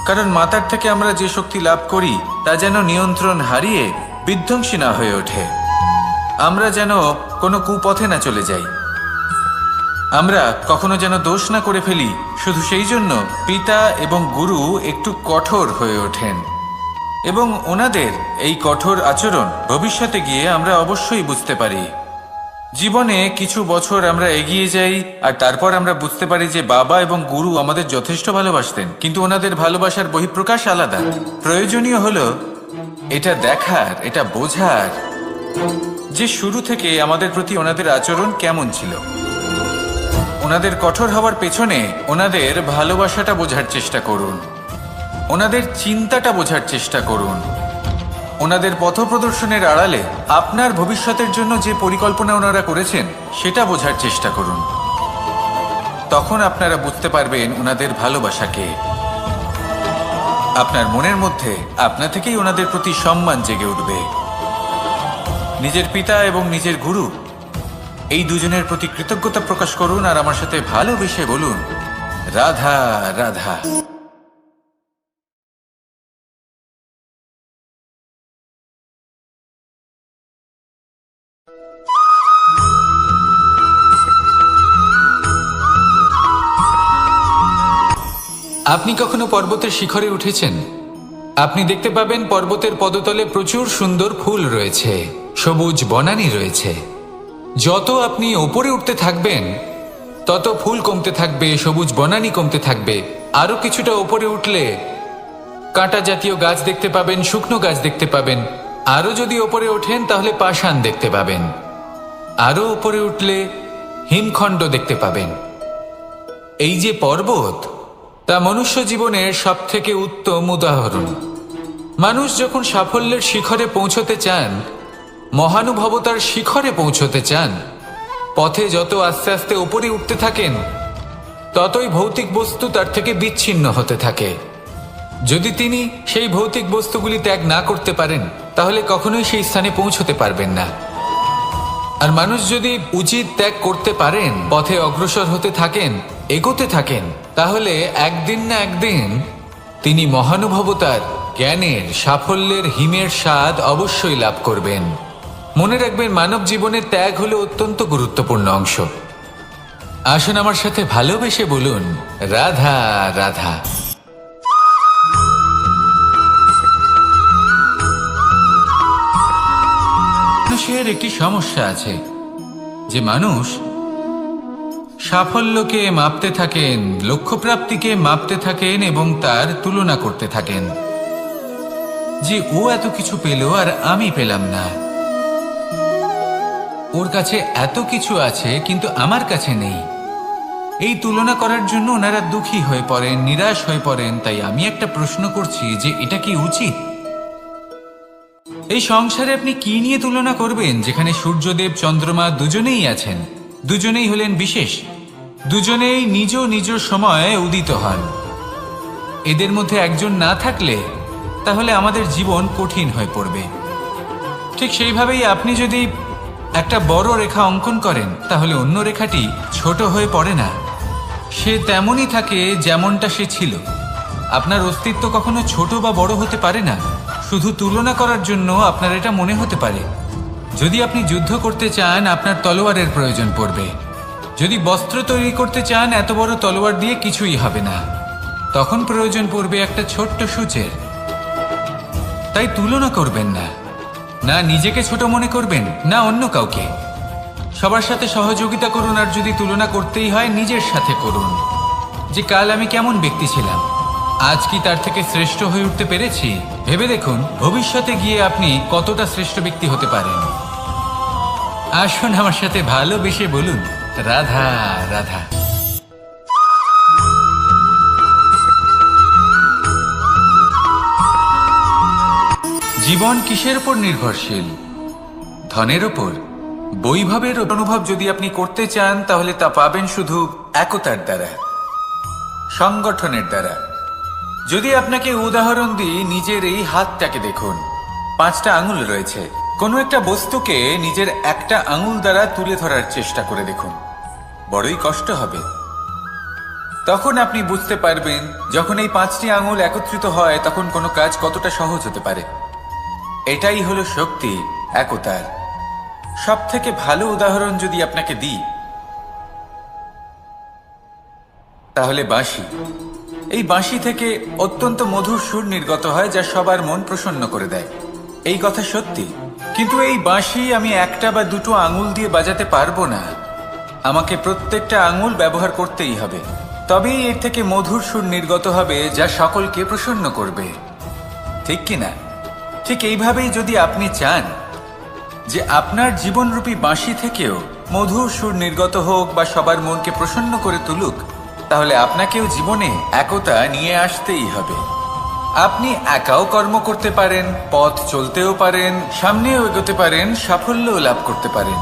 কারণ মাতার থেকে আমরা যে শক্তি লাভ করি, তা যেন নিয়ন্ত্রণ হারিয়ে বিধ্বংসী না হয়ে ওঠে। আমরা যেন কোনো কুপথে না চলে যাই, আমরা কখনো যেন দোষ না করে ফেলি। শুধু সেই জন্য পিতা এবং গুরু একটু কঠোর হয়ে ওঠেন, এবং ওনাদের এই কঠোর আচরণ ভবিষ্যতে গিয়ে আমরা অবশ্যই বুঝতে পারি। জীবনে কিছু বছর আমরা এগিয়ে যাই, আর তারপর আমরা বুঝতে পারি যে বাবা এবং গুরু আমাদের যথেষ্ট ভালোবাসতেন, কিন্তু ওনাদের ভালোবাসার বহিঃপ্রকাশ আলাদা। প্রয়োজনীয় হলো এটা দেখার, এটা বোঝার যে শুরু থেকে আমাদের প্রতি ওনাদের আচরণ কেমন ছিল। ওনাদের কঠোর হওয়ার পেছনে ওনাদের ভালোবাসাটা বোঝার চেষ্টা করুন, ওনাদের চিন্তাটা বোঝার চেষ্টা করুন, ওনাদের পথপ্রদর্শনের আড়ালে আপনার ভবিষ্যতের জন্য যে পরিকল্পনা ওনারা করেছেন সেটা বোঝার চেষ্টা করুন। তখন আপনারা বুঝতে পারবেন ওনাদের ভালোবাসাকে। আপনার মনের মধ্যে আপনা থেকেই ওনাদের প্রতি সম্মান জেগে উঠবে। নিজের পিতা এবং নিজের গুরু, এই দুজনের প্রতি কৃতজ্ঞতা প্রকাশ করুন আর আমার সাথে ভালোবেসে বলুন, রাধা রাধা। আপনি কখনো পর্বতের শিখরে উঠেছেন? আপনি দেখতে পাবেন পর্বতের পদতলে প্রচুর সুন্দর ফুল রয়েছে, সবুজ বনানী রয়েছে। যত আপনি ওপরে উঠতে থাকবেন তত ফুল কমতে থাকবে, সবুজ বনানী কমতে থাকবে। আরো কিছুটা ওপরে উঠলে কাঁটা জাতীয় গাছ দেখতে পাবেন, শুকনো গাছ দেখতে পাবেন। আরো যদি ওপরে ওঠেন তাহলে পাষাণ দেখতে পাবেন। আরো ওপরে উঠলে হিমখণ্ড দেখতে পাবেন। এই যে পর্বত, তা মনুষ্য জীবনের সবথেকে উত্তম উদাহরণ। মানুষ যখন সাফল্যের শিখরে পৌঁছতে চান, মহানুভবতার শিখরে পৌঁছতে চান, পথে যত আস্তে আস্তে উপরে উঠতে থাকেন ততই ভৌতিক বস্তু তার থেকে বিচ্ছিন্ন হতে থাকে। যদি তিনি সেই ভৌতিক বস্তুগুলি ত্যাগ না করতে পারেন তাহলে কখনোই সেই স্থানে পৌঁছতে পারবেন না। আর মানুষ যদি উচিত ত্যাগ করতে পারেন, পথে অগ্রসর হতে থাকেন, এগোতে থাকেন, তাহলে একদিন না একদিন তিনি মহানুভবতার, জ্ঞানের, সাফল্যের হিমের স্বাদ অবশ্যই লাভ করবেন। মনে রাখবেন, মানব জীবনের ত্যাগ হলো অত্যন্ত গুরুত্বপূর্ণ অংশ। আসুন আমার সাথে ভালোবেসে বলুন, রাধা রাধা। মানুষের একটি সমস্যা আছে যে মানুষ সাফল্যকে মাপতে থাকেন, লক্ষ্যপ্রাপ্তিকে মাপতে থাকেন এবং তার তুলনা করতে থাকেন যে ও এত কিছু পেল আর আমি পেলাম না, ওর কাছে এত কিছু আছে কিন্তু আমার কাছে নেই। এই তুলনা করার জন্য ওনারা দুঃখী হয়ে পড়েন, নিরাশ হয়ে পড়েন। তাই আমি একটা প্রশ্ন করছি যে এটা কি উচিত? এই সংসারে আপনি কি নিয়ে তুলনা করবেন, যেখানে সূর্যদেব, চন্দ্রমা দুজনেই আছেন, দুজনেই হলেন বিশেষ, দুজনেই নিজ নিজ সময়ে উদিত হন। এদের মধ্যে একজন না থাকলে তাহলে আমাদের জীবন কঠিন হয়ে পড়বে। ঠিক সেইভাবেই আপনি যদি একটা বড় রেখা অঙ্কন করেন তাহলে অন্য রেখাটি ছোট হয়ে পড়ে না, সে তেমনই থাকে যেমনটা সে ছিল। আপনার অস্তিত্ব কখনো ছোট বা বড় হতে পারে না, শুধু তুলনা করার জন্য আপনার এটা মনে হতে পারে। যদি আপনি যুদ্ধ করতে চান আপনার তলোয়ারের প্রয়োজন পড়বে। যদি বস্ত্র তৈরি করতে চান এত বড় তলোয়ার দিয়ে কিছুই হবে না, তখন প্রয়োজন পড়বে একটা ছোট্ট সূচের। তাই তুলনা করবেন না, না নিজেকে ছোট মনে করবেন না অন্য কাউকে। সবার সাথে সহযোগিতা করুন, আর যদি তুলনা করতেই হয় নিজের সাথে করুন, যে কাল আমি কেমন ব্যক্তি ছিলাম, আজ কি তার থেকে শ্রেষ্ঠ হয়ে উঠতে পেরেছি। ভেবে দেখুন ভবিষ্যতে গিয়ে আপনি কতটা শ্রেষ্ঠ ব্যক্তি হতে পারেন। আসুন আমার সাথে ভালোবেসে বলুন, রাধা রাধা। জীবন কিসের উপর নির্ভরশীল? ধনের ওপর, বৈভবের অনুভব যদি আপনি করতে চান তাহলে তা পাবেন শুধু একতার দ্বারা, সংগঠনের দ্বারা। যদি আপনাকে উদাহরণ দিই, নিজের এই হাতটাকে দেখুন, 5টা আঙুল রয়েছে। কোনো একটা বস্তুকে নিজের একটা আঙুল দ্বারা তুলে ধরার চেষ্টা করে দেখুন, বড়ই কষ্ট হবে। তখন আপনি বুঝতে পারবেন যখন এই 5টি আঙুল একত্রিত হয় তখন কোনো কাজ কতটা সহজ হতে পারে। এটাই হলো শক্তি, একতার। সব থেকে ভালো উদাহরণ যদি আপনাকে দিই তাহলে বাঁশি। এই বাঁশি থেকে অত্যন্ত মধুর সুর নির্গত হয় যা সবার মন প্রসন্ন করে দেয়। এই কথা সত্যি, কিন্তু এই বাঁশি আমি একটা বা দুটো আঙুল দিয়ে বাজাতে পারবো না। আমাকে প্রত্যেকটা আঙুল ব্যবহার করতেই হবে, তবেই এর থেকে মধুর সুর নির্গত হবে যা সকলকে প্রসন্ন করবে, ঠিক কিনা? ঠিক এইভাবেই যদি আপনি চান যে আপনার জীবনরূপী বাঁশি থেকেও মধুর সুর নির্গত হোক বা সবার মনকে প্রসন্ন করে তুলুক, তাহলে আপনাকেও জীবনে একতা নিয়ে আসতেই হবে। আপনি একাও কর্ম করতে পারেন, পথ চলতেও পারেন, সামনেও এগোতে পারেন, সাফল্যও লাভ করতে পারেন।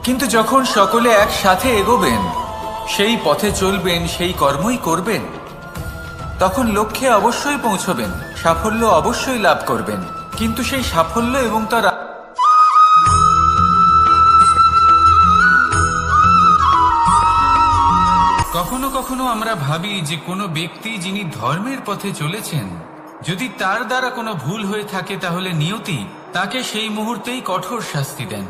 কিন্তু যখন সকলে একসাথে এগোবেন, সেই পথে চলবেন, সেই কর্মই করবেন, তখন লক্ষ্যে অবশ্যই পৌঁছবেন, সাফল্য অবশ্যই লাভ করবেন। কিন্তু সেই সাফল্য এবং তার কখনো কখনো আমরা ভাবি যে কোনো ব্যক্তি যিনি ধর্মের পথে চলেছেন, যদি তার দ্বারা কোনো ভুল হয়ে থাকে তাহলে নিয়তি তাকে সেই মুহূর্তেই কঠোর শাস্তি দেন।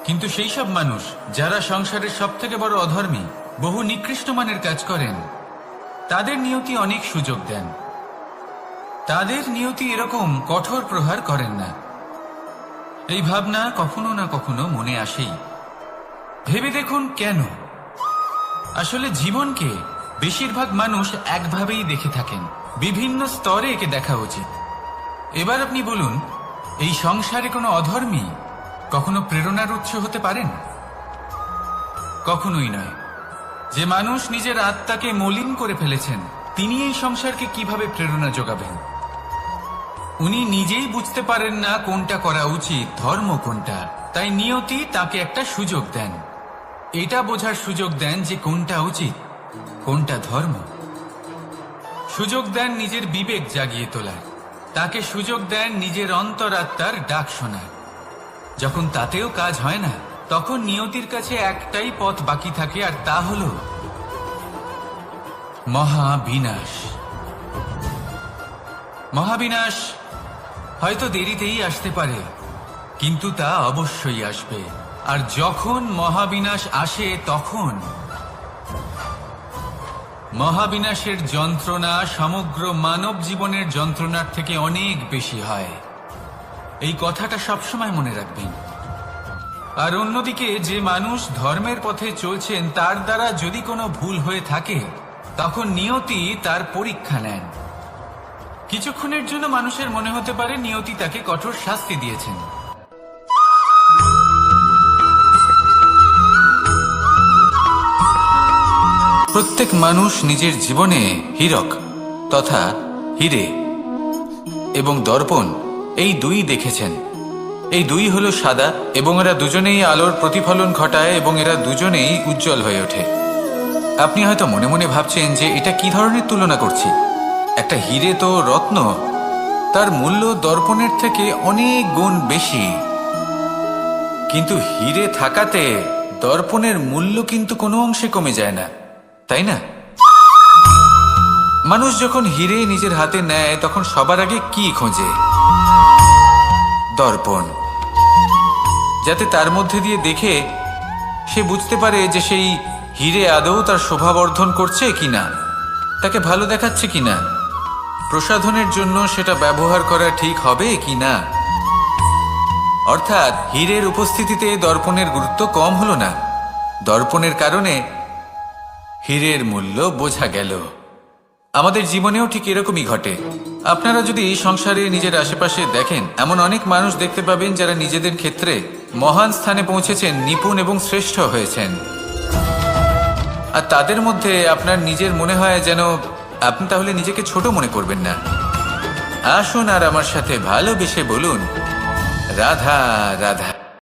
কিন্তু সেই সব মানুষ যারা সংসারের সব থেকে বড় অধর্মী, বহু নিকৃষ্ট মানের কাজ করেন, তাদের নিয়তি অনেক সুযোগ দেন। তাদের নিয়তি এরকম কঠোর প্রহার করেন না। এই ভাবনা কখনো না কখনো মনে আসেই। ভেবে দেখুন কেন? আসলে জীবনকে বেশিরভাগ মানুষ একভাবেই দেখে থাকেন, বিভিন্ন স্তরে একে দেখা উচিত। এবার আপনি বলুন, এই সংসারে কোনো অধর্মী কখনো প্রেরণার উৎস হতে পারেন? কখনোই নয়। যে মানুষ নিজের আত্মাকে মলিন করে ফেলেছেন, তিনি এই সংসারকে কিভাবে প্রেরণা যোগাবেন? উনি নিজেই বুঝতে পারেন না কোনটা করা উচিত, ধর্ম কোনটা। তাই নিয়তি তাকে একটা সুযোগ দেন, এটা বোঝার সুযোগ দেন যে কোনটা উচিত, কোনটা ধর্ম। সুযোগ দেন নিজের বিবেক জাগিয়ে তোলার, তাকে সুযোগ দেন নিজের অন্তরাত্মার ডাক শোনার। যখন তাতেও কাজ হয় না, তখন নিয়তির কাছে একটাই পথ বাকি থাকে, আর তা হল মহাবিনাশ। মহাবিনাশ হয়তো দেরিতেই আসতে পারে, কিন্তু তা অবশ্যই আসবে। আর যখন মহাবিনাশ আসে, তখন মহাবিনাশের যন্ত্রণা সমগ্র মানব জীবনের যন্ত্রণার থেকে অনেক বেশি হয়। এই কথাটা সবসময় মনে রাখবেন। আর অন্যদিকে যে মানুষ ধর্মের পথে চলছেন, তার দ্বারা যদি কোনো ভুল হয়ে থাকে, তখন নিয়তি তার পরীক্ষা নেন। কিছুক্ষণের জন্য মানুষের মনে হতে পারে নিয়তি তাকে কঠোর শাস্তি দিয়েছেন। প্রত্যেক মানুষ নিজের জীবনে হীরক তথা হিরে এবং দর্পণ এই দুই দেখেছেন। এই দুই হলো সাদা, এবং এরা দুজনেই আলোর প্রতিফলন ঘটায় এবং এরা দুজনেই উজ্জ্বল হয়ে ওঠে। আপনি হয়তো মনে মনে ভাবছেন যে এটা কি ধরনের তুলনা করছি। একটা হিরে তো রত্ন, তার মূল্য দর্পণের থেকে অনেক গুণ বেশি। কিন্তু হিরে থাকাতে দর্পণের মূল্য কিন্তু কোনো অংশে কমে যায় না, তাই না? মানুষ যখন হিরে নিজের হাতে নেয়, তখন সবার আগে কি খোঁজে? দর্পণ, যাতে তার মধ্যে দিয়ে দেখে সে বুঝতে পারে যে সেই হিরে আদৌ তার শোভাবর্ধন করছে কিনা, তাকে ভালো দেখাচ্ছে কিনা, প্রসাধনের জন্য সেটা ব্যবহার করা ঠিক হবে কিনা। অর্থাৎ হীরের উপস্থিতিতে দর্পণের গুরুত্ব কম হলো না, দর্পণের কারণে হীরের মূল্য বোঝা গেল। আমাদের জীবনেও ঠিক এরকমই ঘটে। আপনারা যদি সংসারে নিজের আশেপাশে দেখেন, এমন অনেক মানুষ দেখতে পাবেন যারা নিজেদের ক্ষেত্রে মহান স্থানে পৌঁছেছেন, নিপুণ এবং শ্রেষ্ঠ হয়েছেন। আর তাদের মধ্যে আপনার নিজের মনে হয় যেন আপনি তাহলে নিজেকে ছোট মনে করবেন না। আসুন আর আমার সাথে ভালোবেসে বলুন, রাধা রাধা।